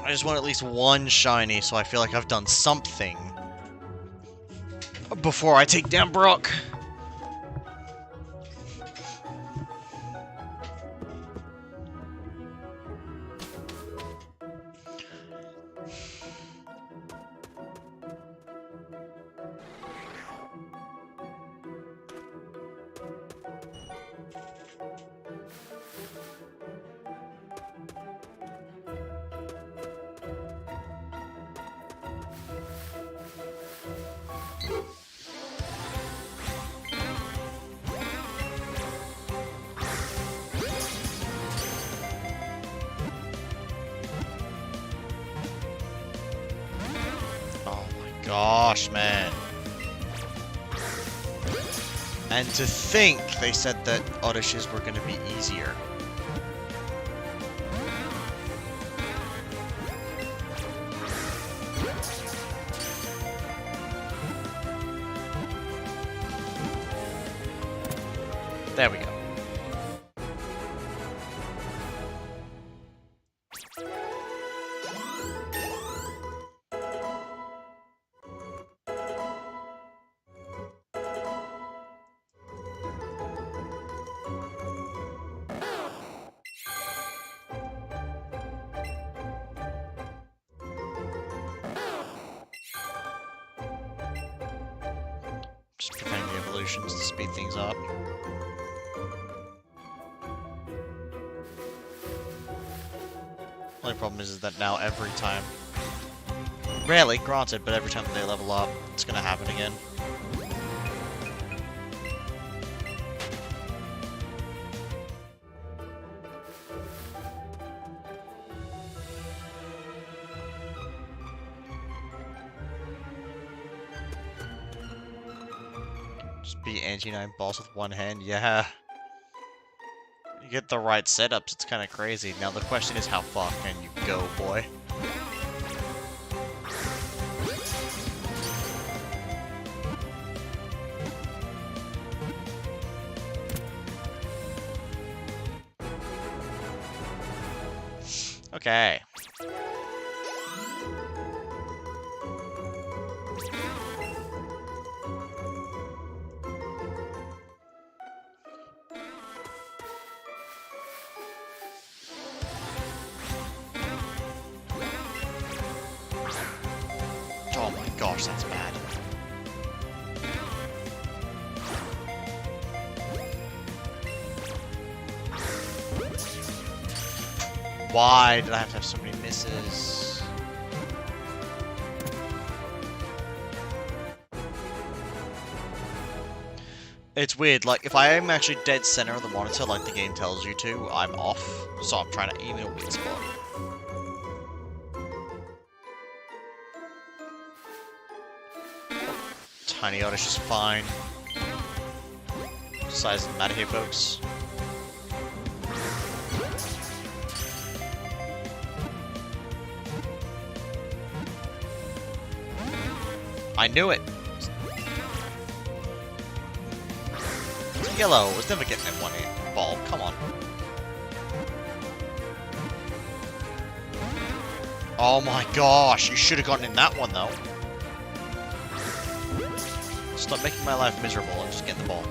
Speaker 1: I just want at least one shiny, so I feel like I've done something before I take down Brock. Gosh, man. And to think they said that Oddishes were going to be easier. There we go. Just preparing the evolutions to speed things up. Only problem is that now every time, rarely, granted, but every time they level up, it's gonna happen again. Just be anti-9 boss with one hand, yeah. You get the right setups, it's kind of crazy. Now the question is, how far can you go, boy? Okay. Oh my gosh, that's bad. Why did I have to have so many misses? It's weird, like, if I am actually dead center of the monitor like the game tells you to, I'm off. So I'm trying to aim in a weird spot. Tiny Oddish is fine. Size doesn't matter here, folks. I knew it! Yellow was never getting in one ball, come on. Oh my gosh, you should have gotten in that one though. Stop making my life miserable and just get the ball.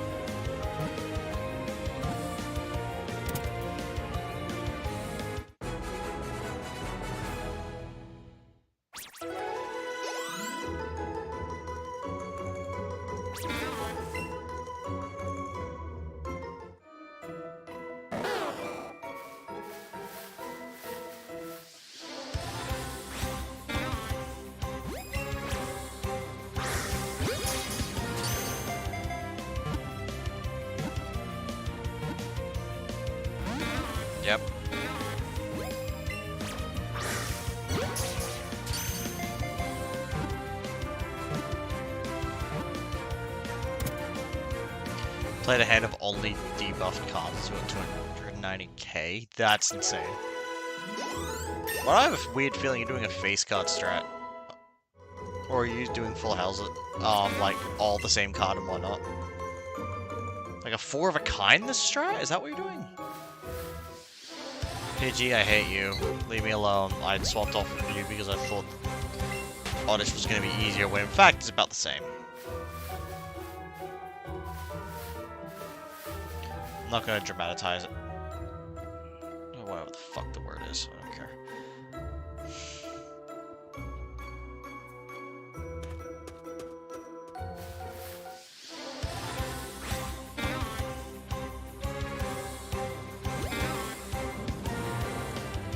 Speaker 1: Yep. Played a hand of only debuffed cards to a 90k? That's insane. Well, I have a weird feeling you're doing a face card strat. Or are you doing full houses? Like, all the same card and whatnot. Like a 4 of a kind this strat? Is that what you're doing? Pidgey, I hate you. Leave me alone. I swapped off with you because I thought Oddish was going to be easier, when in fact it's about the same. I'm not going to dramatize it. Or whatever the fuck the word is. I don't care.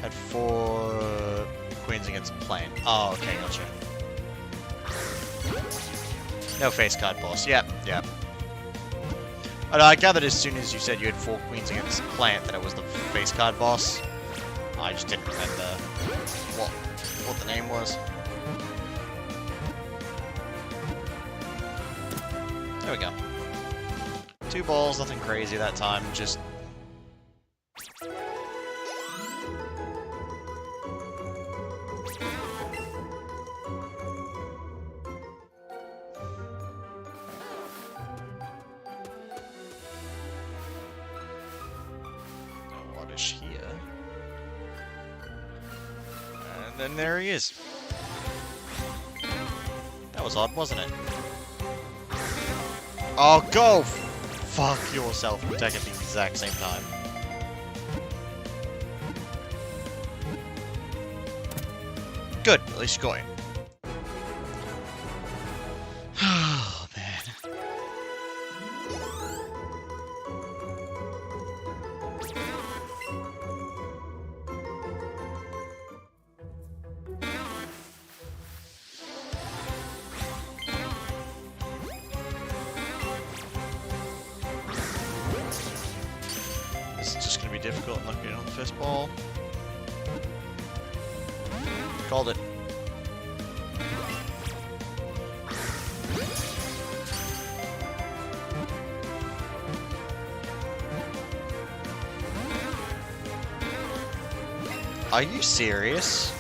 Speaker 1: Had 4 queens against plane. Oh, okay, gotcha. No face card boss. Yep. Oh, no, I gathered as soon as you said you had 4 queens against plant that it was the face card boss. I just didn't remember what the name was. There we go. 2 balls, nothing crazy that time, just... here. And then there he is. That was odd, wasn't it? Oh, go fuck yourself and attack at the exact same time. Good, at least you're going. Oh, man. This is just going to be difficult not getting on the first ball. Called it. Are you serious?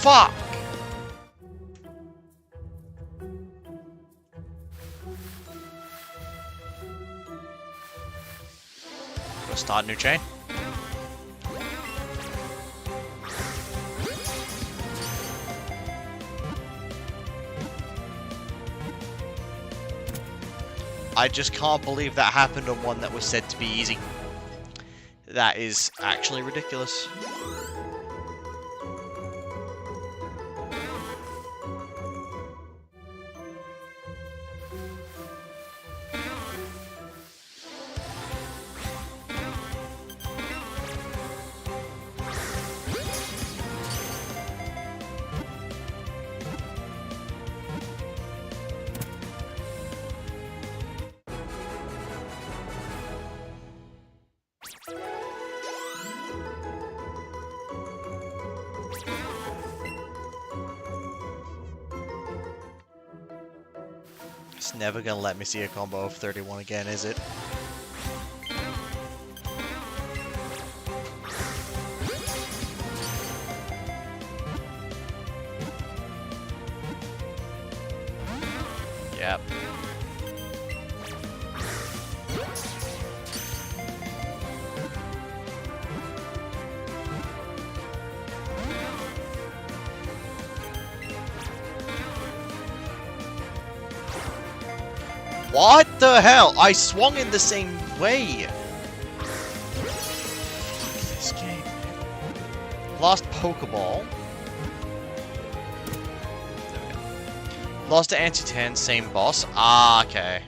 Speaker 1: Fuck! Go start a new chain. I just can't believe that happened on one that was said to be easy. That is actually ridiculous. It's never gonna let me see a combo of 31 again, is it? Yep. What the hell? I swung in the same way! Fuck this game. Lost Pokeball. There we go. Lost to Anti-10, same boss. Ah, okay.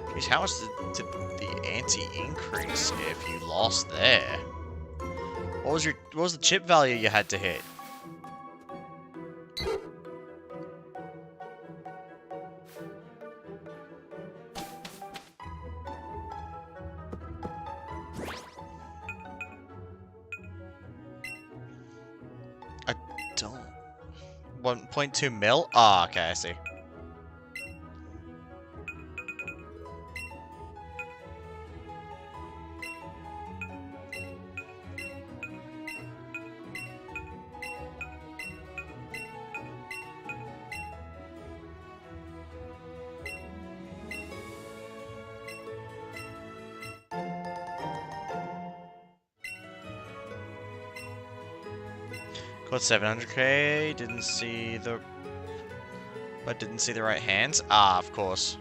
Speaker 1: Jeez, how much did the anti increase if you lost there? What was the chip value you had to hit? 1.2 mil? Ah, okay, I see. Got 700k, didn't see the... But didn't see the right hands? Ah, of course.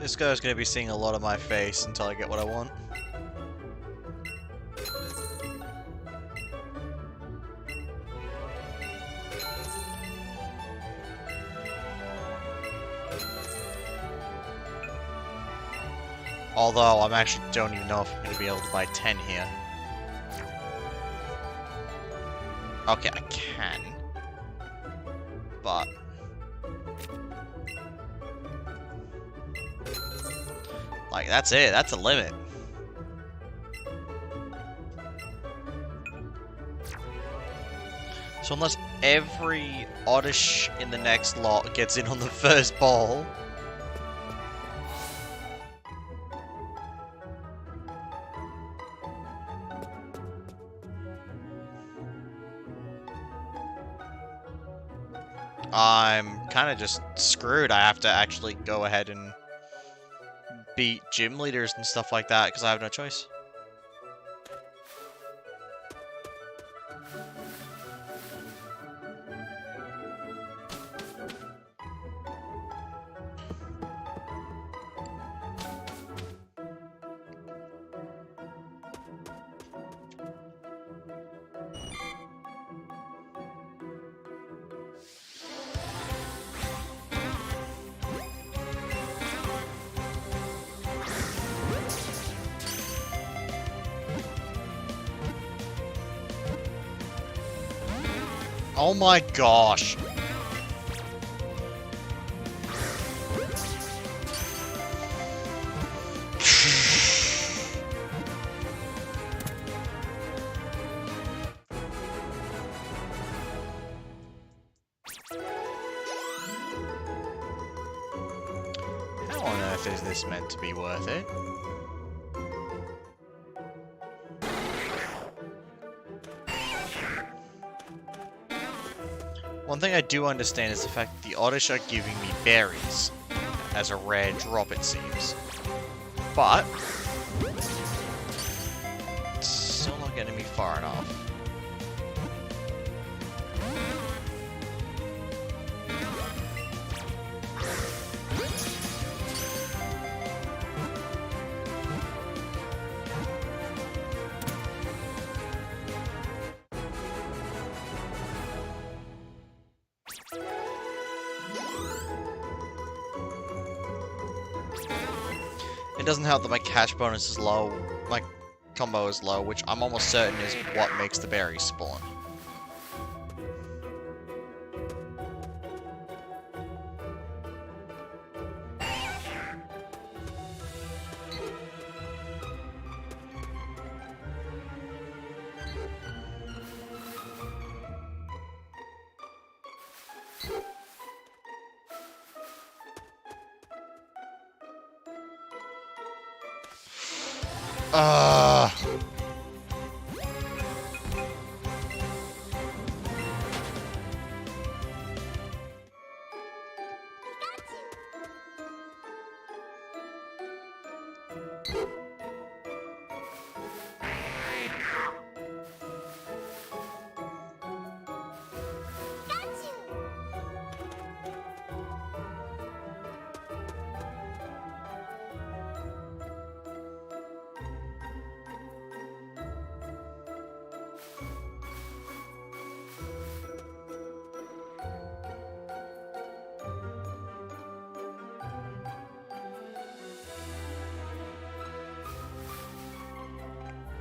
Speaker 1: This guy's gonna be seeing a lot of my face until I get what I want. Although, I actually don't even know if I'm going to be able to buy 10 here. Okay, I can. But... like, that's it. That's a limit. So unless every Oddish in the next lot gets in on the first ball... I'm kind of just screwed. I have to actually go ahead and beat gym leaders and stuff like that because I have no choice. Oh my gosh. How on earth is this meant to be worth it? One thing I do understand is the fact that the Oddish are giving me berries as a rare drop, it seems. But it's still not getting me far enough. It doesn't help that my cash bonus is low, my combo is low, which I'm almost certain is what makes the berries spawn.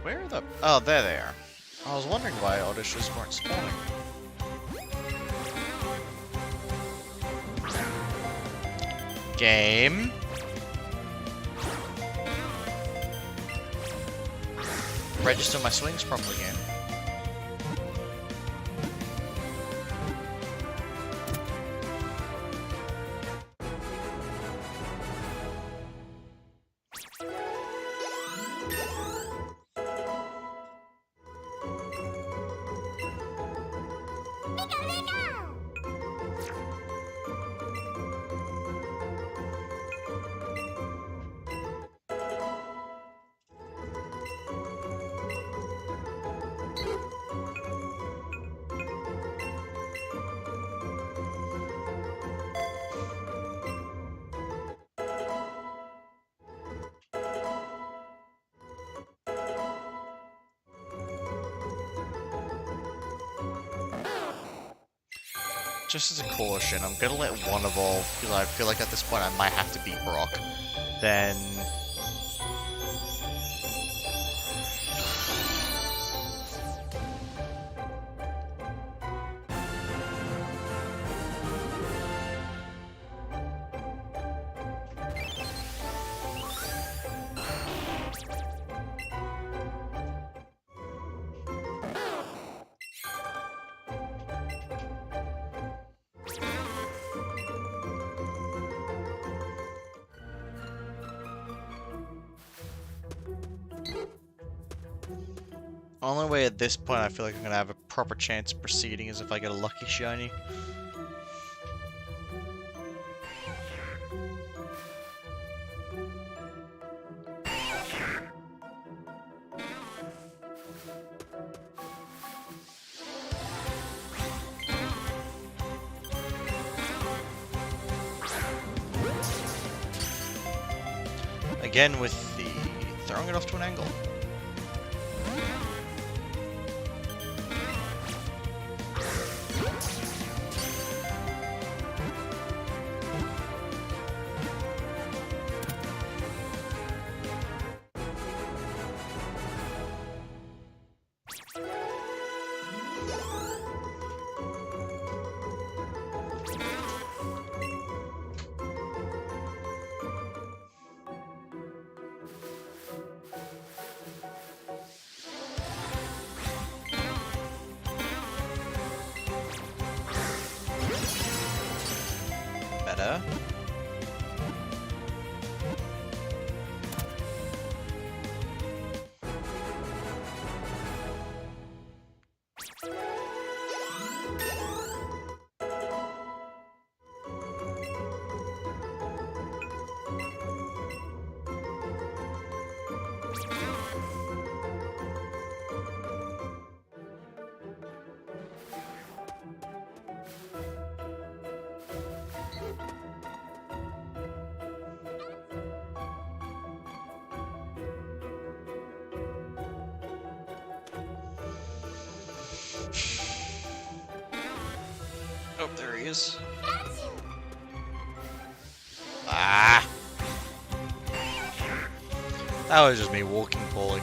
Speaker 1: Where are the... Oh, there they are. I was wondering why Odysseus weren't spawning. Game. Register my swings properly again. Just as a caution, I'm gonna let one evolve, because I feel like at this point I might have to beat Brock. Then... Only way at this point I feel like I'm gonna have a proper chance of proceeding is if I get a lucky shiny. Again with the throwing it off to an angle. Better. Oh, there he is. Ah! That was just me walking poorly.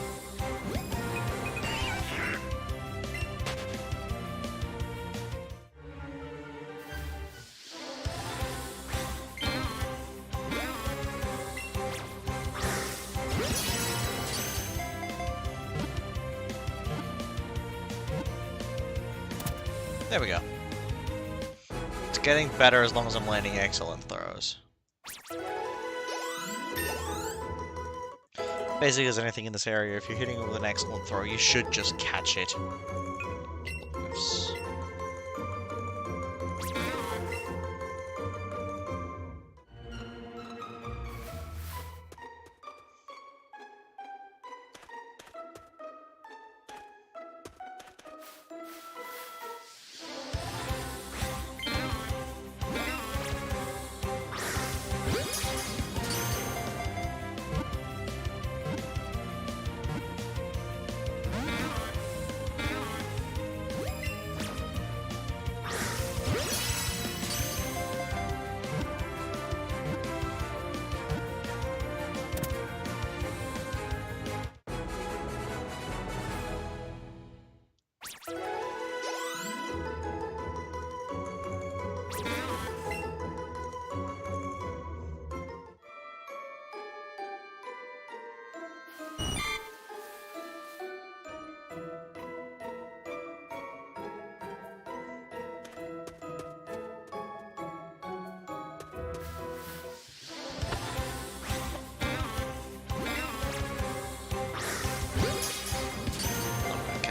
Speaker 1: There we go. It's getting better as long as I'm landing excellent throws. Basically, as anything in this area, if you're hitting it with an excellent throw, you should just catch it. Oops.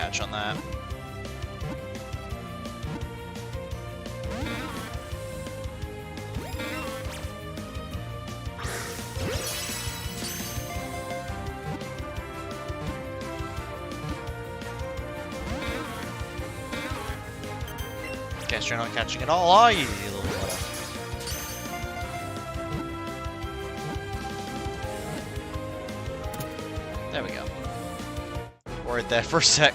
Speaker 1: catch on that. Guess you're not catching it all, are you, you little water? There we go. Worried there for a sec.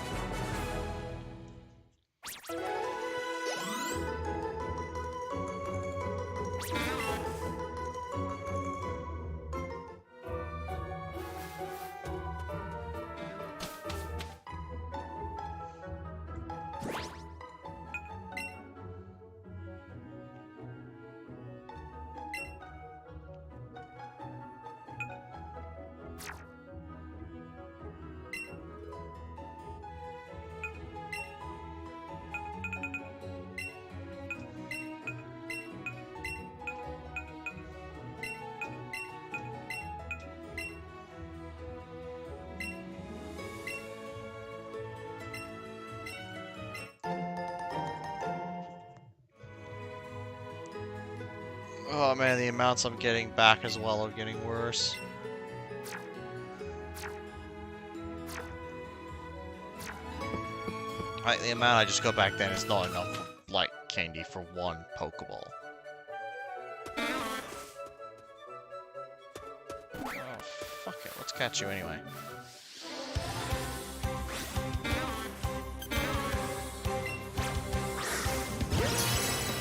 Speaker 1: Oh man, the amounts I'm getting back as well are getting worse. Right, the amount I just got back then is not enough light candy for one Pokeball. Oh, fuck it. Let's catch you anyway.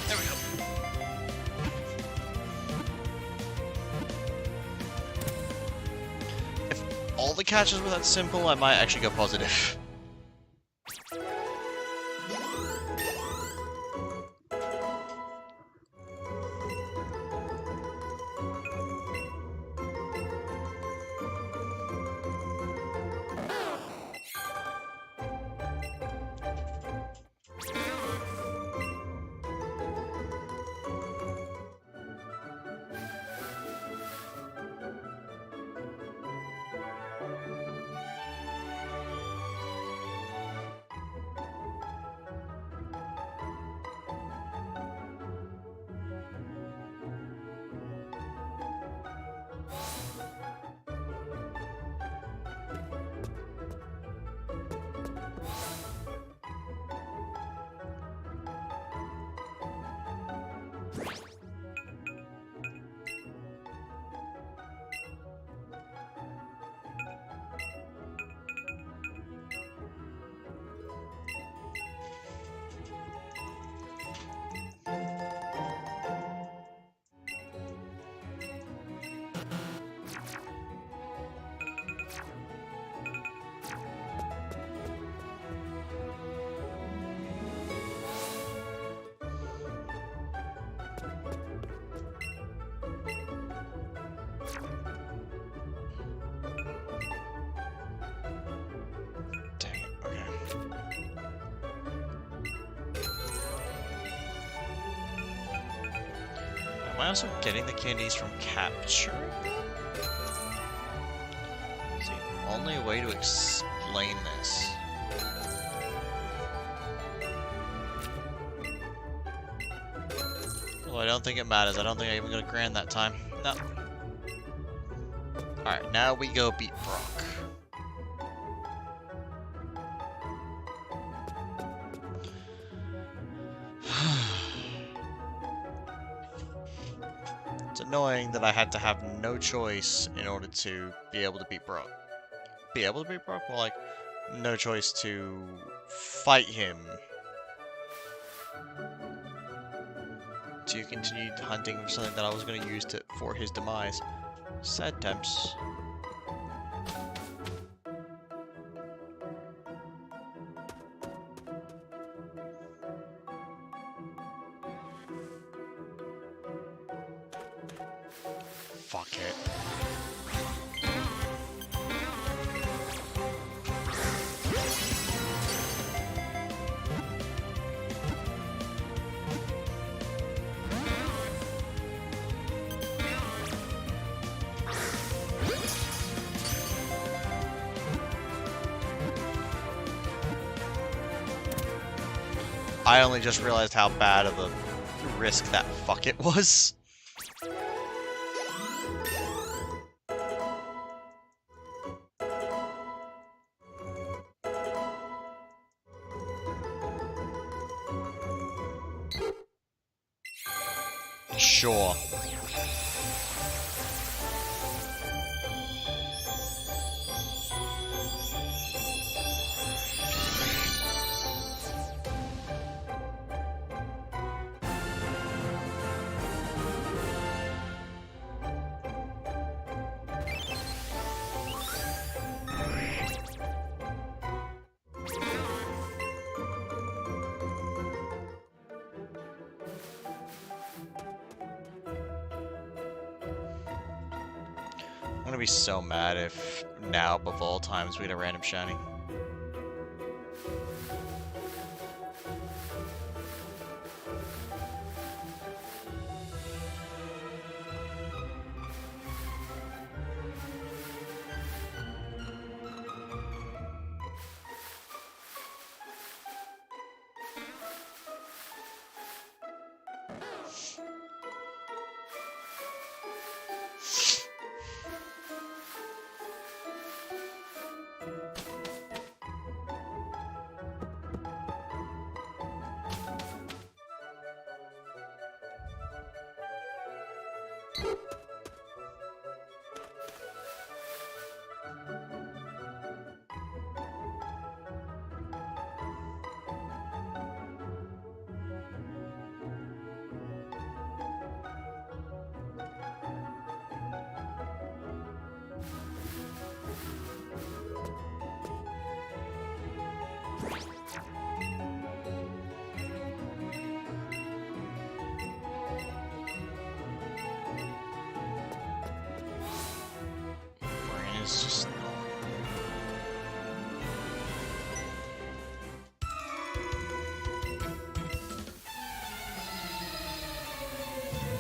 Speaker 1: There we go. If all the catches were that simple, I might actually go positive. Am I also getting the candies from capturing them? It's the only way to explain this. Well, I don't think it matters. I don't think I even got a grand that time. No. Alright, now we go beat Brock. It's annoying that I had to have no choice in order to be able to beat Brock. Be able to beat Brock? Well, like, no choice to fight him. To continue hunting for something that I was going to use for his demise. Sad temps. Fuck it. I only just realized how bad of a risk that fuck it was. Sure. I'm gonna be so mad if now, above all times, we get a random shiny. Brain is just...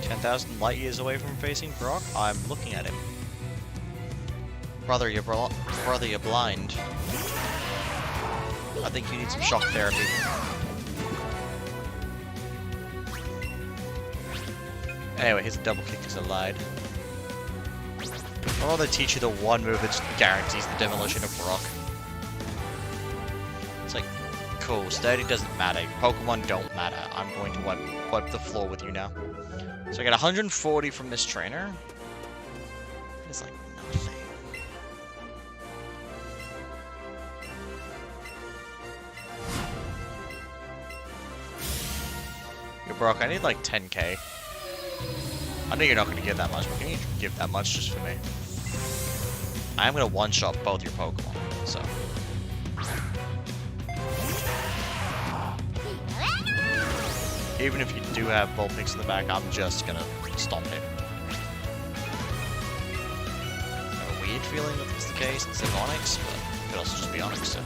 Speaker 1: 10,000 light years away from facing Brock. I'm looking at him. Brother, you're blind. I think you need some shock therapy. Anyway, here's a double kick because I lied. I'd rather teach you the one move that just guarantees the demolition of Brock. It's like, cool, sturdy doesn't matter. Pokemon don't matter. I'm going to wipe the floor with you now. So I got 140 from this trainer. It's like nothing. Yo, Brock, I need like 10k. I know you're not going to give that much, but can you give that much just for me? I am going to one-shot both your Pokemon, so... Even if you do have Vulpix in the back, I'm just going to stomp it. I have a weird feeling that that's the case instead of Onix, but it could also just be Onix, so...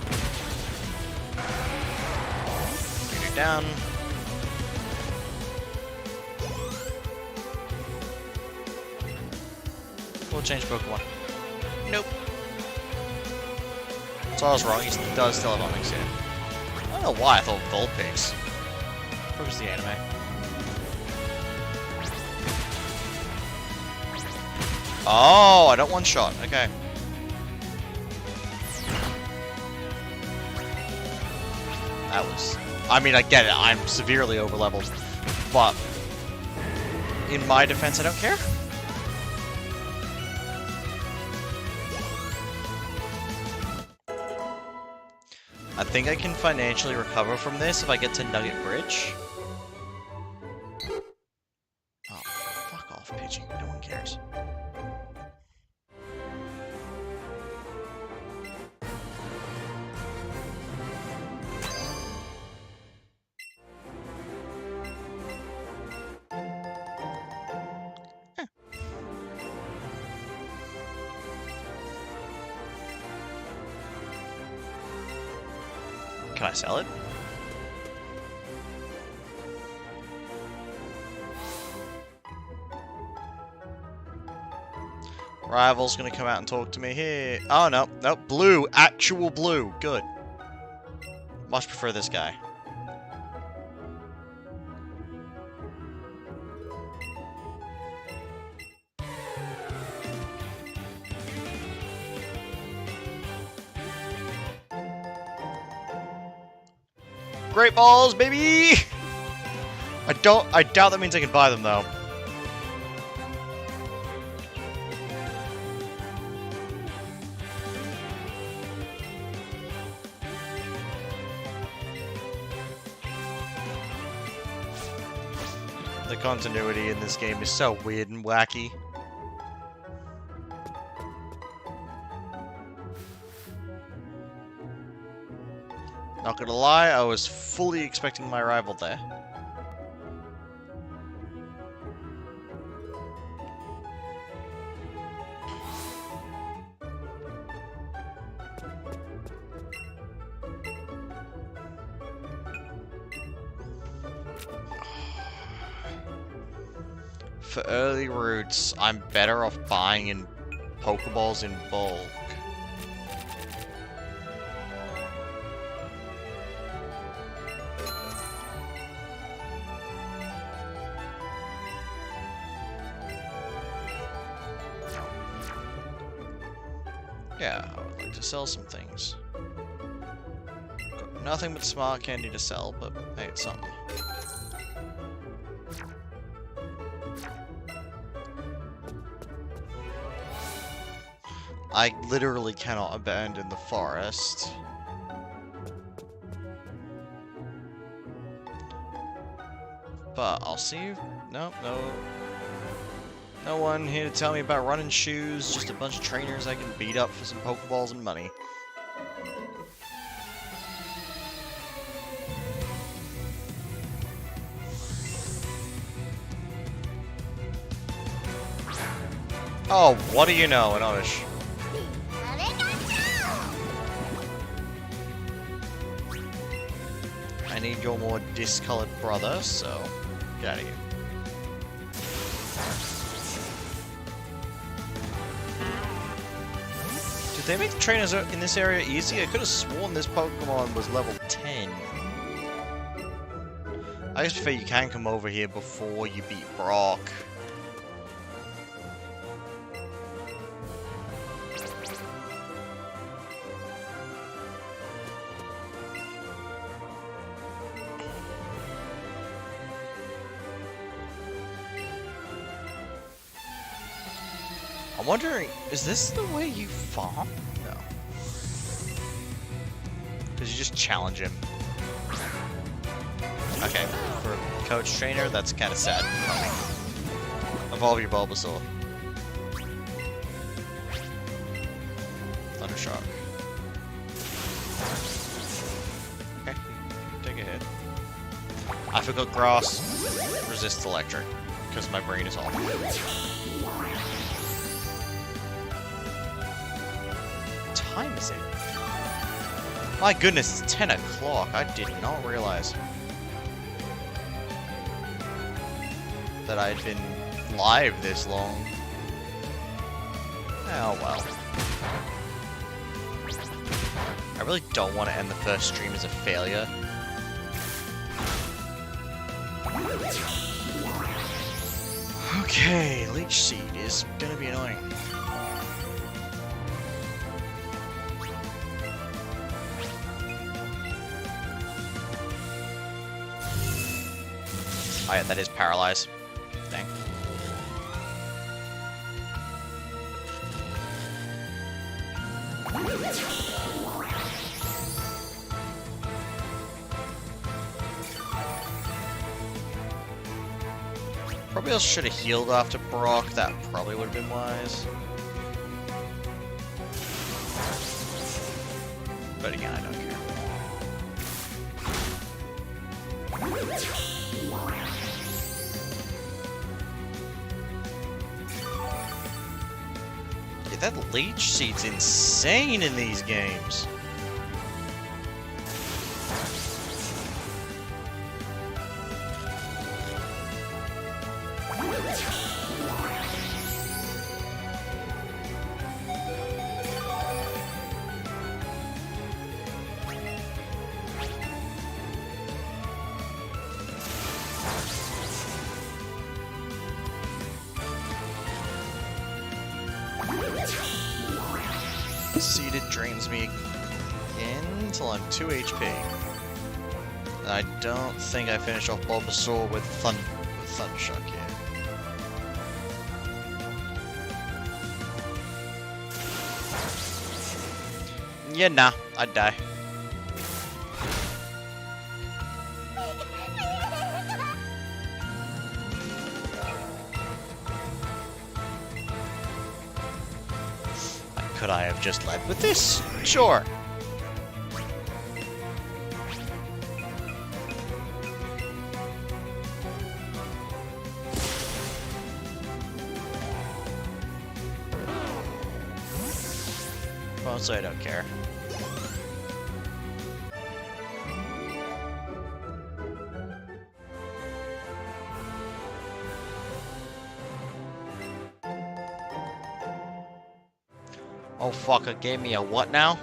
Speaker 1: Get it down. We'll change Pokemon. Nope. So I was wrong, he does still have Onix here. I don't know why I thought Vulpix. Where was the anime? Oh, I don't one-shot. Okay. That was... I mean, I get it. I'm severely over-leveled. But... in my defense, I don't care. I think I can financially recover from this if I get to Nugget Bridge. Oh, fuck off, Pidgey. No one cares. Can I sell it? Rival's gonna come out and talk to me here. Oh no, no, blue, actual blue, good. Much prefer this guy. great balls, baby! I doubt that means I can buy them, though. The continuity in this game is so weird and wacky. Not gonna lie, I was fully expecting my rival there. For early routes, I'm better off buying in Pokeballs in bulk. Yeah, I would like to sell some things. Got nothing but smart candy to sell, but hey, it's something. I literally cannot abandon the forest. But I'll see you. Nope, no one here to tell me about running shoes. Just a bunch of trainers I can beat up for some Pokeballs and money. Oh, what do you know, Inosh? I need your more discolored brother, so get out of here. Did they make the trainers in this area easy? I could have sworn this Pokemon was level 10. I guess you can come over here before you beat Brock. I'm wondering, is this the way you farm? No. Because you just challenge him. Okay, for a coach trainer, that's kind of sad. Evolve your Bulbasaur. Thundershock. Okay, take a hit. I forgot Grass resists electric, because my brain is off. Time is it? My goodness, it's 10 o'clock. I did not realize that I'd been live this long. Oh well. I really don't want to end the first stream as a failure. Okay, Leech Seed is gonna be annoying. Oh yeah, that is paralyzed. Dang. Probably else should have healed after Brock. That probably would have been wise. But again, I don't care. That Leech Seed's insane in these games. Seeded drains me again until I'm 2 HP. I don't think I finished off Bulbasaur with Thundershock yet. Yeah, nah, I'd die. Could I have just led with this? Sure. Mostly I don't care. Oh fuck, it gave me a what now?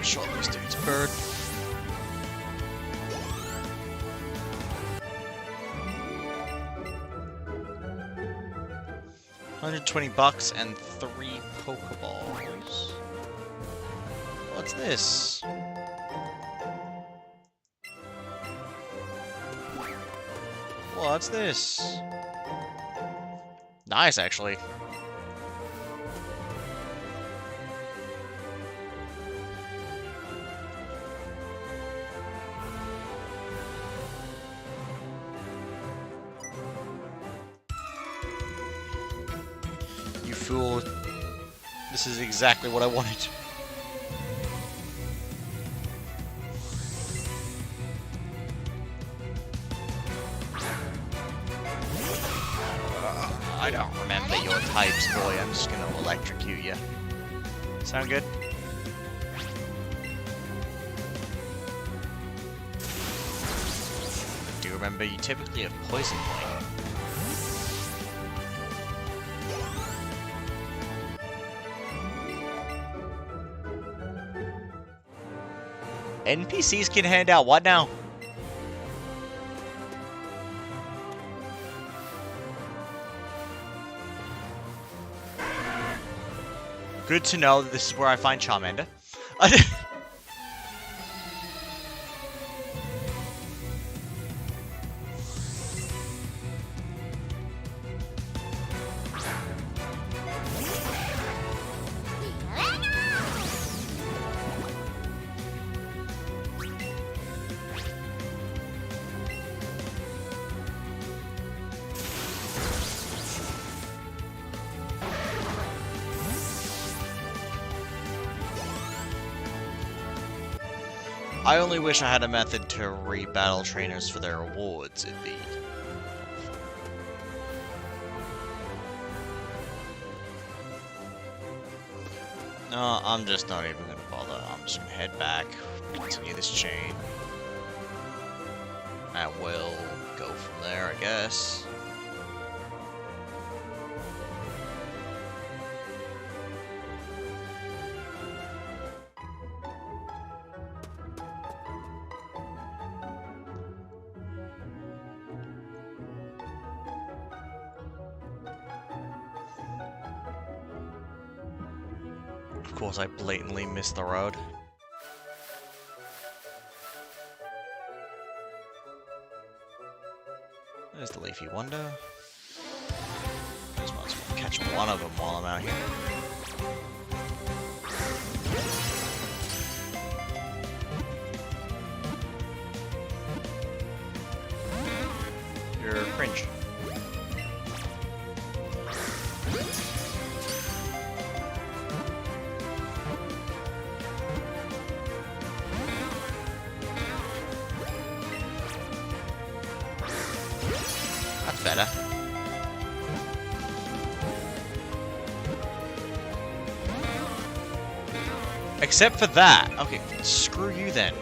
Speaker 1: Shot this dude's bird. $120 and 3 Pokeballs. What's this? What's this? Nice, actually. You fool. This is exactly what I wanted. I don't remember your types, boy. I'm just gonna electrocute you. Sound good? I do remember you typically have Poison Point. NPCs can hand out what now? Good to know that this is where I find Charmander. I only wish I had a method to re-battle trainers for their rewards, it'd be... No, I'm just not even gonna bother. I'm just gonna head back, continue this chain. And we'll go from there, I guess. Of course, I blatantly missed the road. There's the Leafy Wonder. Just might as well catch one of them while I'm out here. You're cringe. That's better. Except for that. Okay, screw you then.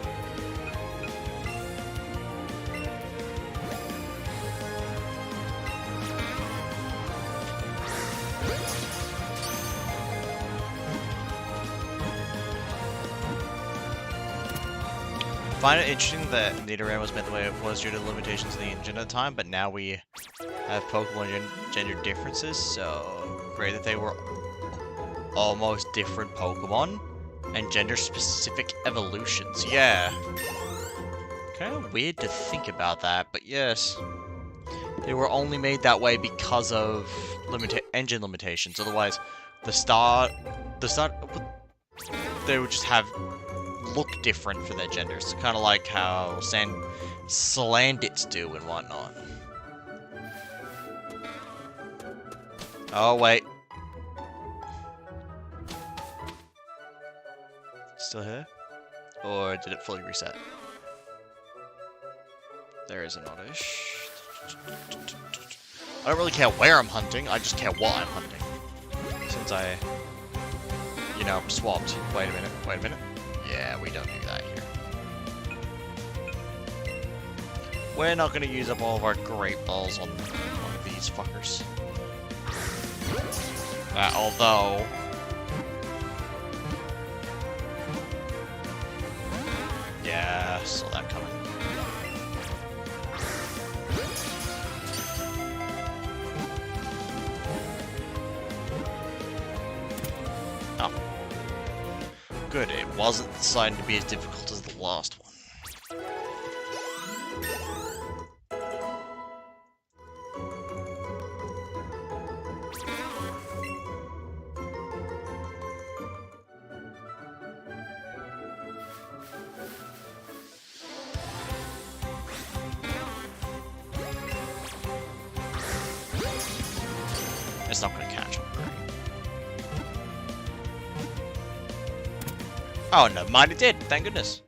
Speaker 1: I find it interesting that Nidoran was made the way it was due to the limitations of the engine at the time, but now we have Pokemon gender differences, so great that they were almost different Pokemon and gender-specific evolutions. Yeah. Kind of weird to think about that, but yes. They were only made that way because of engine limitations. Otherwise, they would just have look different for their genders, kind of like how Salandits do and whatnot. Oh wait, still here, or did it fully reset? There is an oddish. I don't really care where I'm hunting. I just care what I'm hunting. Since I, you know, swapped. Wait a minute. Wait a minute. Yeah, we don't do that here. We're not going to use up all of our great balls on one of these fuckers. Although... yeah, saw that coming. Oh. Good, it wasn't designed to be as difficult as the last one. It's not going to catch him. Oh, never mind, it did. Thank goodness.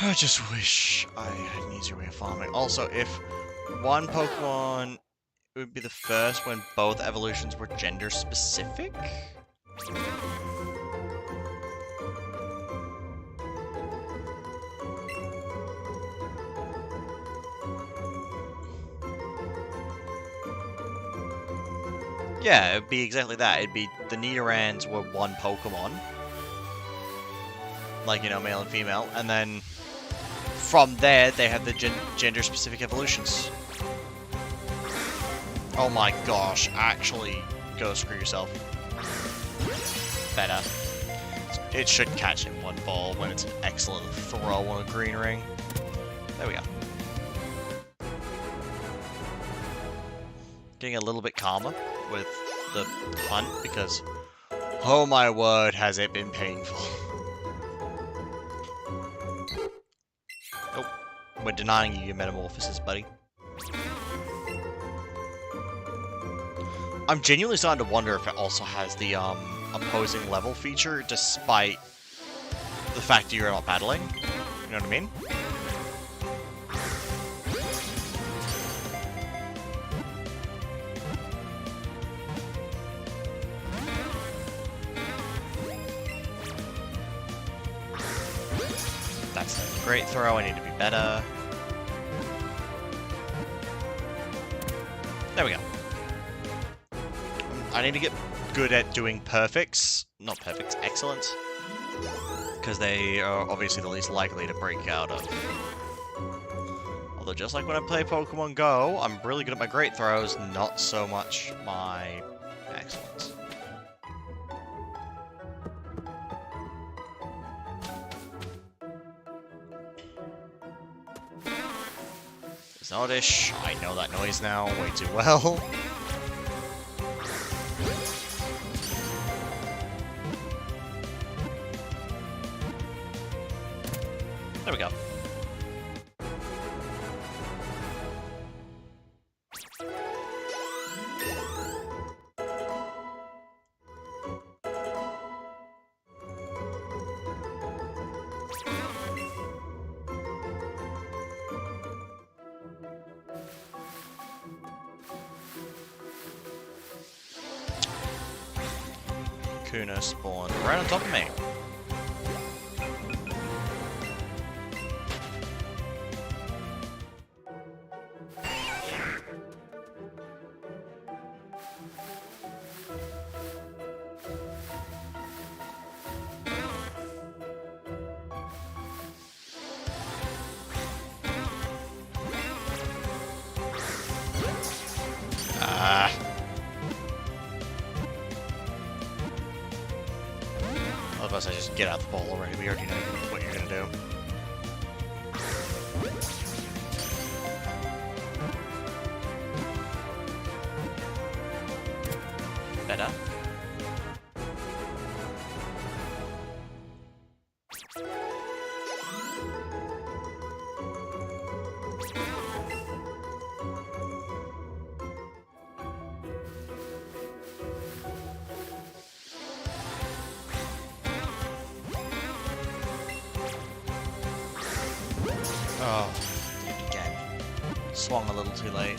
Speaker 1: I just wish I had an easier way of farming. Also, if one Pokemon, it would be the first when both evolutions were gender specific? Yeah, it'd be exactly that. It'd be the Nidorans were one Pokemon. Like, you know, male and female. And then from there, they have the gender-specific evolutions. Oh my gosh, actually, go screw yourself. Better. It should catch in one ball when it's an excellent throw on a green ring. There we go. Getting a little bit calmer with the hunt because, oh my word, has it been painful. Oh, we're denying you your metamorphosis, buddy. I'm genuinely starting to wonder if it also has the opposing level feature, despite the fact that you're not battling. You know what I mean? That's a great throw, I need to be better. There we go. I need to get good at doing perfects. Not perfects, excellent. Because they are obviously the least likely to break out of though. Just like when I play Pokemon Go, I'm really good at my great throws, not so much my excellence. There's Oddish. I know that noise now way too well. There we go. Kuna spawned right on top of me. Otherwise, I just get out the ball already. We already know what you're gonna do. Better. Oh, again. Swung a little too late.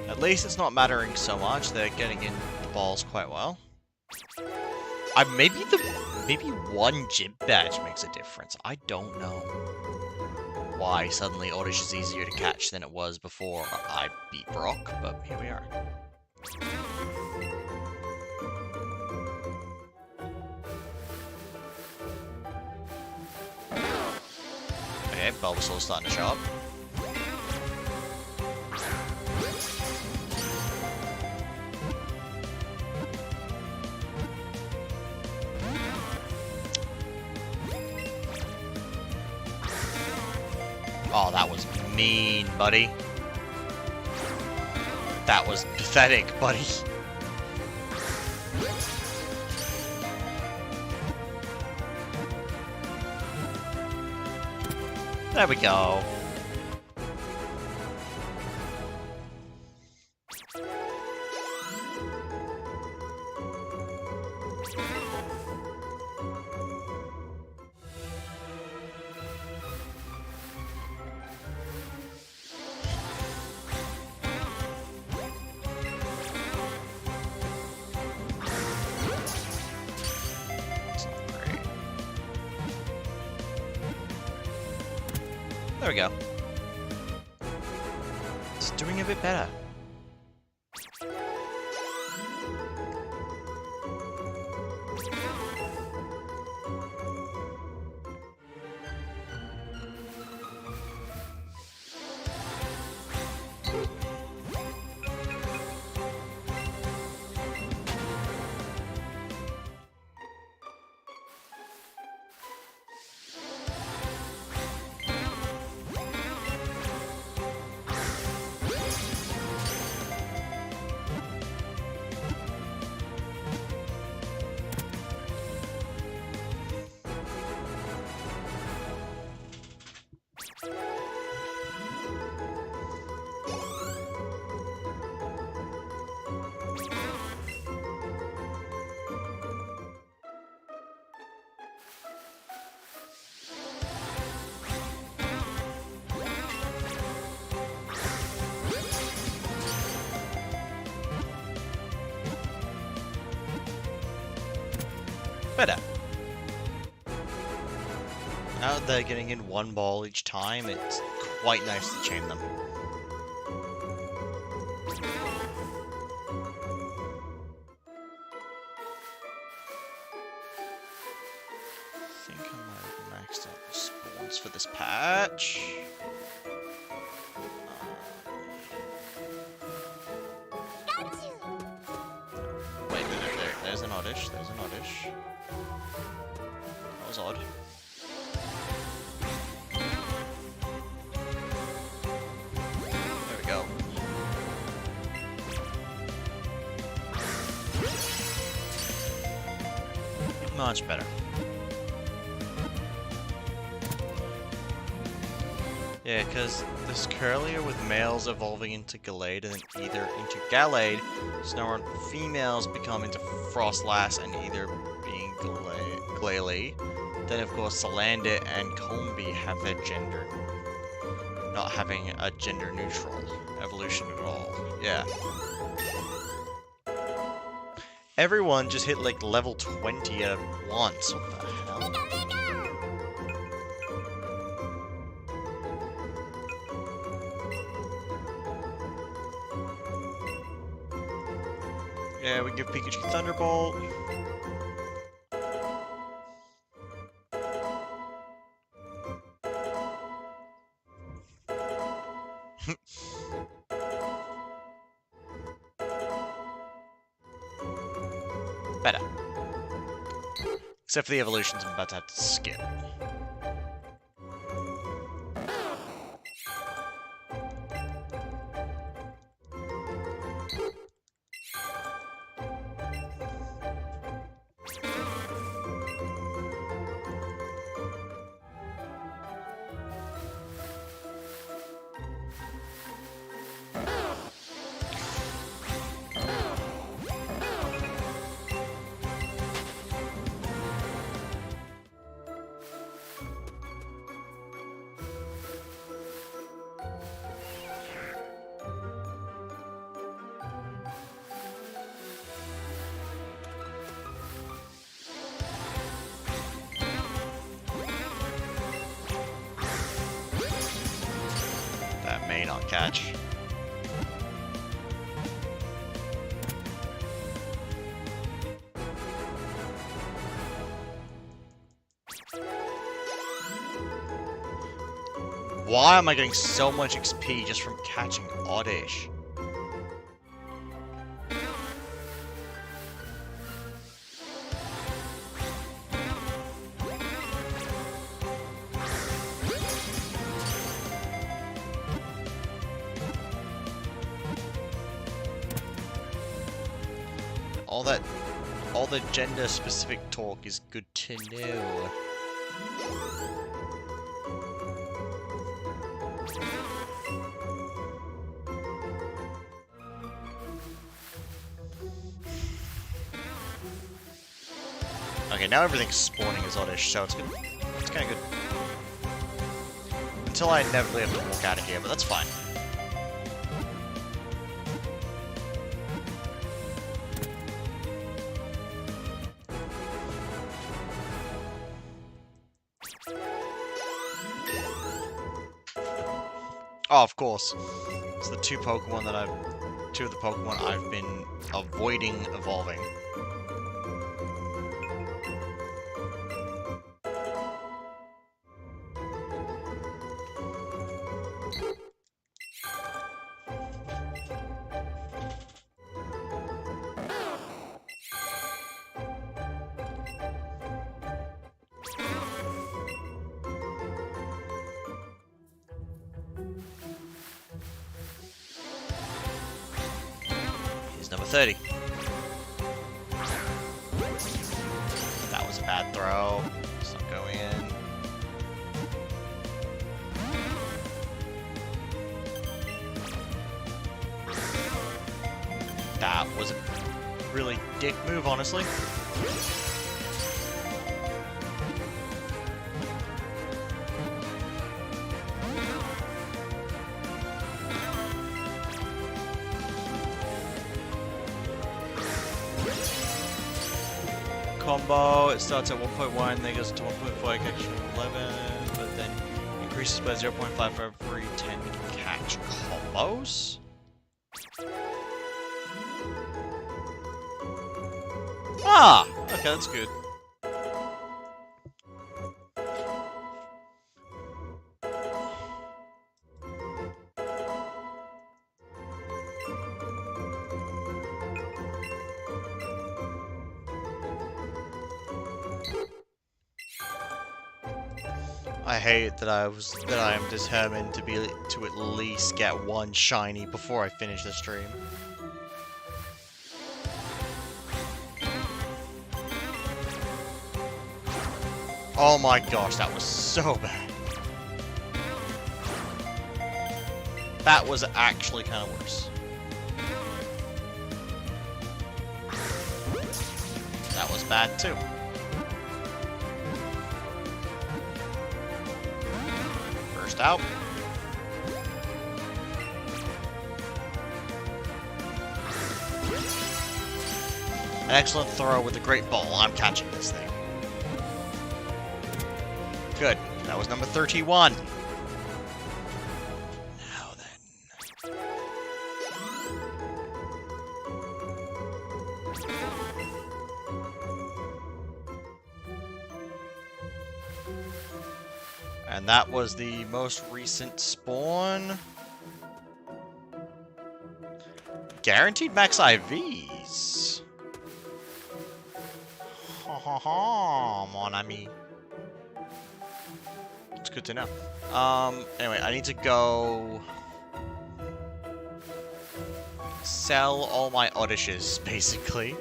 Speaker 1: At least it's not mattering so much. They're getting in the balls quite well. Maybe one gym badge makes a difference. I don't know why suddenly Oddish is easier to catch than it was before I beat Brock, but here we are. Okay, Bulbasaur's starting to show up. Oh, that was mean, buddy. That was pathetic, buddy. There we go. There we go. It's doing a bit better. Better. Now that they're getting in one ball each time, it's quite nice to chain them. think I might have maxed out the spawns for this patch. Wait a minute, there's an oddish, there's an oddish. That was odd. There we go. Much better. Yeah, because this Curlier with males evolving into Gallade and then either into Gallade, Snow females become into Frostlass and either being Glalie. Then of course Salandit and Combee have their gender, not having a gender neutral evolution at all. Yeah. Everyone just hit like level 20 at once. What the hell? Yeah, we give Pikachu Thunderbolt. Better. Except for the evolutions I'm about to have to skip. That may not catch. Why am I getting so much XP just from catching Oddish? All the gender-specific talk is good to know. Okay, now everything's spawning as Oddish, so it's good. It's kind of good. Until I inevitably have to walk out of here, but that's fine. Oh, of course. It's the two of the Pokemon I've been avoiding evolving. Number 30. That was a bad throw. Let's not go in. That was a really dick move, honestly. Combo, it starts at 1.1, then goes to 1.5, catch 11, but then increases by 0.5 for every 10 catch combos? Ah! Okay, that's good. I hate that I am determined to at least get one shiny before I finish the stream. Oh my gosh, that was so bad. That was actually kind of worse. That was bad too. First out. An excellent throw with a great ball. I'm catching this thing. Good. That was number 31. Now then. And that was the most recent spawn. Guaranteed max IVs. Ha ha ha, mon ami. It's good to know. Anyway, I need to go sell all my Oddishes, basically.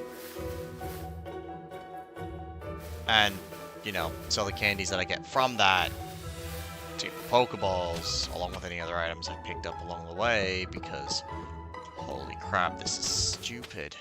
Speaker 1: And, you know, sell the candies that I get from that to Pokeballs, along with any other items I picked up along the way, because holy crap, this is stupid.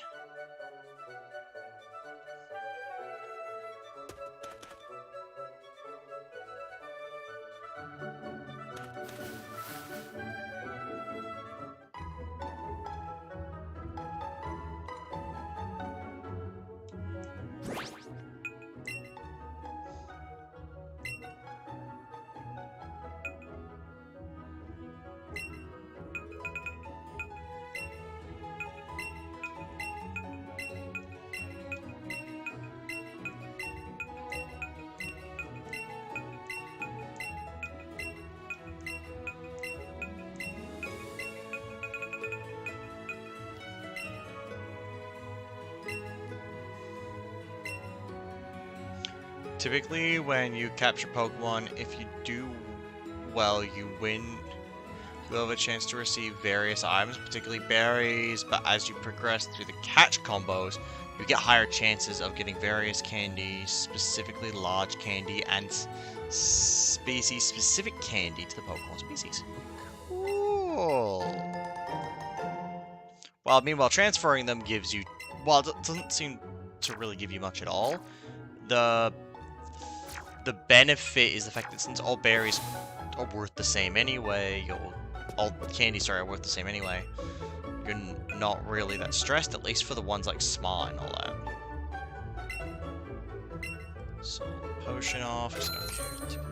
Speaker 1: Typically, when you capture Pokemon, if you do well, you win. You have a chance to receive various items, particularly berries, but as you progress through the catch combos, you get higher chances of getting various candies, specifically large candy, and species-specific candy to the Pokemon species. Cool. Well, meanwhile, transferring them gives you... Well, it doesn't seem to really give you much at all. The benefit is the fact that since all berries are worth the same anyway, all candies, sorry, are worth the same anyway, you're not really that stressed, at least for the ones like Smart and all that. So, potion off, just don't care.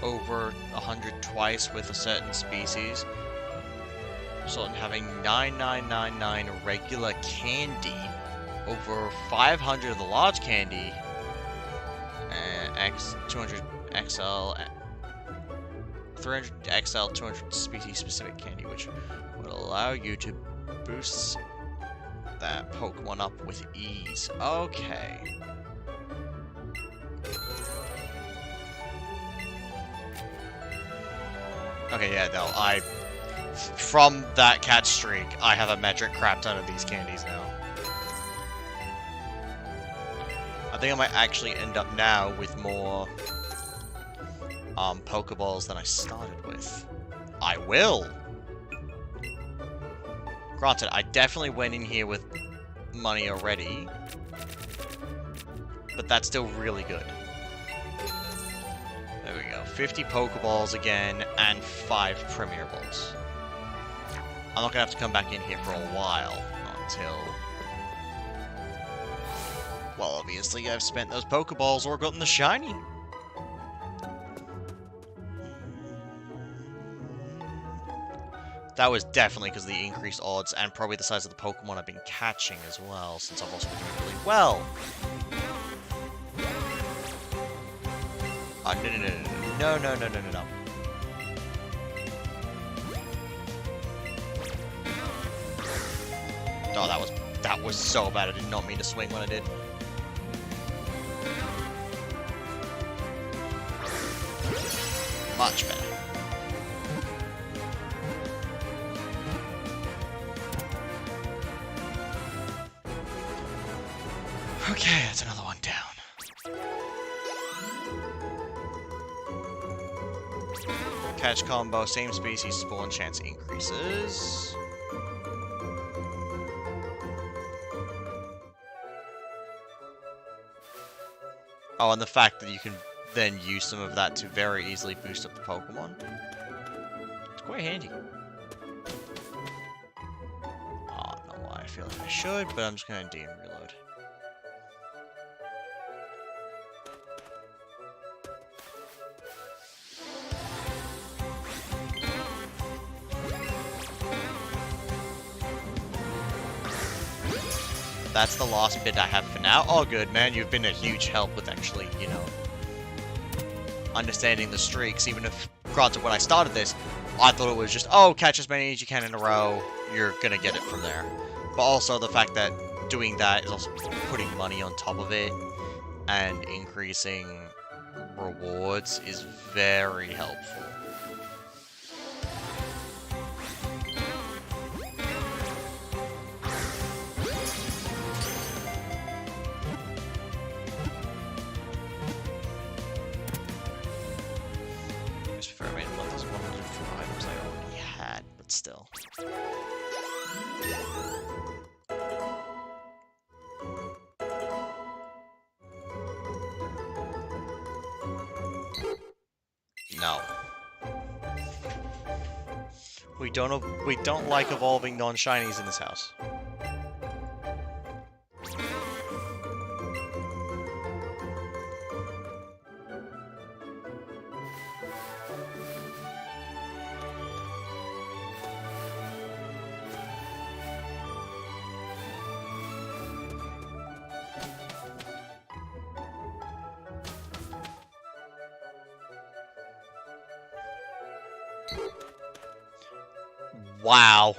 Speaker 1: Over 100 twice with a certain species. So having 9999 regular candy, over 500 of the large candy, and 200 XL, 300 XL, 200 species-specific candy, which would allow you to boost that Pokemon up with ease. Okay. Okay, yeah, no, from that catch streak, I have a metric crap ton of these candies now. I think I might actually end up now with more Pokeballs than I started with. I will! Granted, I definitely went in here with money already, but that's still really good. There we go. 50 Pokeballs again, and 5 Premier Balls. I'm not gonna have to come back in here for a while, until... Well, obviously I've spent those Pokeballs or gotten the shiny. That was definitely because of the increased odds and probably the size of the Pokemon I've been catching as well, since I've also been doing really well. Oh, no. Oh, that was so bad. I did not mean to swing when I did. Much better. Okay, that's another one down. Catch combo, same species, spawn chance increases. Oh, and the fact that you can then use some of that to very easily boost up the Pokemon. It's quite handy. Oh, I don't know why I feel like I should, but I'm just gonna D and reload. That's the last bit I have for now. Oh, good, man. You've been a huge help with actually, you know, understanding the streaks. Even if, granted, when I started this, I thought it was just, oh, catch as many as you can in a row. You're gonna get it from there. But also the fact that doing that is also putting money on top of it and increasing rewards is very helpful. Still. No. We don't like evolving non-shinies in this house. Wow.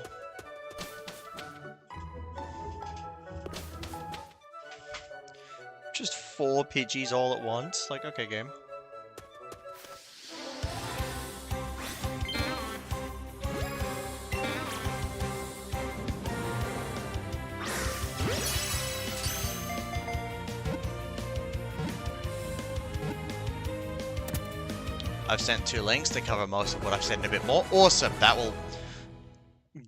Speaker 1: Just 4 Pidgeys all at once? Like, okay, game. I've sent 2 links to cover most of what I've said and a bit more. Awesome! That will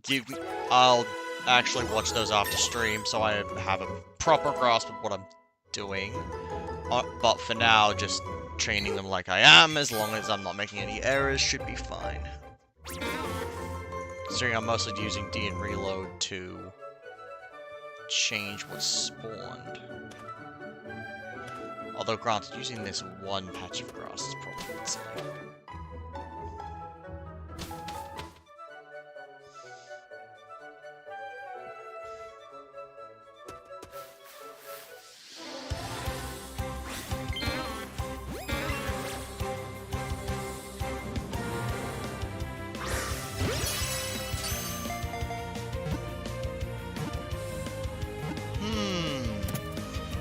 Speaker 1: give me... I'll actually watch those after stream, so I have a proper grasp of what I'm doing. But for now, just training them like I am, as long as I'm not making any errors, should be fine. Considering I'm mostly using D and reload to change what's spawned. Although, granted, using this one patch of grass is probably a bit silly.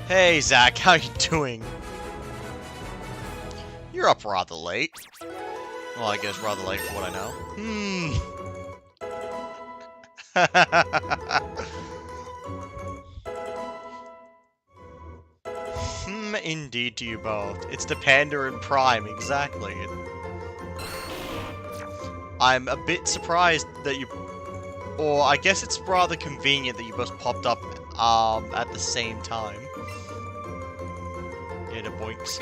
Speaker 1: Hey, Zach, how you doing? You're up rather late. Well, I guess rather late for what I know. Indeed to you both. It's the Panda and Prime, exactly. I'm a bit surprised that you... Or, I guess it's rather convenient that you both popped up at the same time. Get a boinks.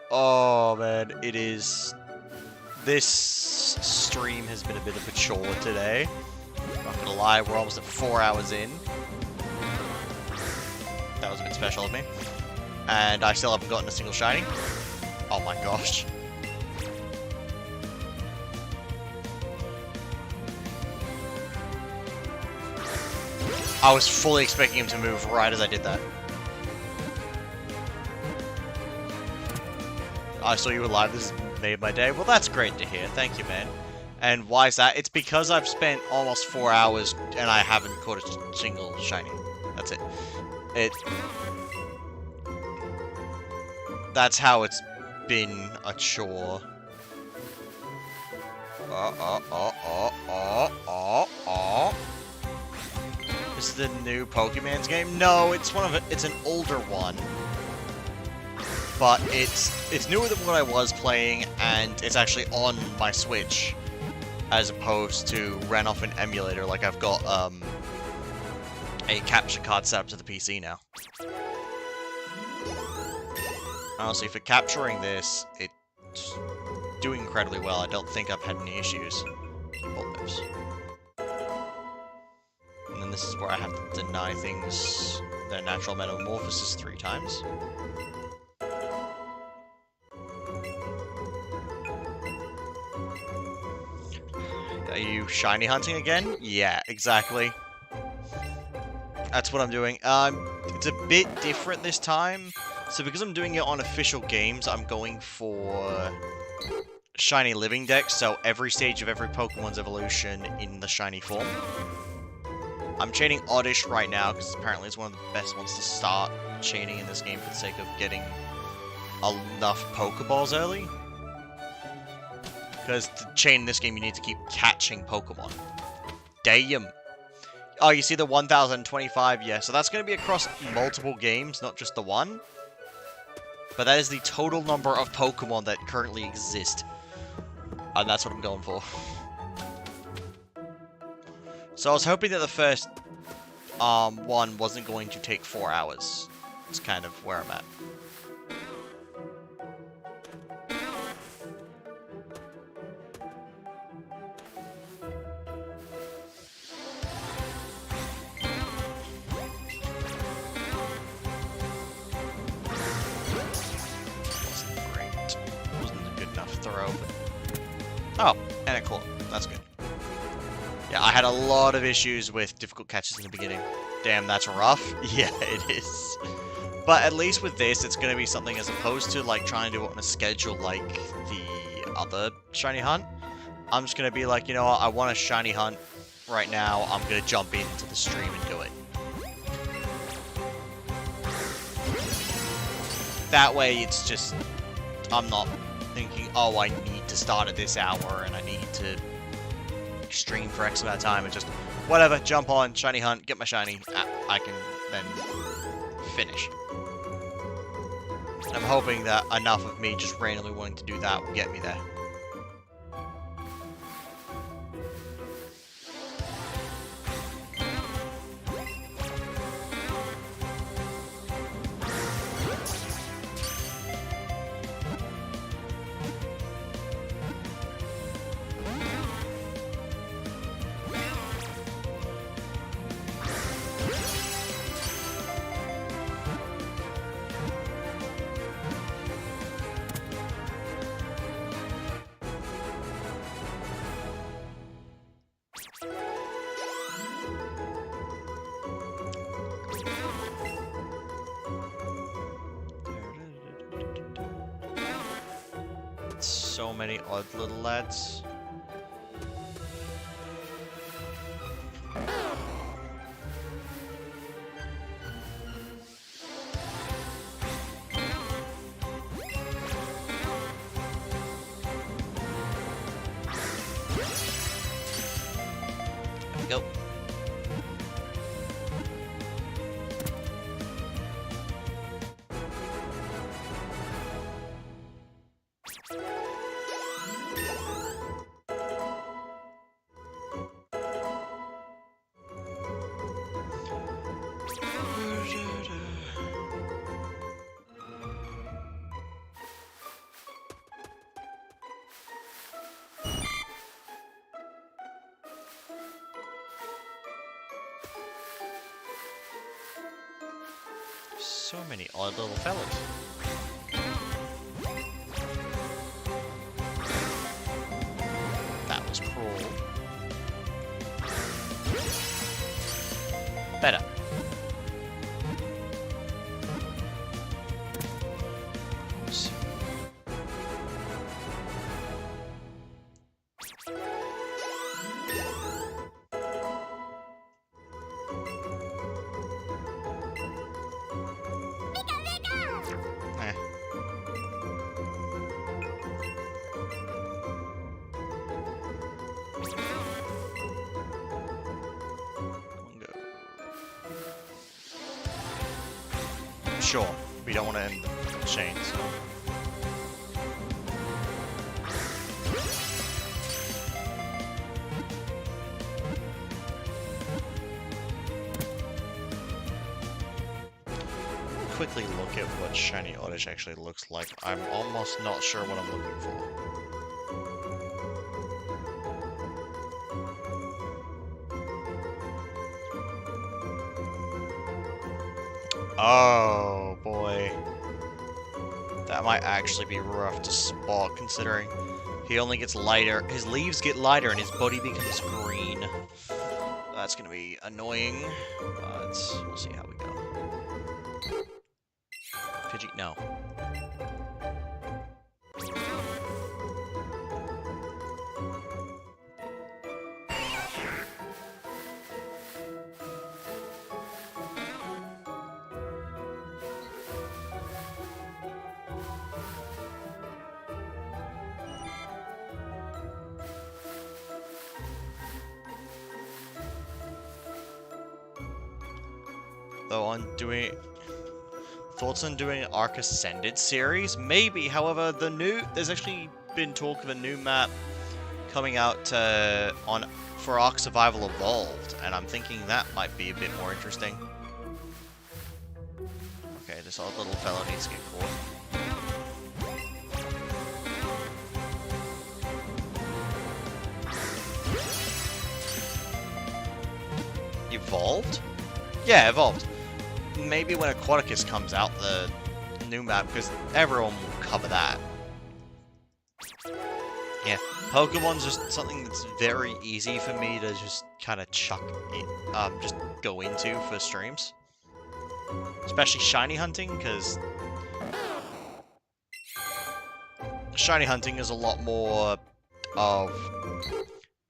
Speaker 1: Oh man, it is... This stream has been a bit of a chore today. Not gonna lie, we're almost at 4 hours in. That was a bit special of me. And I still haven't gotten a single shiny. Oh my gosh. I was fully expecting him to move right as I did that. I saw you were live, this made my day. Well, that's great to hear. Thank you, man. And why is that? It's because I've spent almost 4 hours and I haven't caught a single shiny. That's it. That's how it's been a chore. Is the new Pokemon's game? No, it's it's an older one. But it's newer than what I was playing, and it's actually on my Switch, as opposed to ran off an emulator. Like I've got a capture card set up to the PC now. Honestly, for capturing this, it's doing incredibly well. I don't think I've had any issues. Bullets. And then this is where I have to deny things their natural metamorphosis 3 times. Are you shiny hunting again? Yeah, exactly. That's what I'm doing. It's a bit different this time. So because I'm doing it on official games, I'm going for Shiny Living Dex, so every stage of every Pokemon's evolution in the shiny form. I'm chaining Oddish right now, because apparently it's one of the best ones to start chaining in this game for the sake of getting enough Pokeballs early. Because to chain in this game, you need to keep catching Pokemon. Damn! Oh, you see the 1025? Yeah, so that's going to be across multiple games, not just the one. But that is the total number of Pokemon that currently exist. And that's what I'm going for. So I was hoping that the first one wasn't going to take 4 hours. It's kind of where I'm at. Oh, and a claw. That's good. Yeah, I had a lot of issues with difficult catches in the beginning. Damn, that's rough. Yeah, it is. But at least with this, it's going to be something as opposed to, like, trying to do it on a schedule like the other shiny hunt. I'm just going to be like, you know what, I want a shiny hunt right now. I'm going to jump into the stream and do it. That way, it's just... I'm not thinking, oh, I need to start at this hour, and I need to stream for X amount of time, and just, whatever, jump on, shiny hunt, get my shiny, I can then finish. I'm hoping that enough of me just randomly wanting to do that will get me there. So many odd little lads. There we go. So many odd little fellas. That was cruel. Better. Sure. We don't want to end the chain, so... Quickly look at what Shiny Oddish actually looks like. I'm almost not sure what I'm looking for. Oh boy. That might actually be rough to spot, considering he only gets lighter. His leaves get lighter and his body becomes green. That's gonna be annoying, but we'll see how we go. Pidgey, no. Though on doing... Thoughts on doing an Arc Ascended series? Maybe, however, there's actually been talk of a new map coming out for Arc Survival Evolved, and I'm thinking that might be a bit more interesting. Okay, this odd little fellow needs to get caught. Evolved? Yeah, evolved. Maybe when Aquaticus comes out, the new map, because everyone will cover that. Yeah, Pokemon's just something that's very easy for me to just kind of chuck it, just go into for streams. Especially shiny hunting, because shiny hunting is a lot more of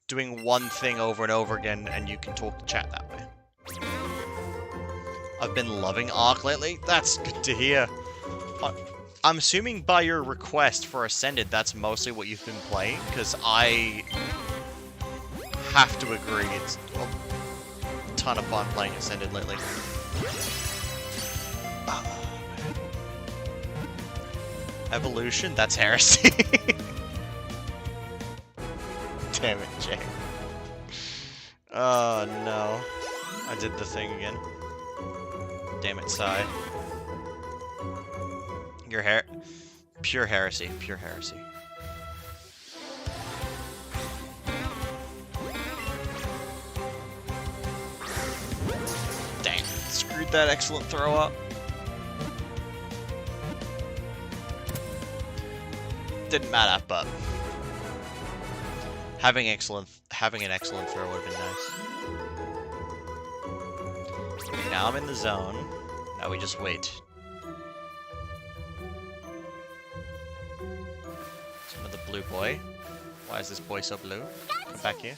Speaker 1: doing one thing over and over again, and you can talk to chat that way. I've been loving Arc lately. That's good to hear. I'm assuming by your request for Ascended, that's mostly what you've been playing, because I have to agree, it's a ton of fun playing Ascended lately. Oh, Evolution? That's heresy. Damn it, Jay. Oh no. I did the thing again. Damn it, Sai. Your hair... Pure heresy. Pure heresy. Dang. Screwed that excellent throw up. Didn't matter, but... Having an excellent throw would have been nice. Now I'm in the zone. Now we just wait. Some of the blue boy. Why is this boy so blue? Come back here.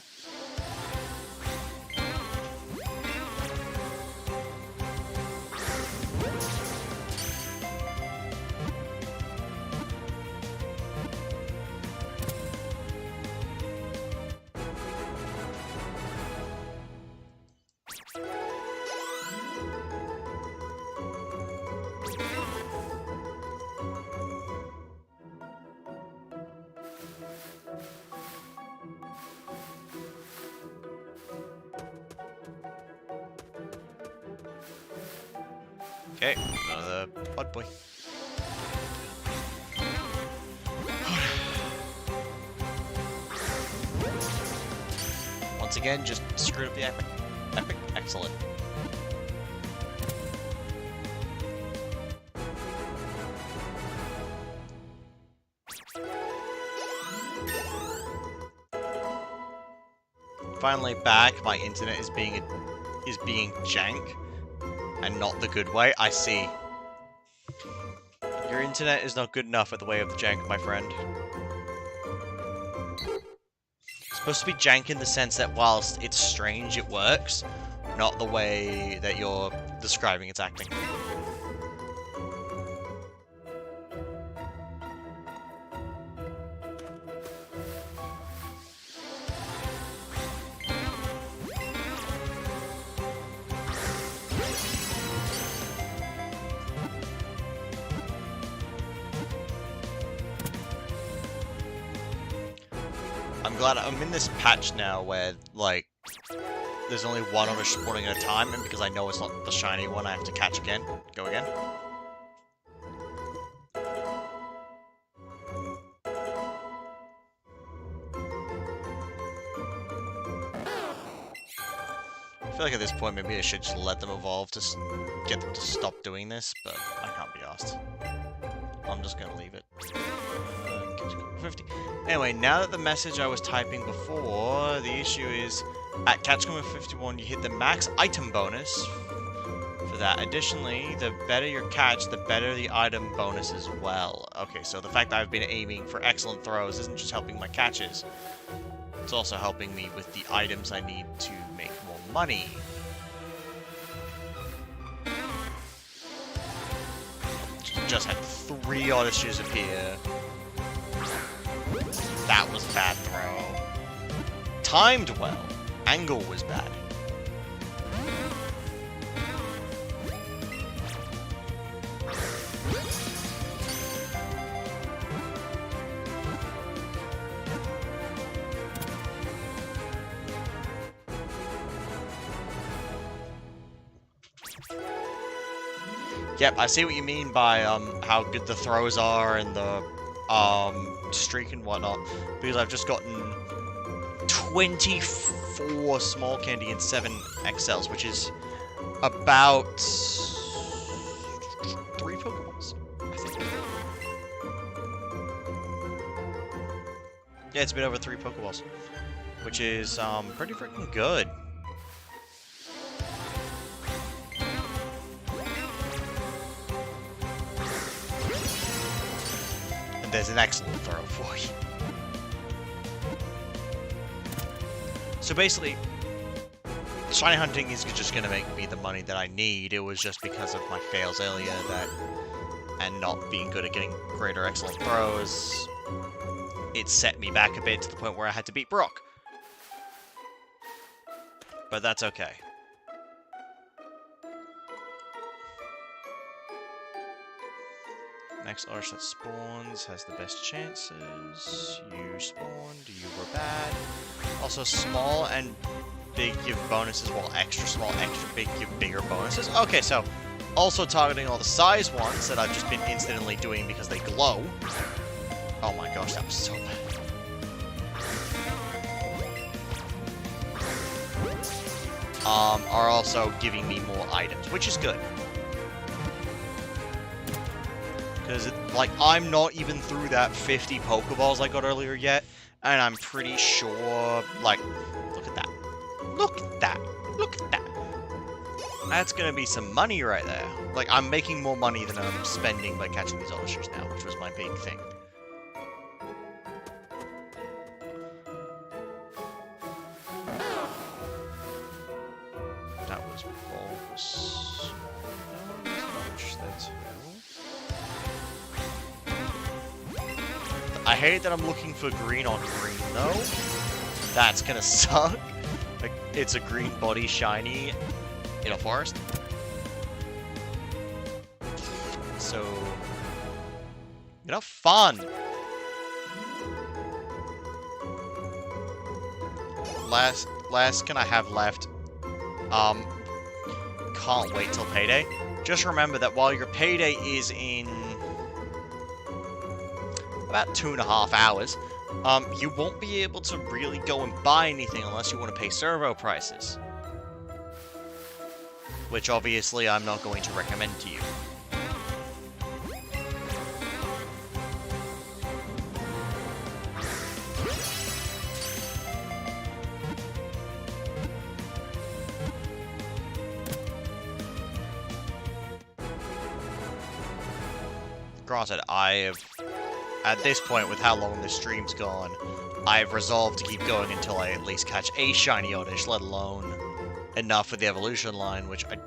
Speaker 1: Okay, another bud boy. Once again, just screwed up the epic. Epic, excellent. Finally back, my internet is being jank. And not the good way, I see. Your internet is not good enough at the way of the jank, my friend. It's supposed to be jank in the sense that whilst it's strange, it works. Not the way that you're describing its acting. glad I'm in this patch now where, like, there's only one oddish spawning at a time, and because I know it's not the shiny one, I have to catch again. Go again. I feel like at this point, maybe I should just let them evolve to get them to stop doing this, but I can't be asked. I'm just gonna leave it. 50. Anyway, now that the message I was typing before, the issue is, at catch comma 51, you hit the max item bonus for that. Additionally, the better your catch, the better the item bonus as well. Okay, so the fact that I've been aiming for excellent throws isn't just helping my catches, it's also helping me with the items I need to make more money. Just had 3 oddities appear. That was a bad throw. Timed well. Angle was bad. Yep, I see what you mean by how good the throws are and the streak and whatnot, because I've just gotten 24 small candy and 7 XLs, which is about 3 Pokeballs, I think. Yeah, it's been over 3 Pokeballs, which is pretty freaking good. There's an excellent throw for you. So basically, shiny hunting is just going to make me the money that I need. It was just because of my fails earlier that, and not being good at getting great or excellent throws, it set me back a bit to the point where I had to beat Brock. But that's okay. Next Oddish that spawns has the best chances. You spawned, you were bad. Also, small and big give bonuses, while extra small, extra big give bigger bonuses. Okay, so also targeting all the size ones that I've just been instantly doing because they glow. Oh my gosh, that was so bad. Are also giving me more items, which is good. Because, like, I'm not even through that 50 Pokeballs I got earlier yet, and I'm pretty sure, like, look at that. Look at that. Look at that. That's gonna be some money right there. Like, I'm making more money than I'm spending by catching these Oddishers now, which was my big thing. That was false. No, that's I hate that I'm looking for green on green, though. That's gonna suck. Like, it's a green body shiny in a forest. So, you know, fun. Last can I have left? Can't wait till payday. Just remember that while your payday is in about 2.5 hours, you won't be able to really go and buy anything unless you want to pay servo prices. Which obviously I'm not going to recommend to you. Granted, at this point, with how long this stream's gone, I've resolved to keep going until I at least catch a shiny Oddish, let alone enough with the evolution line, which I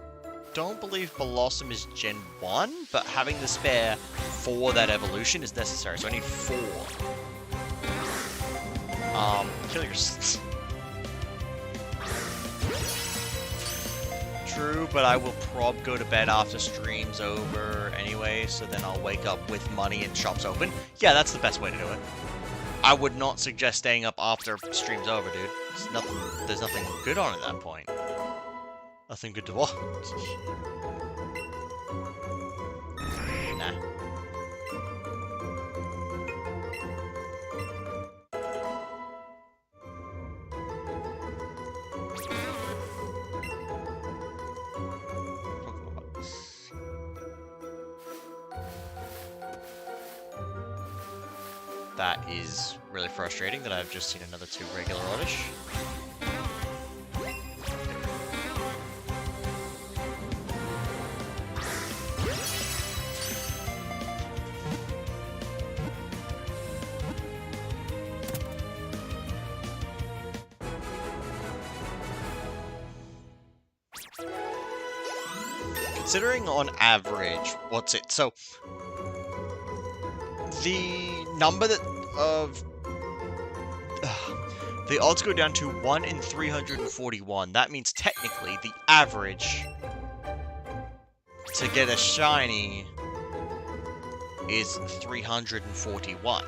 Speaker 1: don't believe Blossom is Gen 1, but having the spare for that evolution is necessary, so I need 4. Kill yourself. True, but I will go to bed after stream's over anyway, so then I'll wake up with money and shops open. Yeah, that's the best way to do it. I would not suggest staying up after stream's over, dude. There's nothing good on at that point. Nothing good to watch. Nah. That is really frustrating that I've just seen another 2 regular oddish. Considering on average, what's it? So, the number that of the odds go down to 1 in 341. That means technically the average to get a shiny is 341.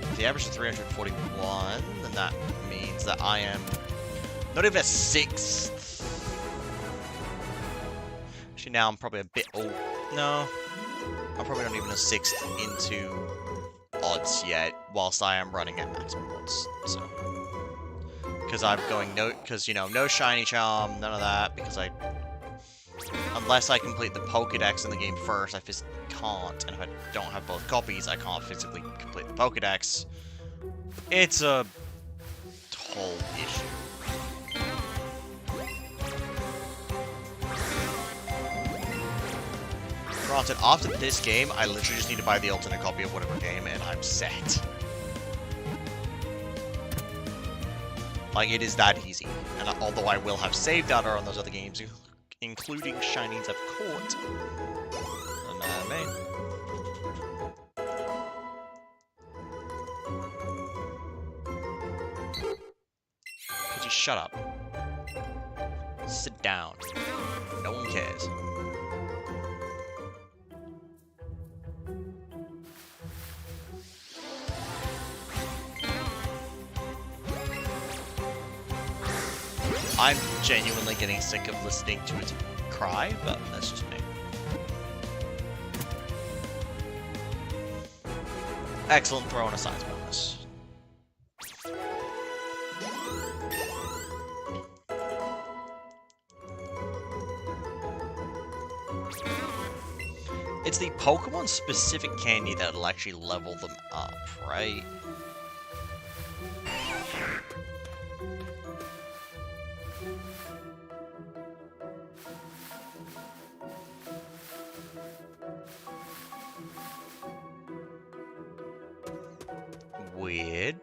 Speaker 1: If the average is 341, then that means that I am not even a 6th. Actually, now I'm probably a bit old. No, I'm probably not even a 6th into odds yet, whilst I am running at maximum odds. So, because I'm going because you know, no shiny charm, none of that, because unless I complete the Pokédex in the game first, I physically can't, and if I don't have both copies, I can't physically complete the Pokédex. It's a whole issue. Granted, after this game, I literally just need to buy the alternate copy of whatever game, and I'm set. Like, it is that easy. And although I will have save data on those other games, including Shinies I've caught, doesn't matter to me. Could you shut up? Sit down. No one cares. I'm genuinely getting sick of listening to it cry, but that's just me. Excellent throw and a science bonus. It's the Pokemon-specific candy that'll actually level them up, right? Weird.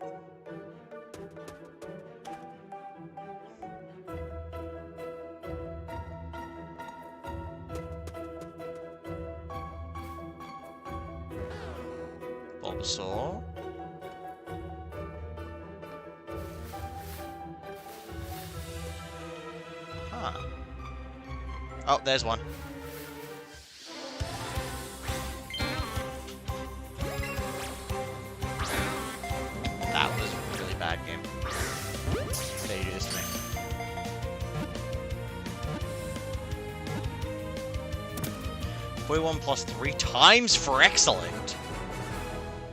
Speaker 1: Bulbasaur. Huh. Oh, there's one. That was a really bad game. How dare you do this to me? .1 plus 3 times for excellent.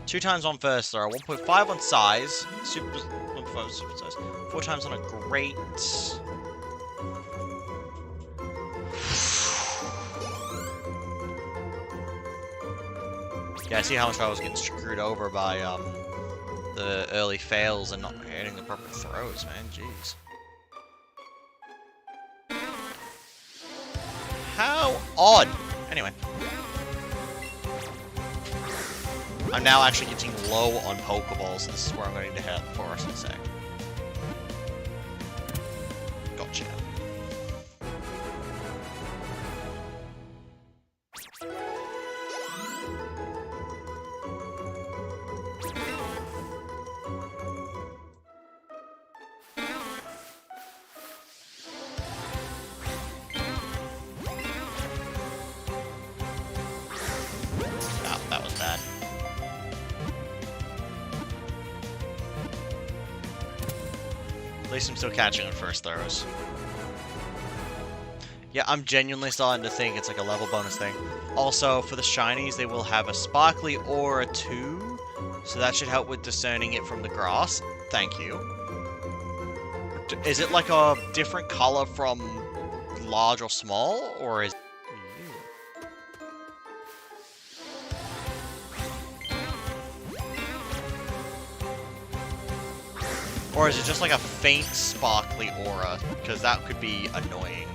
Speaker 1: 2 times on first throw, 1.5 on size, 1.5 super size, 4 times on a great. Yeah, I see how much I was getting screwed over by the early fails and not hitting the proper throws, man. Jeez. How odd. Anyway. I'm now actually getting low on Pokeballs, so this is where I'm going to head out for us in a sec. Gotcha. At least I'm still catching on first throws. Yeah, I'm genuinely starting to think it's like a level bonus thing. Also, for the shinies, they will have a sparkly aura too, so that should help with discerning it from the grass. Thank you. Is it like a different color from large or small, or is... Or is it just like a faint sparkly aura? Because that could be annoying.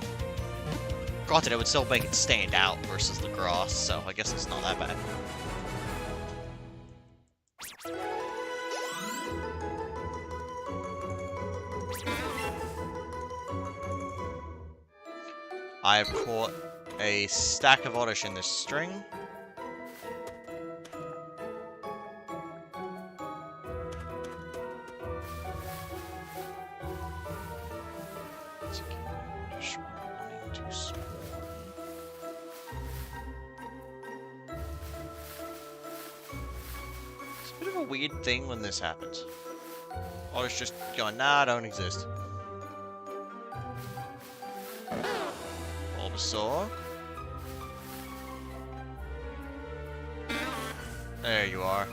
Speaker 1: Granted, it would still make it stand out versus the grass, so I guess it's not that bad. I have caught a stack of oddish in this string. Weird thing when this happens. Oddish just going, nah, don't exist. Bulbasaur. There you are.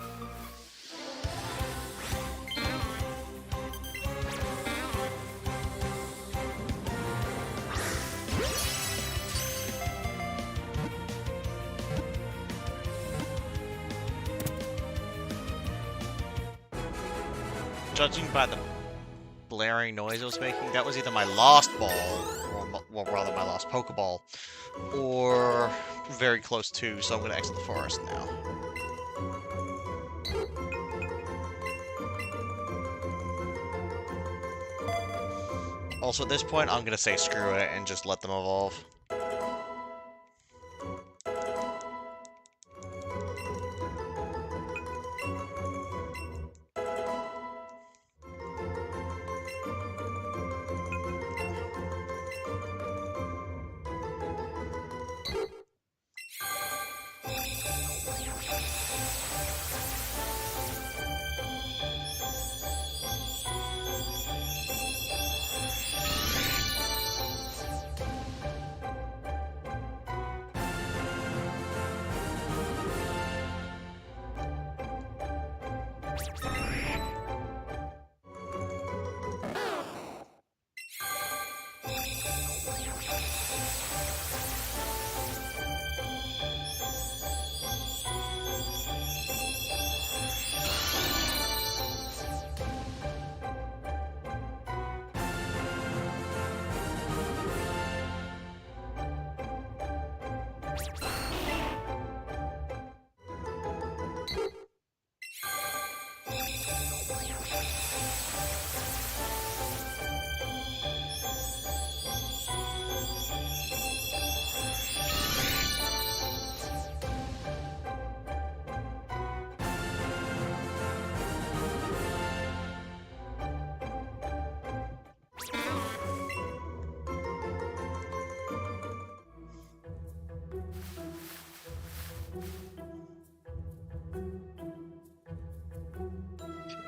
Speaker 1: Judging by the blaring noise it was making, that was either my lost ball, or well, rather my lost Pokeball, or very close to, so I'm going to exit the forest now. Also, at this point, I'm going to say screw it and just let them evolve.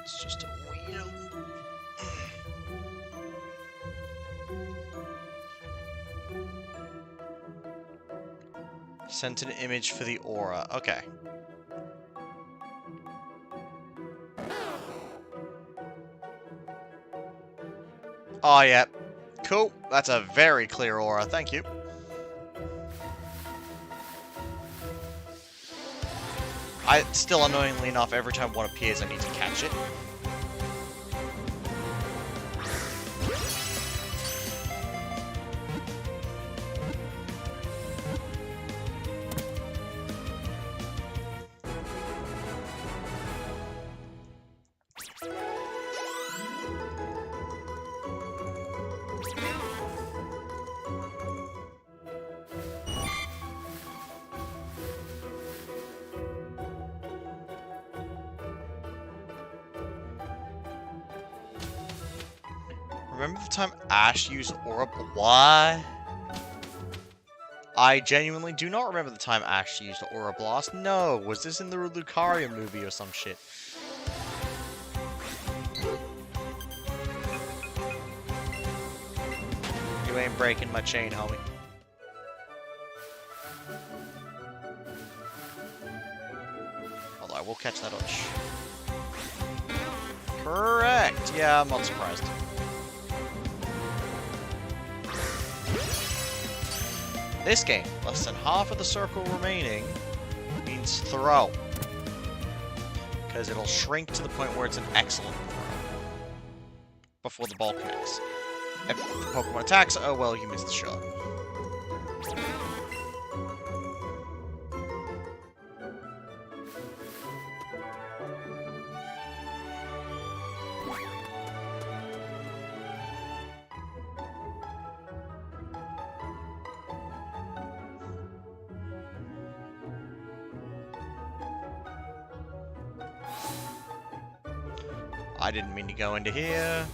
Speaker 1: It's just a wheel. Sent an image for the aura. Okay. Oh, yeah. Cool. That's a very clear aura. Thank you. Still annoyingly enough, every time one appears, I need to catch it. Remember the time Ash used Aura... What? I genuinely do not remember the time Ash used Aura Blast. No, was this in the Lucaria movie or some shit? You ain't breaking my chain, homie. Although I will catch that Oddish. Correct! Yeah, I'm not surprised. This game, less than half of the circle remaining means throw. Because it'll shrink to the point where it's an excellent throw. Before the ball connects. If Pokemon attacks, oh well, you missed the shot. I didn't mean to go into here.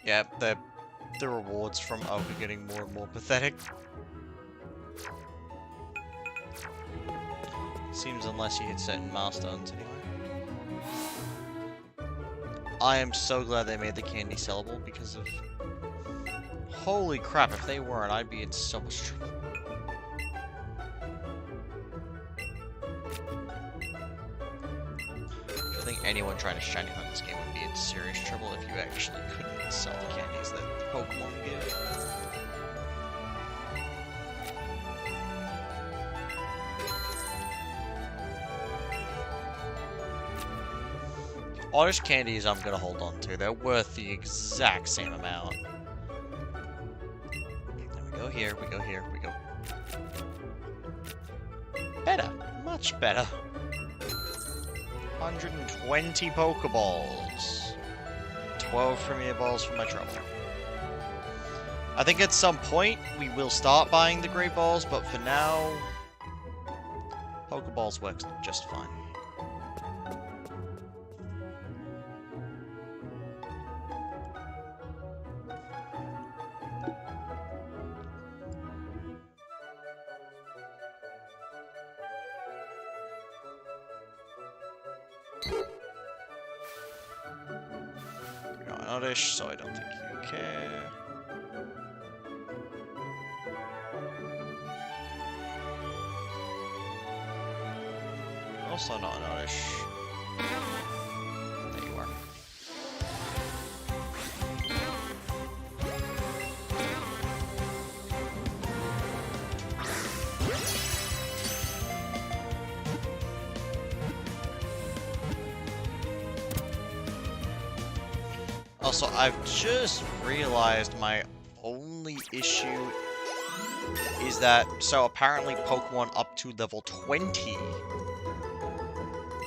Speaker 1: Yeah, the rewards from Oka getting more and more pathetic. Seems unless you hit certain milestones anyway. I am so glad they made the candy sellable because of... Holy crap, if they weren't, I'd be in so much trouble. I think anyone trying to shiny hunt this game would be in serious trouble if you actually couldn't sell the candies that Pokemon give. Oddish candies I'm gonna hold on to. They're worth the exact same amount. Then we go here, we go here, we go... Better. Much better. 120 Pokeballs. 12 Premier Balls for my trouble. I think at some point we will start buying the Great Balls, but for now, Pokeballs works just fine. You're not Oddish, so I don't think you care. Also not an Oddish. There you are. Also, I've just realized my only issue is that, so apparently Pokemon up to level 20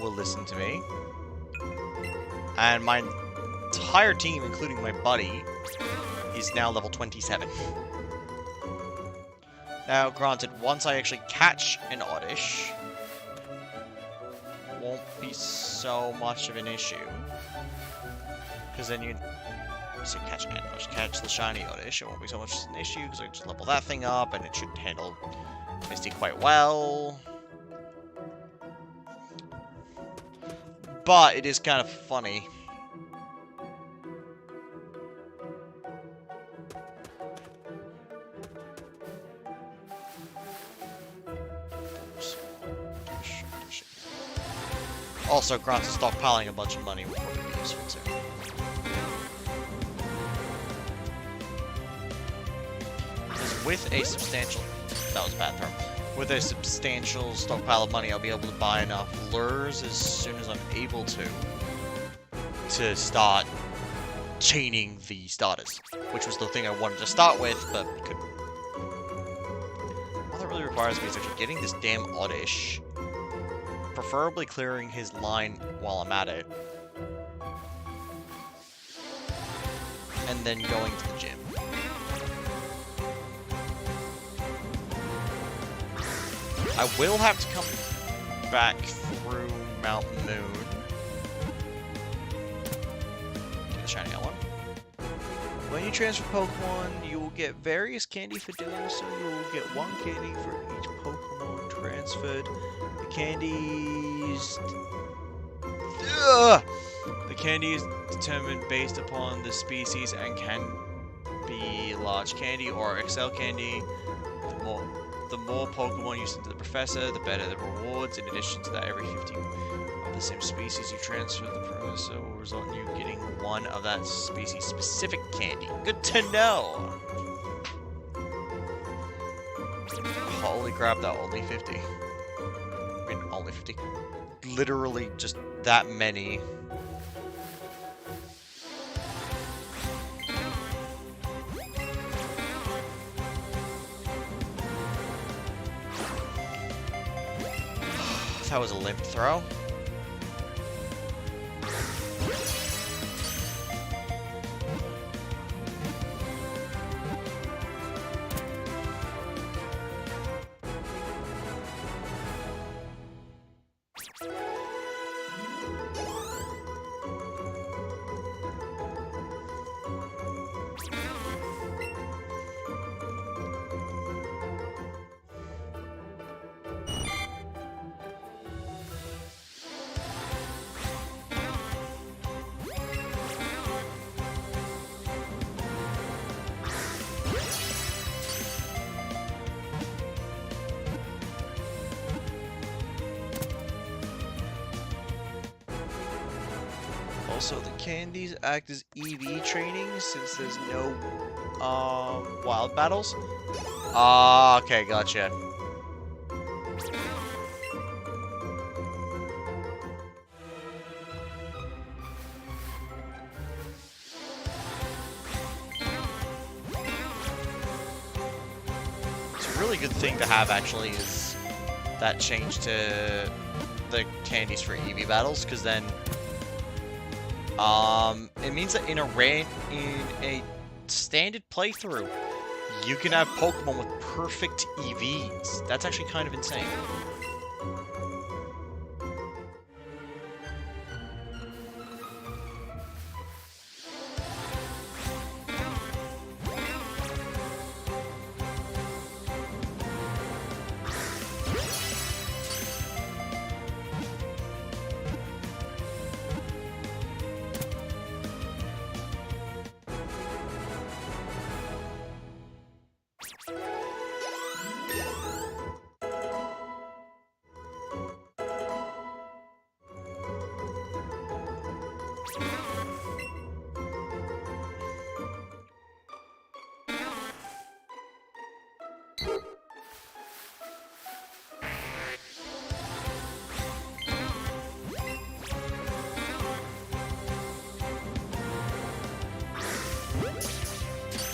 Speaker 1: will listen to me. And my entire team, including my buddy, is now level 27. Now, granted, once I actually catch an Oddish, it won't be so much of an issue. Because then you catch the shiny Oddish, it won't be so much an issue, because I can just level that thing up, and it should handle Misty quite well. But it is kind of funny. Also, granted, stockpiling a bunch of money would probably be useful too. Because with a substantial... That was a bad throw. With a substantial stockpile of money, I'll be able to buy enough lures as soon as I'm able to start chaining the starters, which was the thing I wanted to start with, but couldn't. All that really requires me is actually getting this damn Oddish, preferably clearing his line while I'm at it, and then going to the gym. I will have to come back through Mount Moon. Get the shiny one. When you transfer Pokemon, you will get various candy for doing so. You will get 1 candy for each Pokemon transferred. The candies... Ugh! The candy is determined based upon the species and can be large candy or XL candy. The more Pokemon you send to the Professor, the better the rewards. In addition to that, every 50 of the same species you transfer to the Professor will result in you getting 1 of that species-specific candy. Good to know! Holy crap, that only 50. I mean, only 50. Literally just that many. That was a limp throw. Also, the candies act as EV training since there's no wild battles. Ah, okay, gotcha. It's a really good thing to have, actually, is that change to the candies for EV battles, because then it means that in a standard playthrough, you can have Pokemon with perfect EVs. That's actually kind of insane.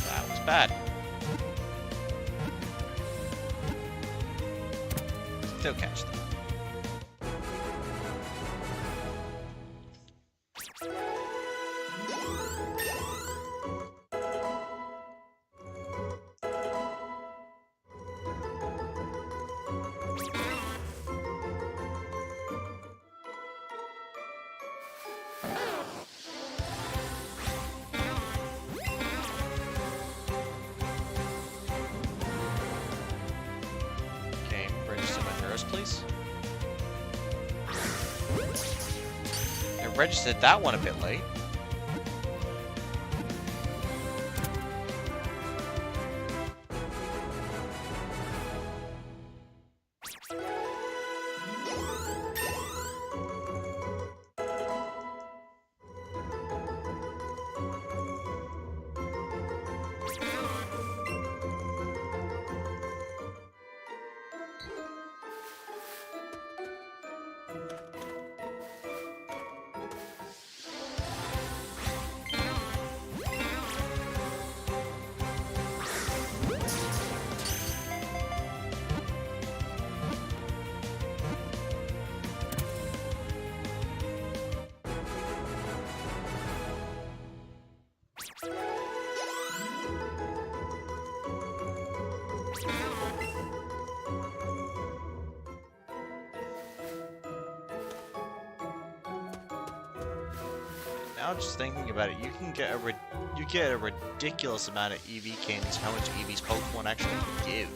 Speaker 1: That was bad. Still catch them. Please. I registered that one a bit late. now just thinking about it, you can get a ridiculous amount of EV candies for how much EV's Pokemon actually give.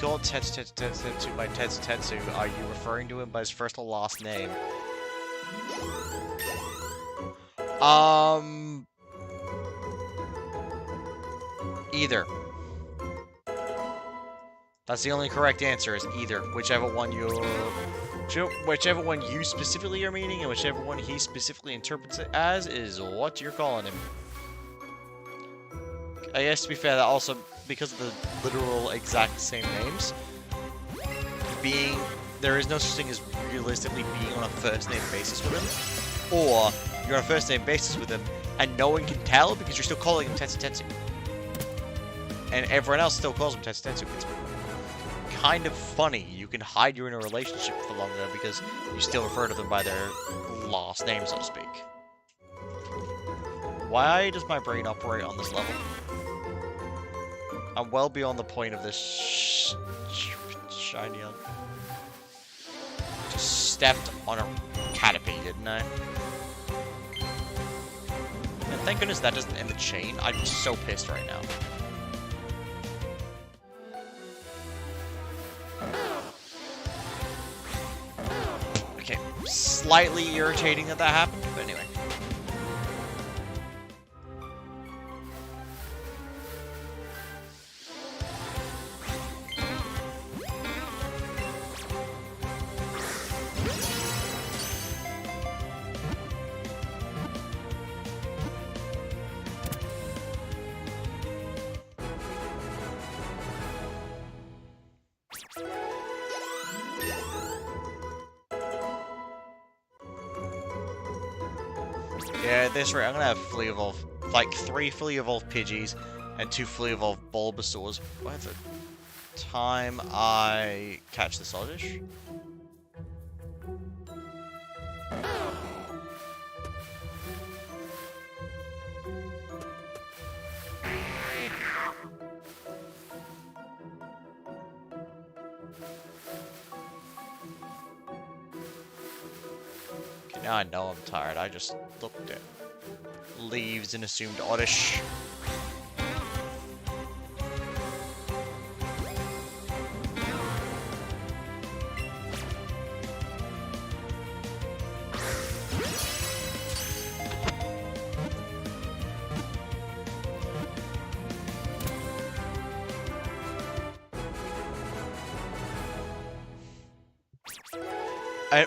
Speaker 1: Call Tetsu by Tetsu, are you referring to him by his first or last name? Either. That's the only correct answer, is either. Whichever one you specifically are meaning, and whichever one he specifically interprets it as, is what you're calling him. I guess, to be fair, that also, because of the literal exact same names, there is no such thing as realistically being on a first-name basis with him, or you're on a first-name basis with him, and no one can tell because you're still calling him Tetsu. And everyone else still calls him Tetsu. It's kind of funny. You can hide you're in a relationship for longer because you still refer to them by their last name, so to speak. Why does my brain operate on this level? I'm well beyond the point of this shiny. Just stepped on a Caterpie, didn't I? And thank goodness that doesn't end the chain. I'd be so pissed right now. Okay, slightly irritating that happened, but anyway. Yeah, at this rate, I'm gonna have fully evolved, like 3 fully evolved Pidgeys and 2 fully evolved Bulbasaurs by the time I catch this Oddish. Okay, now I know I'm tired. I just looked at leaves and assumed Oddish.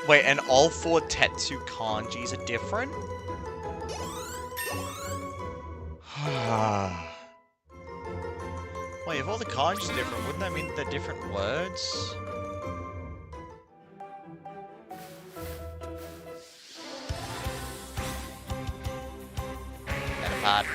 Speaker 1: Wait, and all 4 Tetsu kanjis are different? Wait, if all the kanjis are different, wouldn't that mean that they're different words? Metapod.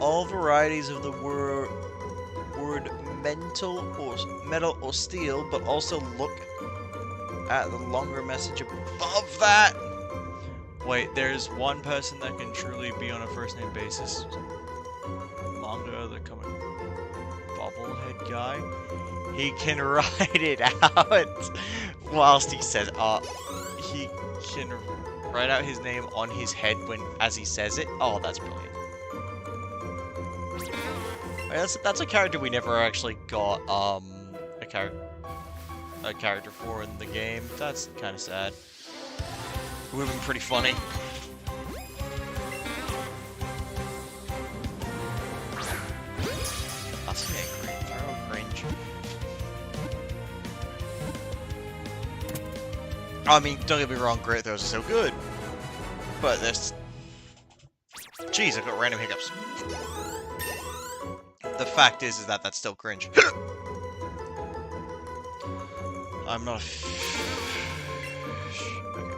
Speaker 1: All varieties of the word metal or steel, but also look at the longer message above that. Wait, there's one person that can truly be on a first name basis. Manga, the coming bobblehead guy. He can write it out whilst he says, he can write out his name on his head as he says it. Oh, that's brilliant. That's a character we never actually got a character for in the game. That's kind of sad. It would have been pretty funny. That's gonna be a great throw, cringe. I mean, don't get me wrong, great throws are so good, but this. Jeez, I've got random hiccups. The fact is that that's still cringe. I'm not a fish. Okay.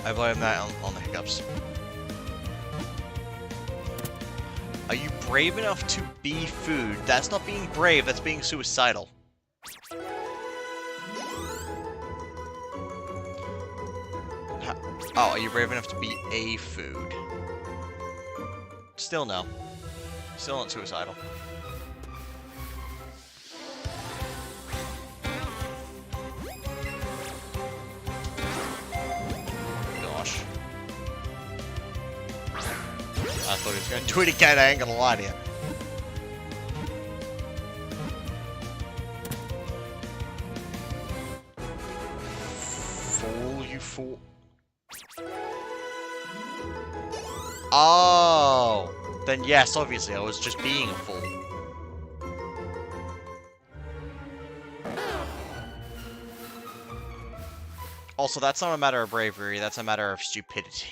Speaker 1: I blame that on the hiccups. Are you brave enough to be food? That's not being brave, that's being suicidal. Oh, are you brave enough to be a food? Still no. Still not suicidal. Gosh. I thought he was going to do it again, I ain't gonna lie to you. Fool, you fool. Oh! Then yes, obviously, I was just being a fool. Also, that's not a matter of bravery, that's a matter of stupidity.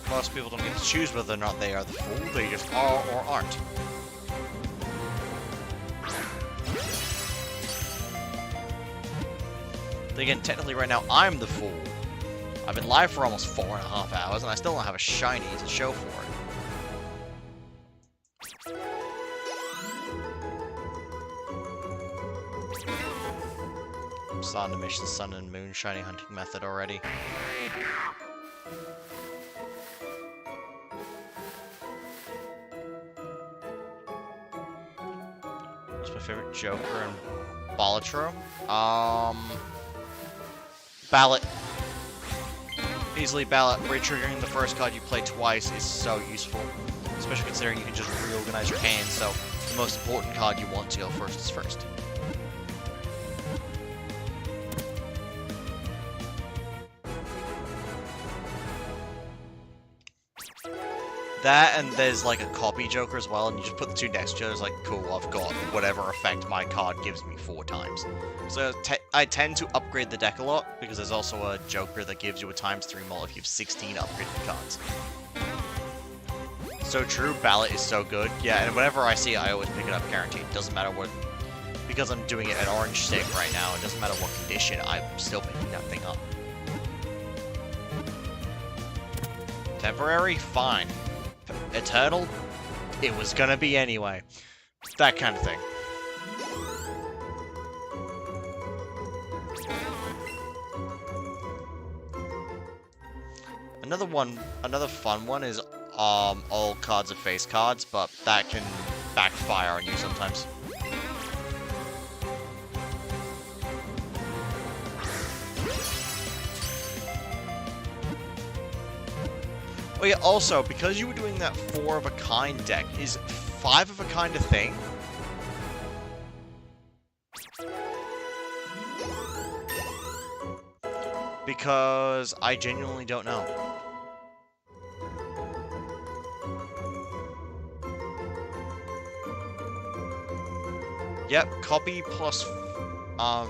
Speaker 1: Most people don't get to choose whether or not they are the fool, they just are or aren't. Again, technically right now, I'm the fool. I've been live for almost 4.5 hours, and I still don't have a shiny to show for it. I'm starting to miss the sun and moon shiny hunting method already. What's my favorite Joker and Balatro? Ballot. Easily Ballot. Re-triggering the first card you play twice is so useful. Especially considering you can just reorganize your hand, so the most important card you want to go first is first. That, and there's like a copy Joker as well, and you just put the two next to each other, it's like, cool, I've got whatever effect my card gives me 4 times. So I tend to upgrade the deck a lot, because there's also a Joker that gives you a ×3 mult if you have 16 upgraded cards. So true, Ballot is so good. Yeah, and whenever I see it, I always pick it up guaranteed. Doesn't matter what... Because I'm doing it at Orange Stick right now, it doesn't matter what condition, I'm still picking that thing up. Temporary? Fine. Eternal? It was gonna be anyway. That kind of thing. Another fun one is all cards are face cards, but that can backfire on you sometimes. Oh yeah, also, because you were doing that 4 of a kind deck, is 5 of a kind a thing? Because I genuinely don't know. Yep, copy plus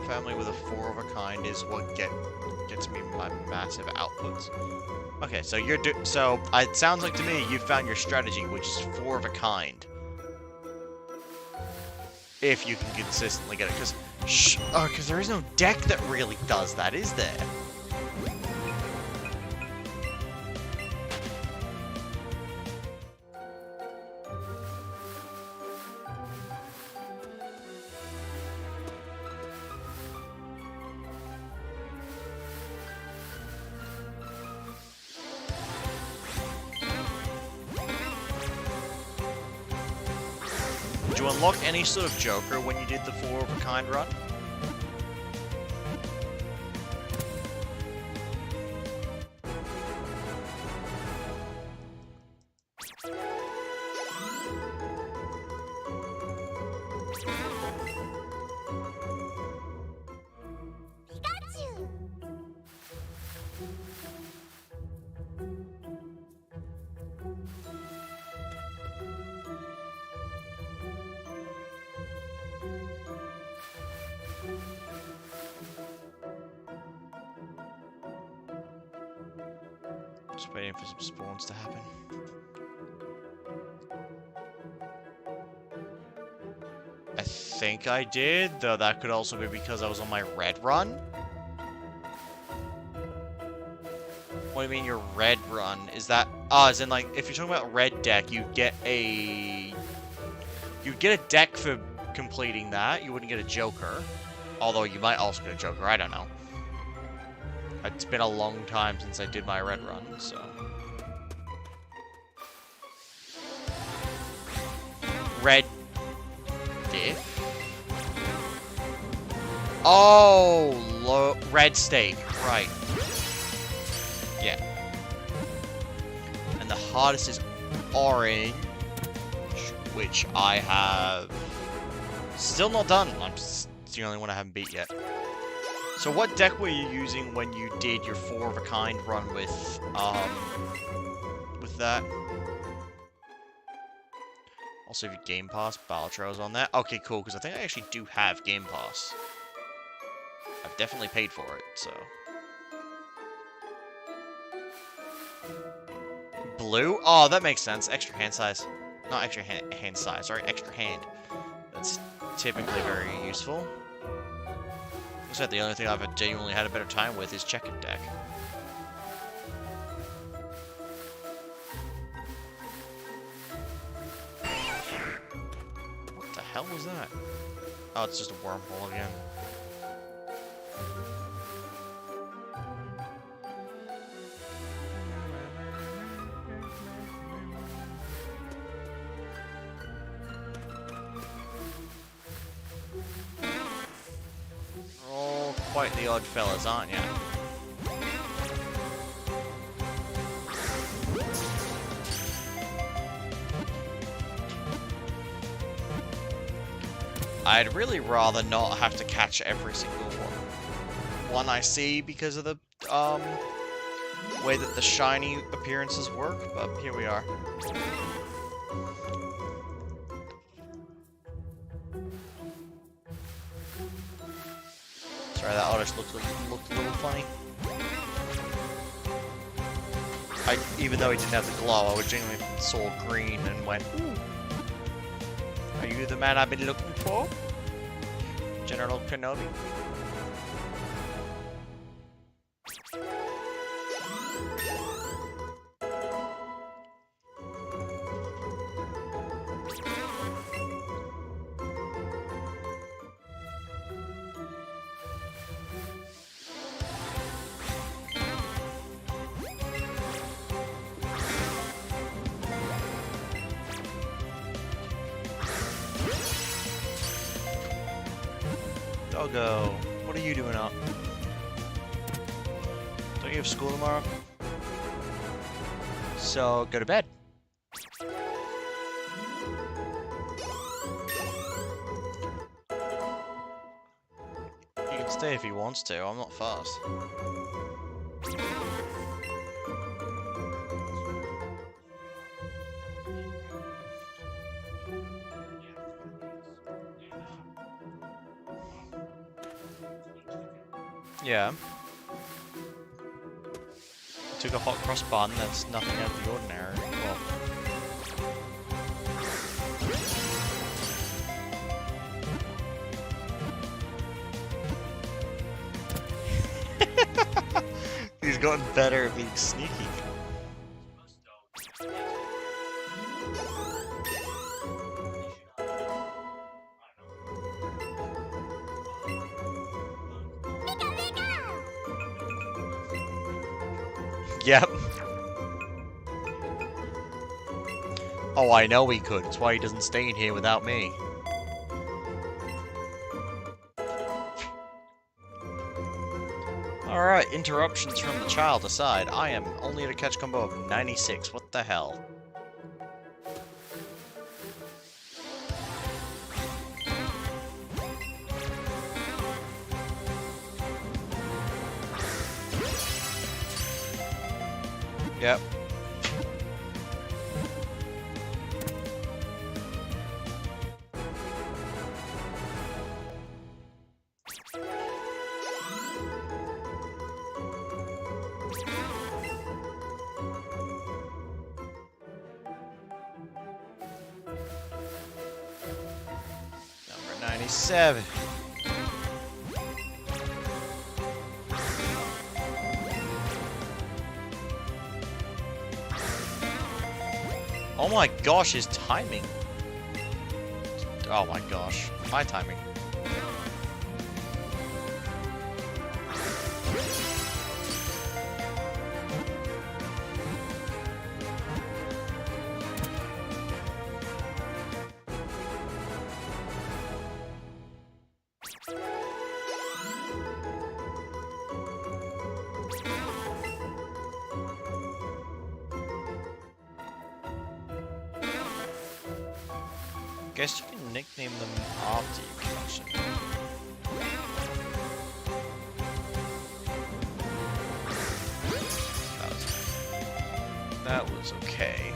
Speaker 1: family with a 4 of a kind is what gets me my massive outputs. Okay, so it sounds like to me you found your strategy, which is 4 of a kind. If you can consistently get it, because there is no deck that really does that, is there? Did you unlock any sort of Joker when you did the 4-of-a-kind run? Just waiting for some spawns to happen. I think I did, though that could also be because I was on my red run. What do you mean your red run? Is that... Ah, as in, like, if you're talking about red deck, you get a... You'd get a deck for completing that. You wouldn't get a Joker. Although you might also get a Joker, I don't know. It's been a long time since I did my red run, so... Red... diff? Oh! Red stake, right. Yeah. And the hardest is orange, which I have... Still not done. It's the only one I haven't beat yet. So what deck were you using when you did your 4-of-a-kind run with that? Also, if you Game Pass, Balatron's on there. Okay, cool, because I think I actually do have Game Pass. I've definitely paid for it, so... Blue? Oh, that makes sense. Extra hand size. Not extra hand size, sorry, extra hand. That's typically very useful. I said the only thing I've genuinely had a better time with is checkered deck. What the hell was that? Oh, it's just a wormhole again. Quite the odd fellas, aren't ya? I'd really rather not have to catch every single one I see because of the way that the shiny appearances work, but here we are. Sorry, that artist looked a little funny. Even though he didn't have the glow, I genuinely saw green and went, ooh. Are you the man I've been looking for? General Kenobi? Doggo, what are you doing up? Don't you have school tomorrow? So, go to bed. You can stay if he wants to, I'm not fast. Yeah. Took a hot cross bun, that's nothing out of the ordinary. Well. He's gotten better at being sneaky. Yep. Oh, I know he could. It's why he doesn't stay in here without me. Alright, interruptions from the child aside, I am only at a catch combo of 96. What the hell? Yep. Number 97. Oh my gosh, his timing. Oh my gosh, my timing. Guess you can nickname them after you catch them. That was okay.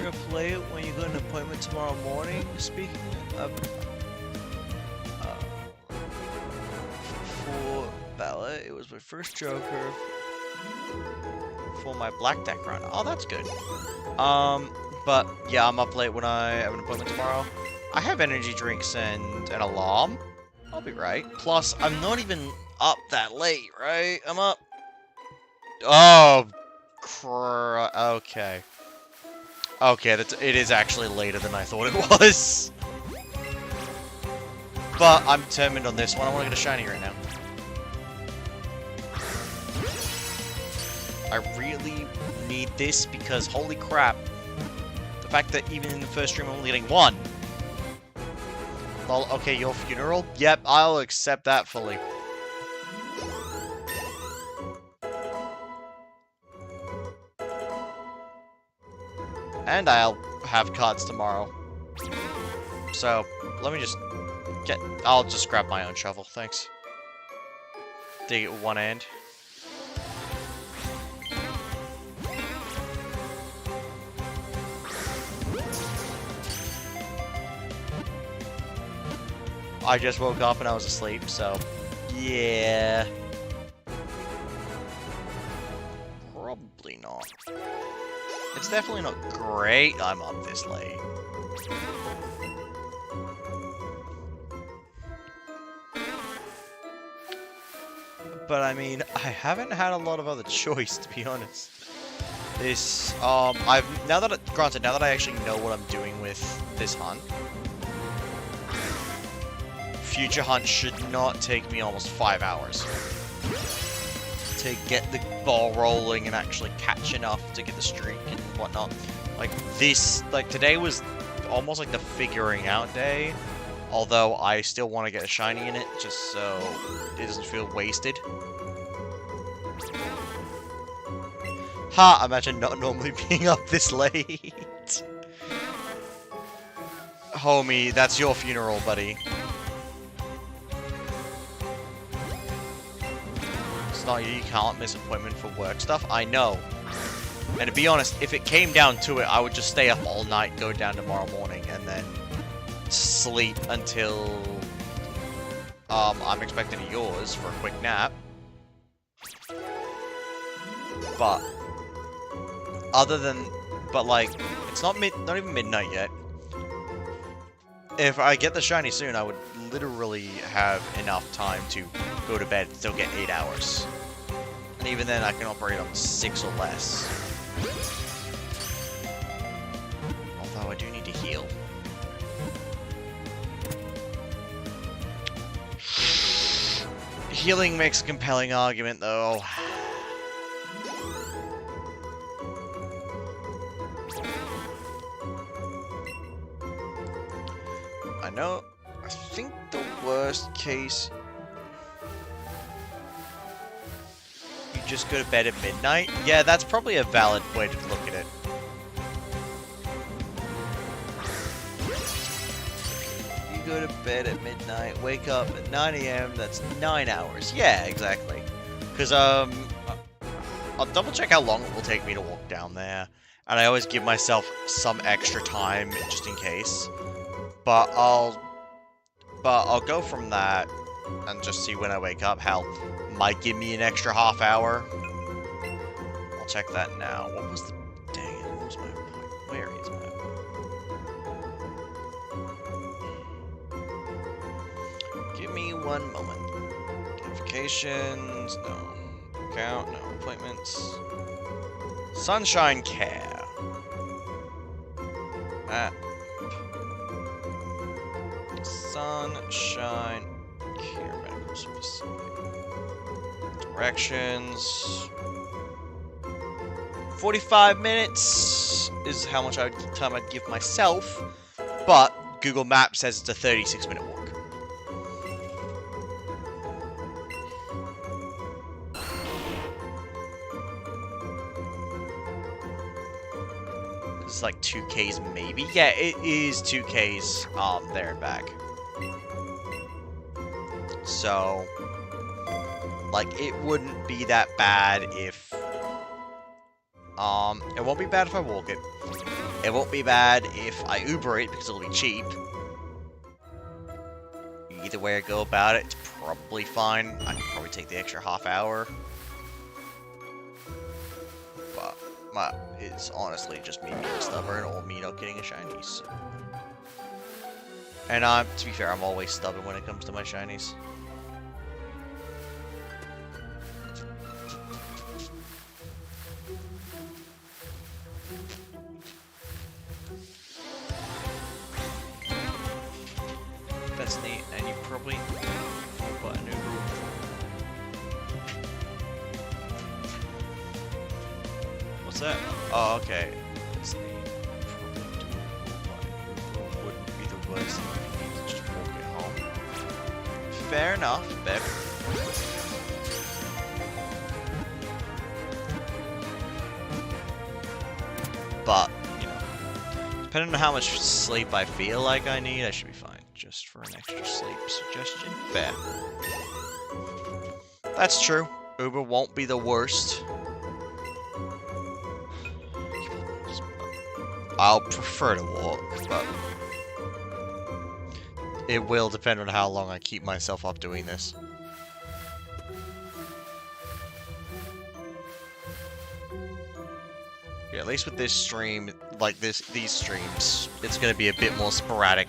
Speaker 1: You're gonna play it when you got an appointment tomorrow morning. Speaking of for Bella, it was my first Joker for my black deck run. Oh, that's good. But yeah, I'm up late when I have an appointment tomorrow. I have energy drinks and an alarm. I'll be right. Plus, I'm not even up that late, right? I'm up. Oh, okay. Okay, it is actually later than I thought it was. But I'm determined on this one. I want to get a shiny right now. I really need this because holy crap. The fact that even in the first stream I'm only getting one. Well, okay, your funeral? Yep, I'll accept that fully. And I'll have cards tomorrow. So, let me just get... I'll just grab my own shovel, thanks. Dig it with one hand. I just woke up and I was asleep, so... yeah... probably not. It's definitely not great I'm up this late. But I mean, I haven't had a lot of other choice, to be honest. This, granted, now that I actually know what I'm doing with this hunt, future hunt should not take me almost 5 hours to get the ball rolling and actually catch enough to get the streak and whatnot. Like this, like today was almost like the figuring out day, although I still want to get a shiny in it just so it doesn't feel wasted. Ha! Imagine not normally being up this late. Homie, that's your funeral, buddy. Not you can't miss appointment for work stuff. I know. And to be honest, if it came down to it, I would just stay up all night, go down tomorrow morning, and then sleep until I'm expecting yours for a quick nap. But other than But, like, it's not even midnight yet. If I get the shiny soon, I would literally have enough time to go to bed and still get 8 hours. And even then, I can operate on 6 or less. Although I do need to heal. Healing makes a compelling argument, though. I think the worst case, you just go to bed at midnight? Yeah, that's probably a valid way to look at it. You go to bed at midnight, wake up at 9 AM, that's 9 hours. Yeah, exactly. Because, I'll double check how long it will take me to walk down there. And I always give myself some extra time, just in case. But I'll go from that and just see when I wake up. Hell, might give me an extra half hour. I'll check that now. What was the... Dang it, what was my point? Where is my point? Give me one moment. Notifications, no. Account, no. Appointments. Sunshine Care. Sunshine Care Medical Facility. Directions. 45 minutes is how much time I'd give myself, but Google Maps says it's a 36-minute walk. It's like 2Ks maybe. Yeah, it is 2Ks there and back. So, like, it wouldn't be that bad if, it won't be bad if I walk it. It won't be bad if I Uber it, because it'll be cheap. Either way I go about it, it's probably fine. I can probably take the extra half hour. But, it's honestly just me being stubborn or me not getting a shinies. So. And, to be fair, I'm always stubborn when it comes to my shinies. That's neat, and you probably bought an Uber. What's that? Oh, okay. That's neat. Probably Uber wouldn't be the worst thing if you need to just walk it home. Fair enough, Bev. But, you know, depending on how much sleep I feel like I need, I should be fine. Just for an extra sleep suggestion. Fair. That's true. Uber won't be the worst. I'll prefer to walk, but it will depend on how long I keep myself up doing this. Yeah, at least with this stream, like these streams, it's gonna be a bit more sporadic.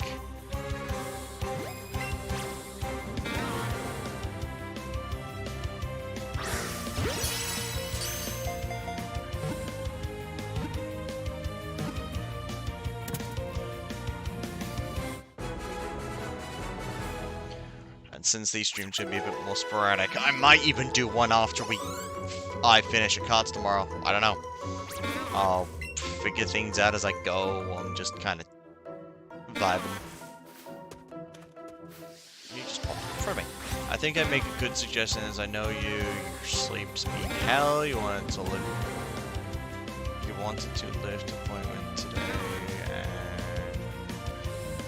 Speaker 1: And since these streams should be a bit more sporadic, I might even do one after I finish a cards tomorrow. I don't know. I'll figure things out as I go. I'm just kind of vibing. You just popped in front of me. I think I make a good suggestion as I know your sleep's being hell. You wanted to lift appointment today, and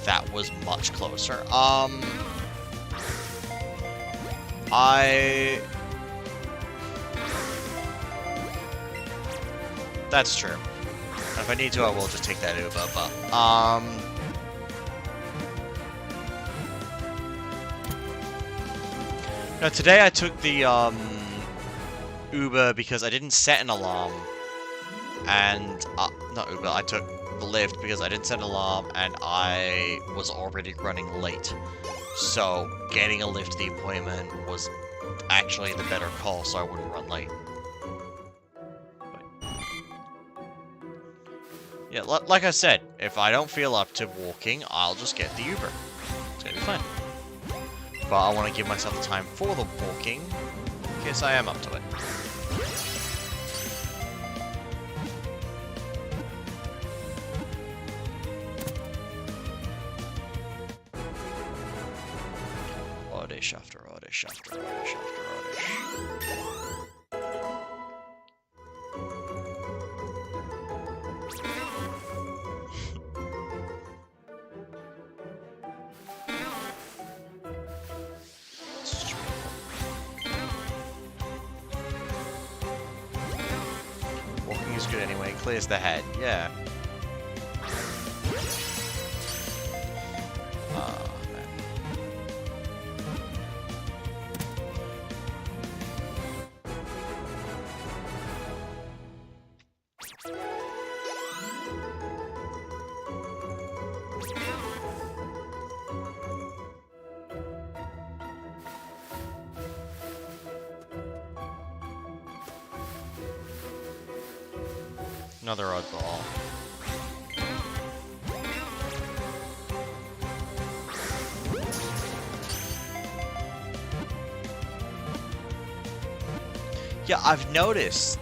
Speaker 1: that was much closer. That's true. If I need to, I will just take that Uber, but, no, today I took the, Uber because I didn't set an alarm. and not Uber, I took the lift because I didn't set an alarm and I was already running late. So getting a lift to the appointment was actually the better call, so I wouldn't run late. But, yeah, like I said, if I don't feel up to walking, I'll just get the Uber. It's gonna be fine. But I want to give myself the time for the walking, in case I am up to it. Oddish after oddish after oddish after oddish. Walking is good anyway, clears the head, yeah. Another oddball. Yeah, I've noticed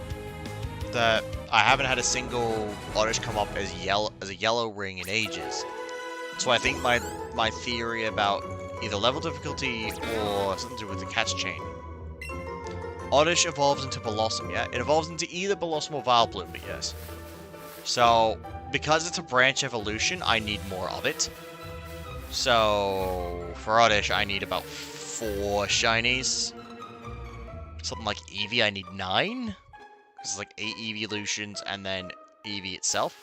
Speaker 1: that I haven't had a single oddish come up as a yellow ring in ages. So I think my theory about either level difficulty or something to do with the catch chain. Oddish evolves into Blossom, yeah? It evolves into either Blossom or Vileplume, but yes. So, because it's a branch evolution, I need more of it. So, for Oddish, I need about 4 shinies. Something like Eevee, I need 9. This is like 8 evolutions, and then Eevee itself.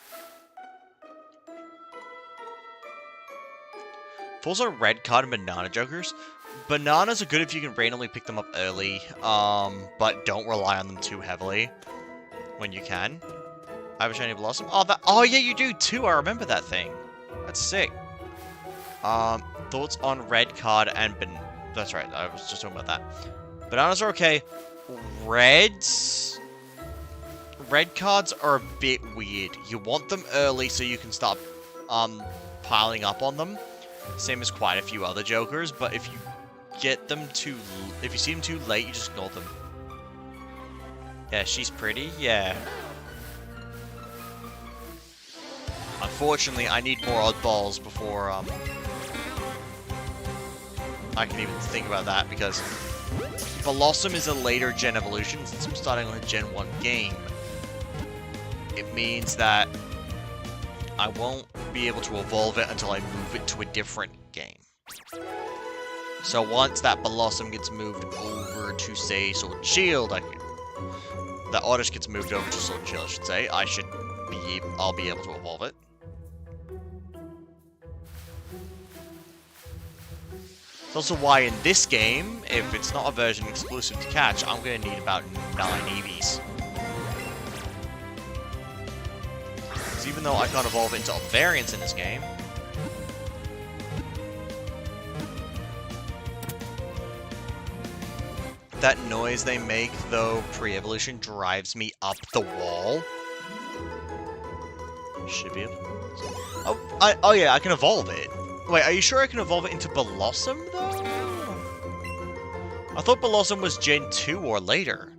Speaker 1: Also, red card and banana jokers. Bananas are good if you can randomly pick them up early, but don't rely on them too heavily when you can. I have a shiny Blossom. Oh yeah, you do too. I remember that thing. That's sick. Thoughts on red card and that's right. I was just talking about that. Bananas are okay. Red cards are a bit weird. You want them early so you can start piling up on them. Same as quite a few other jokers, but if you get them if you see them too late, you just ignore them. Yeah, she's pretty. Yeah. Unfortunately, I need more oddballs before I can even think about that, because Blossom is a later gen evolution. Since I'm starting on a Gen 1 game, it means that I won't be able to evolve it until I move it to a different game. So once that Blossom gets moved over to, say, Sword and Shield, the Oddish gets moved over to Sword and Shield, I should say, I'll be able to evolve it. It's also why in this game, if it's not a version exclusive to catch, I'm going to need about 9 Eevees. Because even though I can't evolve into all variants in this game, that noise they make, though, pre-evolution drives me up the wall. Should be able to... Oh yeah, I can evolve it. Wait, are you sure I can evolve it into Blossom, though? I thought Blossom was Gen 2 or later.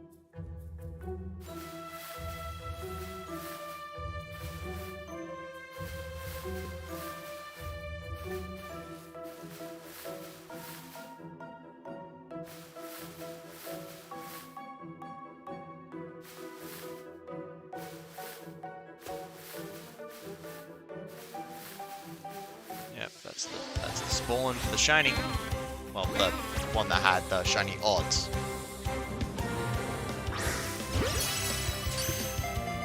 Speaker 1: Yep, that's the spawn for the shiny. Well, the one that had the shiny odds.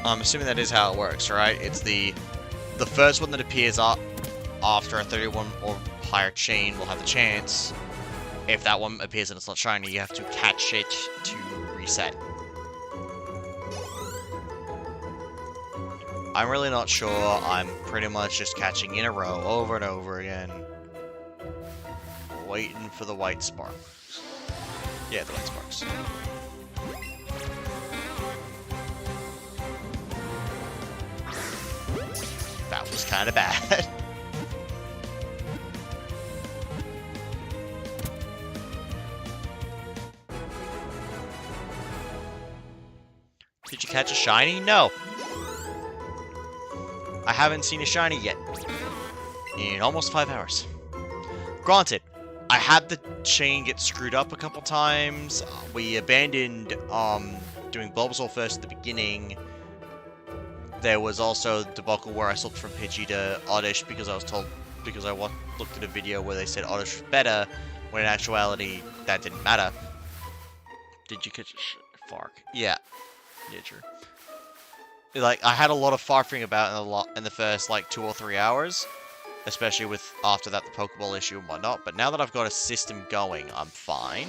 Speaker 1: I'm assuming that is how it works, right? It's the first one that appears up after a 31 or higher chain will have the chance. If that one appears and it's not shiny, you have to catch it to reset. I'm really not sure. I'm pretty much just catching in a row over and over again. Waiting for the white spark. Yeah, the white sparks. That was kind of bad. Did you catch a shiny? No. I haven't seen a shiny yet. In almost 5 hours. Granted, I had the chain get screwed up a couple times. We abandoned doing Bulbasaur first at the beginning. There was also the debacle where I swapped from Pidgey to Oddish because I was told, because I looked at a video where they said Oddish was better, when in actuality that didn't matter. Did you catch a Fark? Yeah. Yeah, true. Like, I had a lot of farting about in the first, like, 2 or 3 hours. Especially with, after that, the Pokeball issue and whatnot. But now that I've got a system going, I'm fine.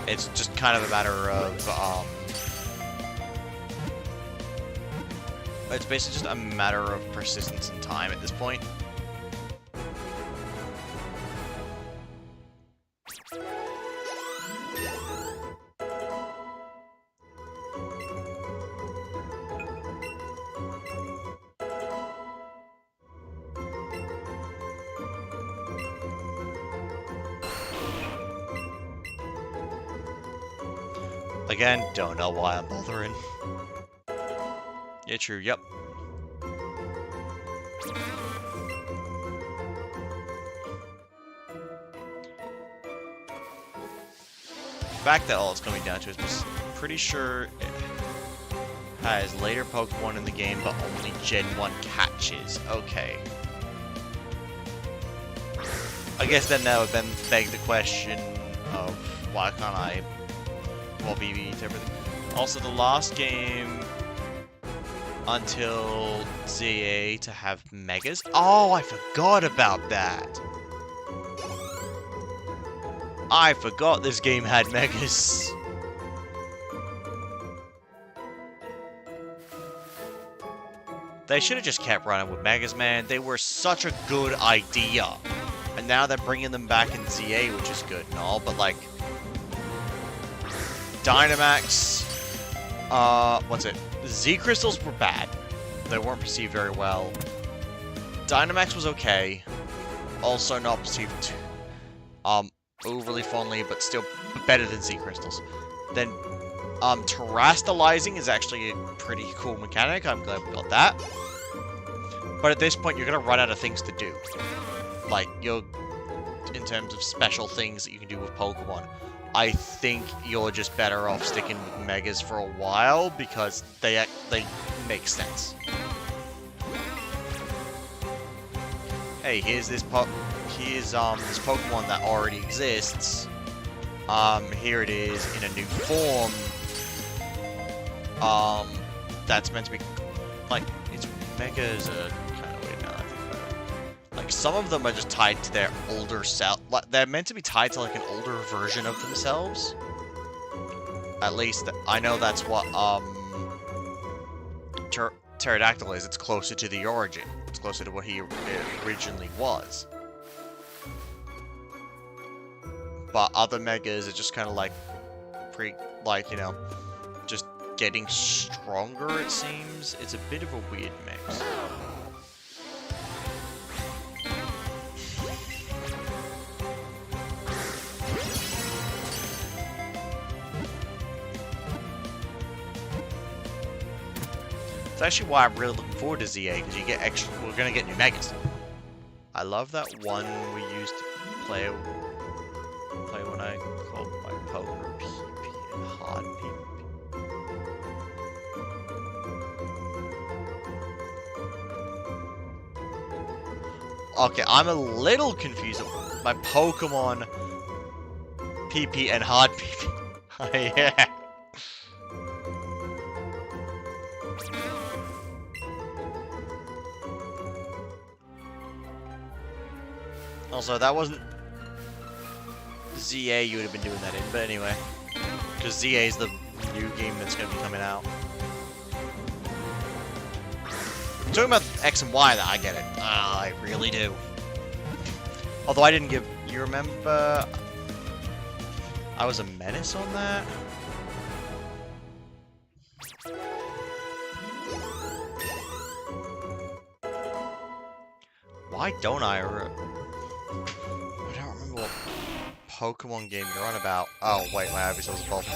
Speaker 1: It's just kind of a matter of, it's basically just a matter of persistence and time at this point. Again, don't know why I'm bothering. Yeah, true, yep. The fact that all it's coming down to is I'm pretty sure it has later Pokemon in the game, but only Gen 1 catches. Okay. I guess then that would then beg the question of why can't I BB to everything. Also, the last game until ZA to have Megas. Oh, I forgot about that. I forgot this game had Megas. They should have just kept running with Megas, man. They were such a good idea. And now they're bringing them back in ZA, which is good and all, but like... Dynamax, what's it? Z Crystals were bad. They weren't perceived very well. Dynamax was okay. Also not perceived overly fondly, but still better than Z Crystals. Then, Terastallizing is actually a pretty cool mechanic. I'm glad we got that. But at this point, you're gonna run out of things to do. Like, in terms of special things that you can do with Pokemon. I think you're just better off sticking with Megas for a while because they make sense. Hey, here's this this Pokemon that already exists. Here it is in a new form. That's meant to be like its Megas are kind of weird now. I think about it. Like, some of them are just tied to their older self. Like, they're meant to be tied to, like, an older version of themselves. At least, I know that's what, Pterodactyl is. It's closer to the origin. It's closer to what he originally was. But other Megas are just kind of, like, you know, just getting stronger, it seems. It's a bit of a weird mix. It's actually why I'm really looking forward to ZA, because you get extra. We're gonna get new Megas. I love that one we used to play when I called my poker PP and hard PP. Okay, I'm a little confused. My Pokemon PP and hard PP. Yeah. Also, that wasn't ZA you would have been doing that in, but anyway. Because ZA is the new game that's going to be coming out. Talking about X and Y, that I get it. I really do. Although I didn't give... You remember... I was a menace on that? Why don't I don't remember what Pokemon game you're on about. Oh, wait, my Ivysaur's evolving.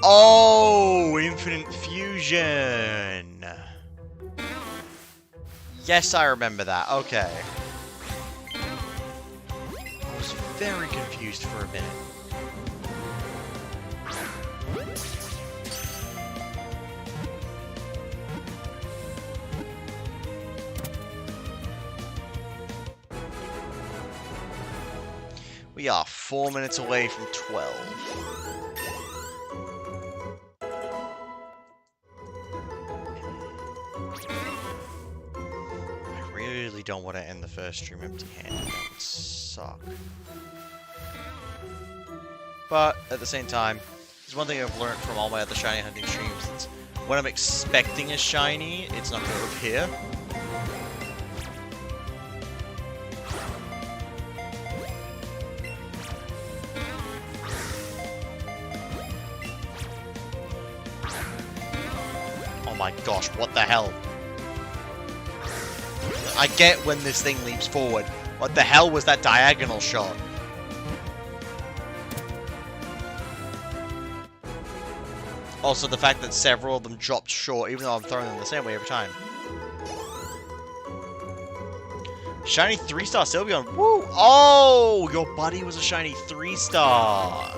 Speaker 1: Oh, Infinite Fusion! Yes, I remember that. Okay. I was very confused for a minute. We are 4 minutes away from 12. I really don't want to end the first stream empty-handed. That would suck. But, at the same time, there's one thing I've learned from all my other shiny hunting streams. It's when I'm expecting a shiny, it's not going to appear. Oh my gosh, what the hell? I get when this thing leaps forward. What the hell was that diagonal shot? Also, the fact that several of them dropped short, even though I'm throwing them the same way every time. Shiny 3-star Sylveon. Woo! Oh! Your buddy was a shiny 3-star.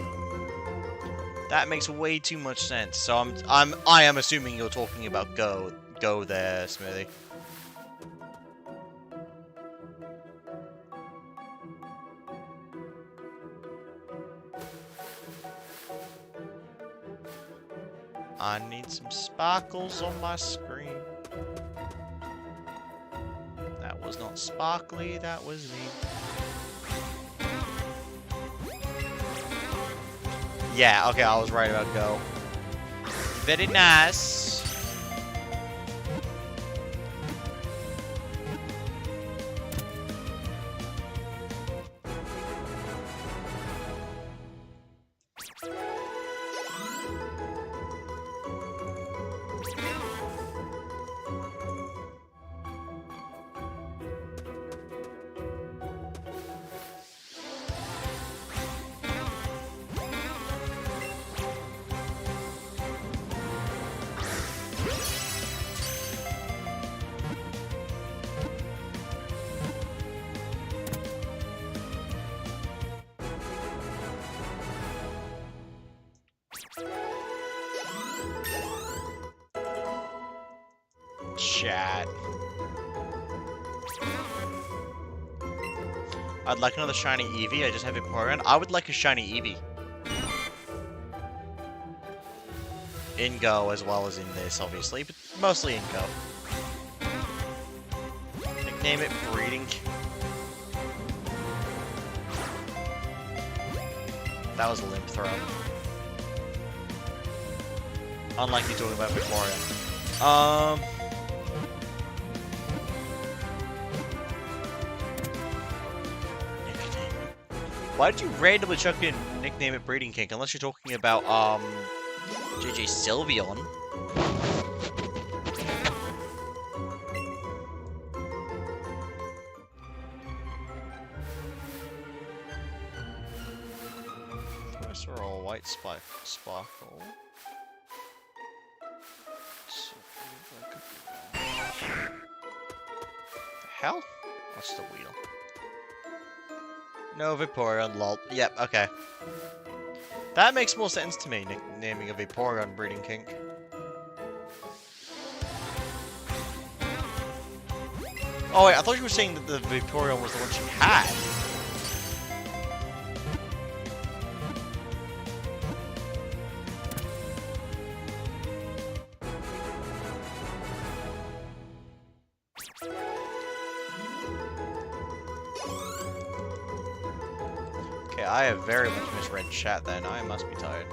Speaker 1: That makes way too much sense. So I am assuming you're talking about Go there, Smithy. I need some sparkles on my screen. That was not sparkly, that was me. Yeah, okay, I was right about Go. Very nice. Chat. I'd like another shiny Eevee. I just have Vaporeon. I would like a shiny Eevee. In Go as well as in this, obviously, but mostly in Go. Nickname it Breeding. That was a limp throw. Unlike you talking about Vaporeon. Why did you randomly chuck in nickname it Breeding Kink? Unless you're talking about, JJ Sylveon. I saw a white sparkle. The hell? What's the wheel? No, Vaporeon, lol. Yep, okay. That makes more sense to me, naming a Vaporeon Breeding Kink. Oh wait, I thought you were saying that the Vaporeon was the one she had. I have very much misread chat then. I must be tired.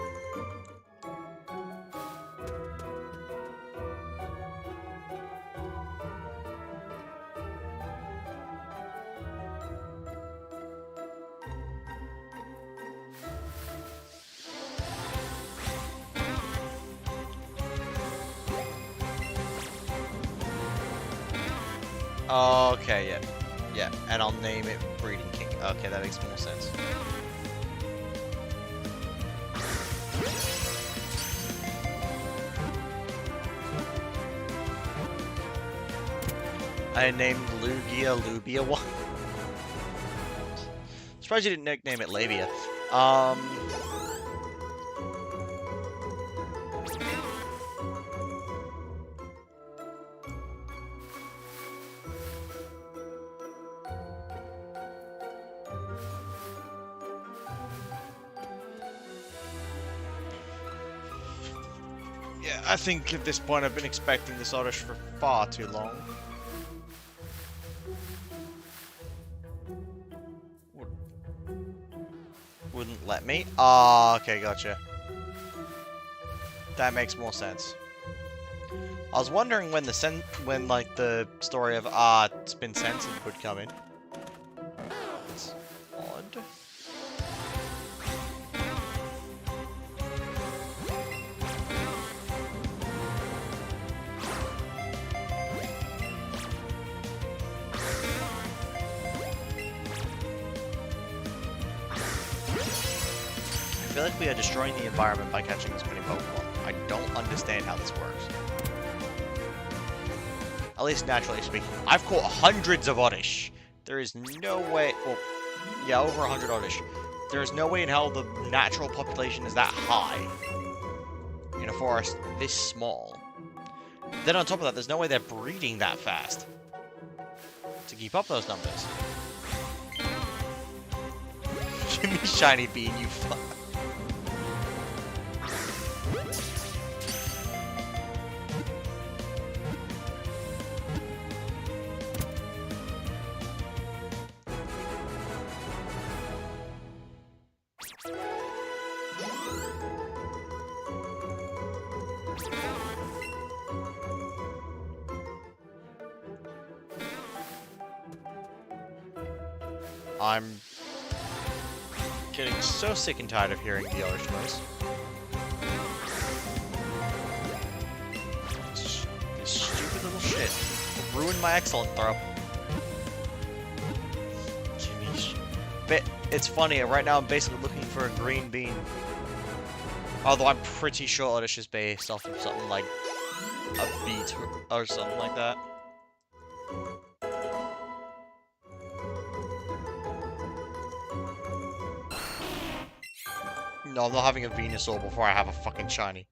Speaker 1: Okay, yeah. Yeah, and I'll name it Breeding King. Okay, that makes more sense. I named Lugia Lubia 1. Surprised you didn't nickname it Labia. Yeah, I think at this point I've been expecting this Oddish for far too long. Wouldn't let me? Ah, okay, gotcha. That makes more sense. I was wondering when like the story of it's been censored would come in. It's odd. I feel like we are destroying the environment by catching this many Pokemon. I don't understand how this works. At least naturally speaking. I've caught hundreds of Oddish. There is no way... Well, yeah, over 100 Oddish. There is no way in hell the natural population is that high in a forest this small. Then on top of that, there's no way they're breeding that fast to keep up those numbers. Give me Shiny Bean, you fuck. I'm getting so sick and tired of hearing the Oddish noise. This stupid little shit ruined my excellent throw. But it's funny, right now I'm basically looking for a green bean. Although I'm pretty sure Oddish is based off of something like a beet or something like that. No, I'm not having a Venusaur before I have a fucking shiny.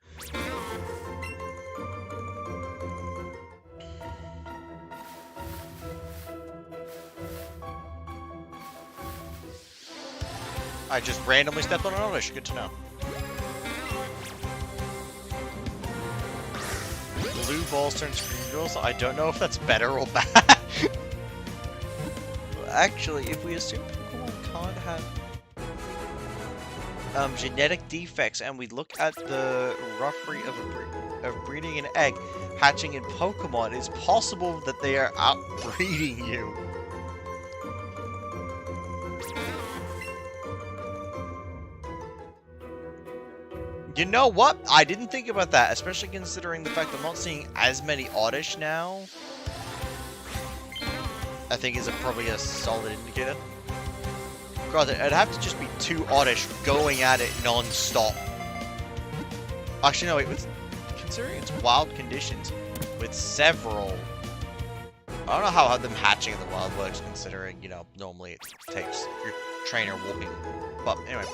Speaker 1: I just randomly stepped on an Oddish. Good to know. Blue balls turn screen girls. I don't know if that's better or bad. Actually, if we assume Pokemon can't have genetic defects, and we look at the rough rate of breeding an egg, hatching in Pokemon, it's possible that they are outbreeding you. You know what? I didn't think about that, especially considering the fact that I'm not seeing as many Oddish now. I think is probably a solid indicator. God, it'd have to just be two Oddish going at it non-stop. Actually, no, it was considering its wild conditions with several. I don't know how them hatching in the wild works, considering, you know, normally it takes your trainer walking. But anyway,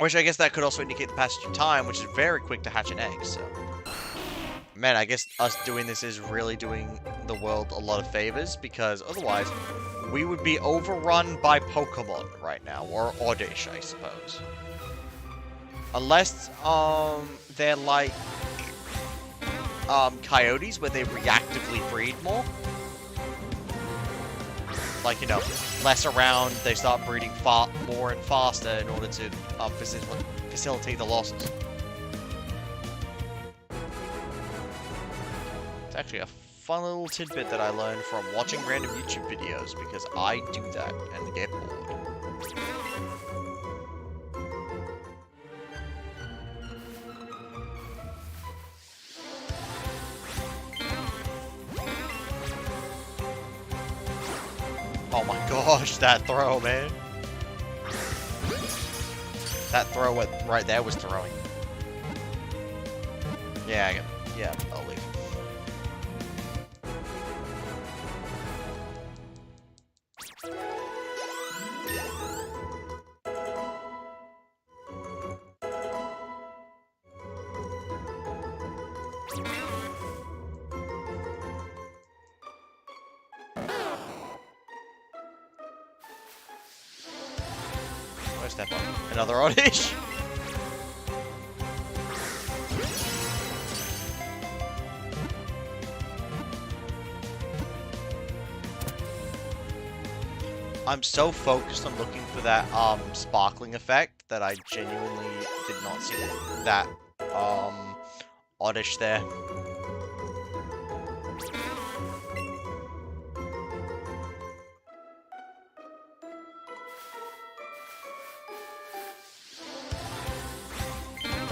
Speaker 1: which I guess that could also indicate the passage of time, which is very quick to hatch an egg. So, man, I guess us doing this is really doing the world a lot of favors, because otherwise we would be overrun by Pokemon right now, or Oddish, I suppose. Unless, they're like, coyotes, where they reactively breed more. Like, you know, less around, they start breeding far more and faster in order to facilitate the losses. It's actually a fun little tidbit that I learned from watching random YouTube videos, because I do that and get bored. Oh my gosh, that throw, man. That throw right there was throwing. Yeah, I'll leave. Step on another oddish. I'm so focused on looking for that sparkling effect that I genuinely did not see that oddish there.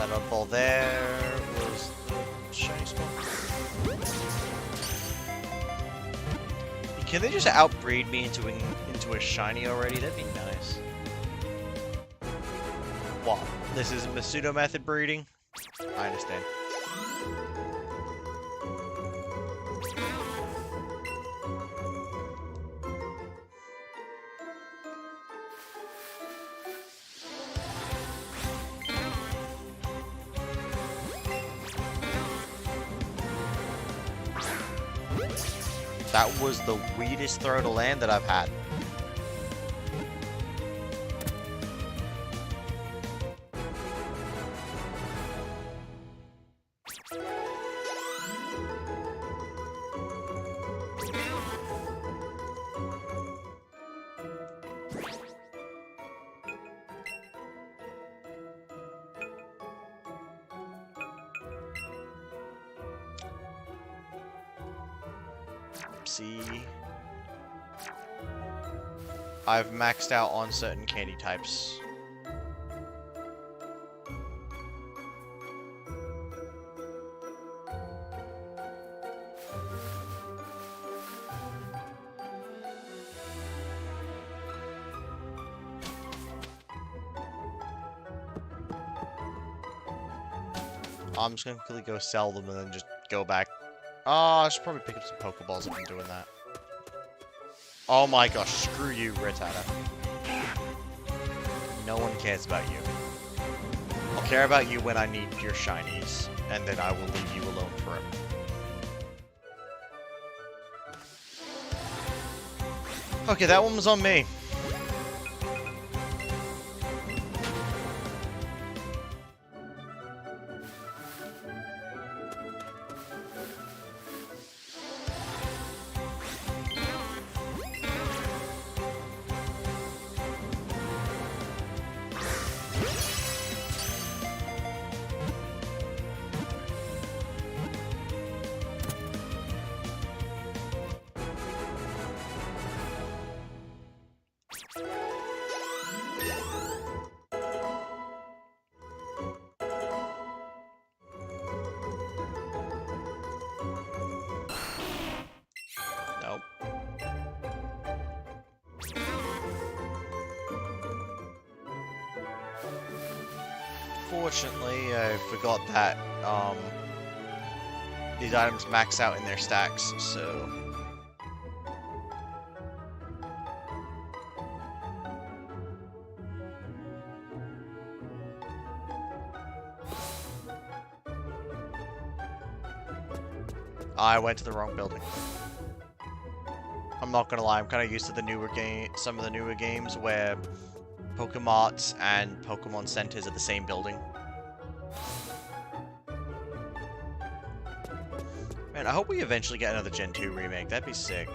Speaker 1: That ball there was the shiny spot. Can they just outbreed me into a shiny already? That'd be nice. What? This is a pseudo method breeding? I understand. That was the weirdest throw to land that I've had. See, I've maxed out on certain candy types. I'm just gonna quickly go sell them and then just go back. Oh, I should probably pick up some Pokeballs if I'm doing that. Oh my gosh, screw you, Rattata. No one cares about you. I'll care about you when I need your shinies, and then I will leave you alone forever. Okay, that one was on me. Nope. Fortunately, I forgot that these items max out in their stacks, so I went to the wrong building. I'm not gonna lie, I'm kind of used to the newer some of the newer games where Pokemarts and Pokemon Centers are the same building. Man, I hope we eventually get another Gen 2 remake. That'd be sick.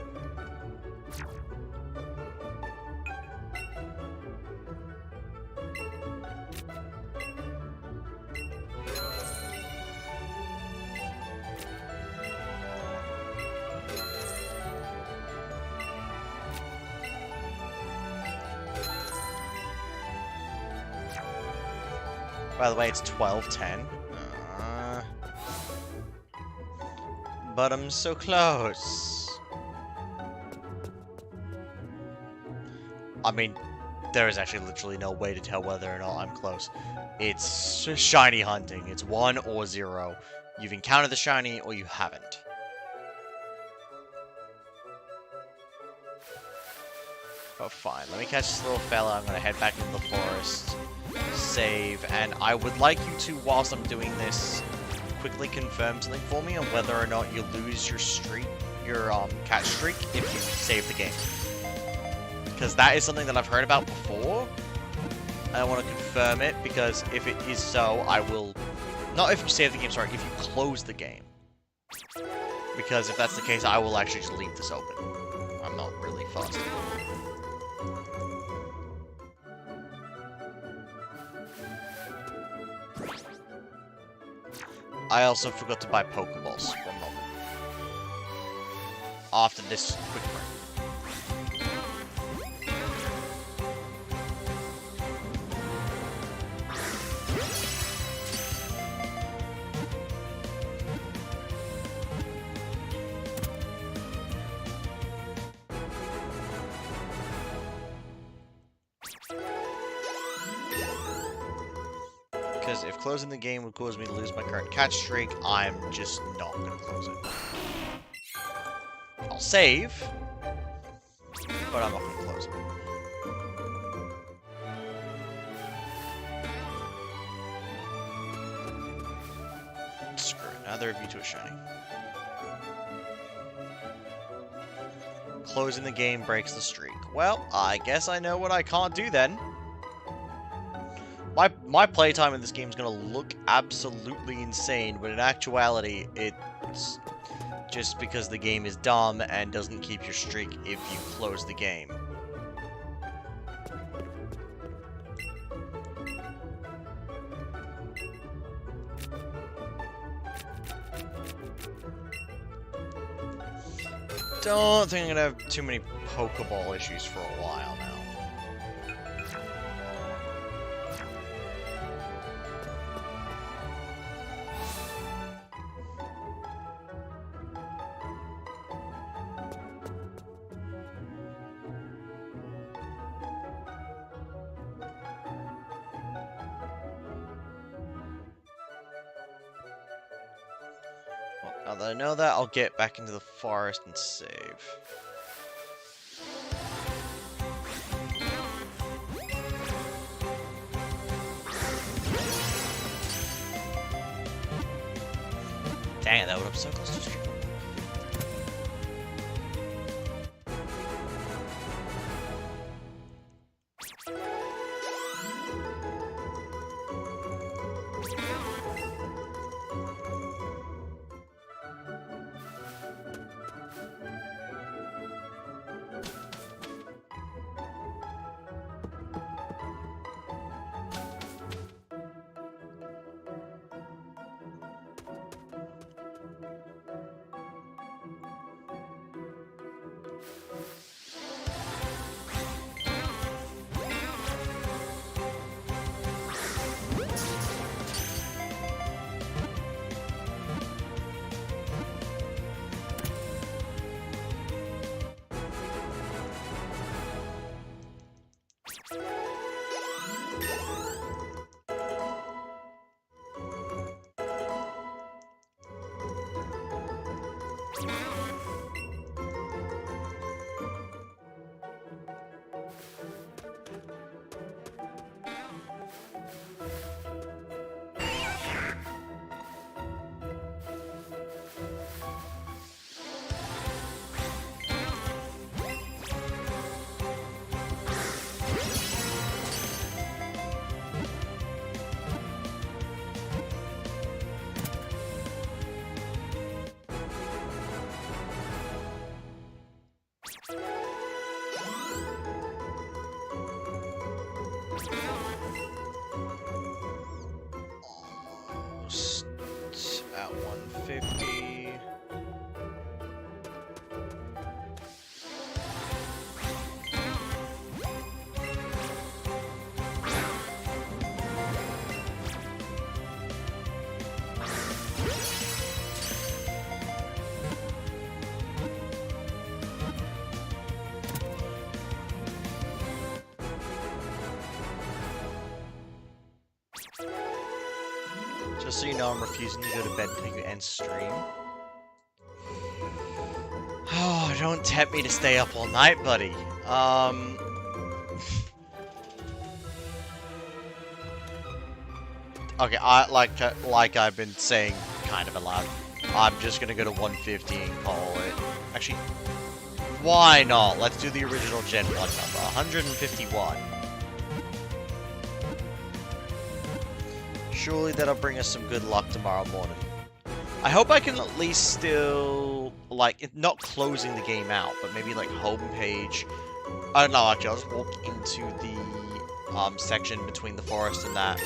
Speaker 1: By the way, it's 12:10. But I'm so close. I mean, there is actually literally no way to tell whether or not I'm close. It's shiny hunting. It's 1 or 0. You've encountered the shiny or you haven't. Oh, fine. Let me catch this little fella. I'm going to head back into the forest, save, and I would like you to, whilst I'm doing this, quickly confirm something for me on whether or not you lose your streak, your catch streak, if you save the game. Because that is something that I've heard about before. I want to confirm it, because if it is so, I will... Not if you save the game, sorry, if you close the game. Because if that's the case, I will actually just leave this open. I'm not really fussed. I also forgot to buy Pokeballs. One moment. After this quick break. Because if closing the game would cause me to lose my current catch streak, I'm just not going to close it. I'll save, but I'm not going to close it. Screw it. Now they're to a shiny. Closing the game breaks the streak. Well, I guess I know what I can't do then. My playtime in this game is going to look absolutely insane, but in actuality, it's just because the game is dumb and doesn't keep your streak if you close the game. Don't think I'm going to have too many Pokeball issues for a while now. Now that I know that, I'll get back into the forest and save. Dang it, that would have so close to stream. Just so you know, I'm refusing to go to bed until you end stream. Oh, don't tempt me to stay up all night, buddy. Okay, like I've been saying kind of aloud, I'm just gonna go to 150 and call it. Actually, why not? Let's do the original Gen 1 number, 151. Surely that'll bring us some good luck tomorrow morning. I hope I can at least still, like, not closing the game out, but maybe, like, homepage. I don't know, actually, I'll just walk into the, section between the forest and that,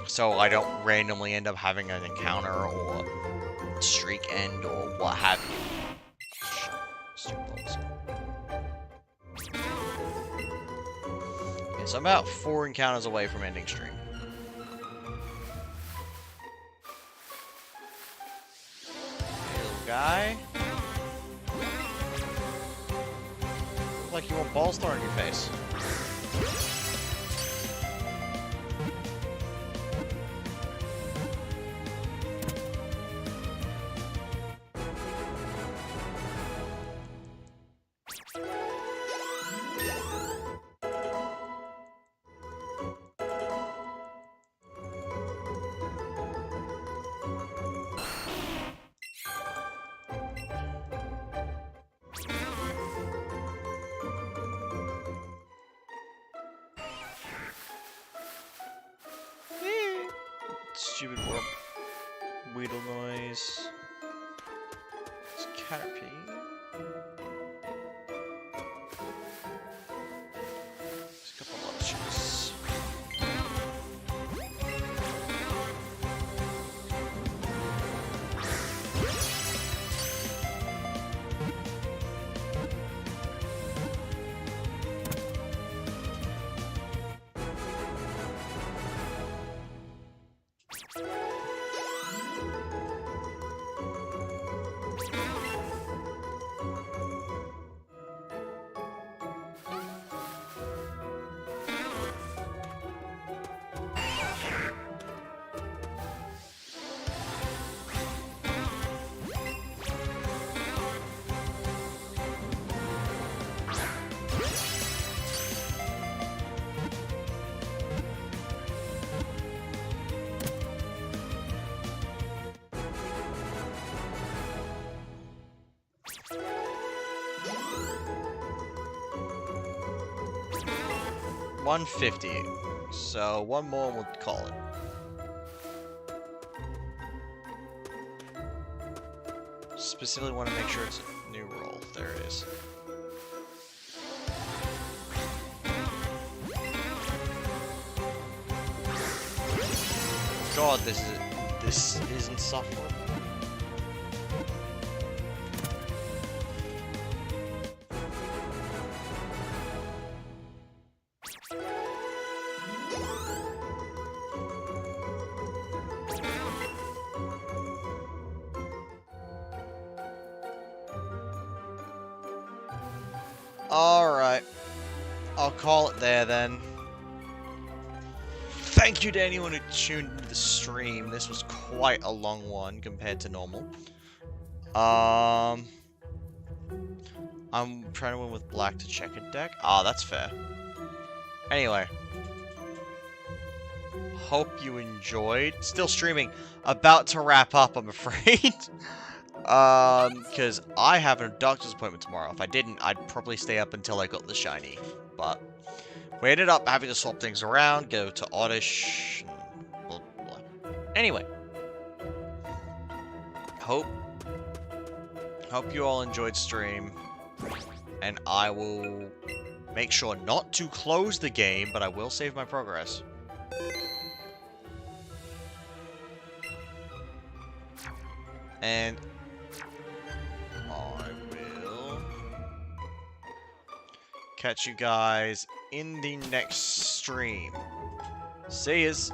Speaker 1: so I don't randomly end up having an encounter or streak end or what have you. Stupid balls. Okay, so I'm about 4 encounters away from ending stream. Guy. Look like you want balls thrown in your face. Stupid Weedle noise. It's Caterpie. There's a couple of options. $150. So one more and we'll call it. Specifically want to make sure it's a new roll. There it is. God, this is insufferable. Alright. I'll call it there then. Thank you to anyone who tuned into the stream. This was quite a long one compared to normal. I'm trying to win with black to checkered deck. Ah, that's fair. Anyway. Hope you enjoyed. Still streaming. About to wrap up, I'm afraid. Because I have a doctor's appointment tomorrow. If I didn't, I'd probably stay up until I got the shiny. But we ended up having to swap things around, go to Oddish, blah, blah. Anyway. Hope you all enjoyed stream. And I will make sure not to close the game, but I will save my progress. And I will catch you guys in the next stream. See yas.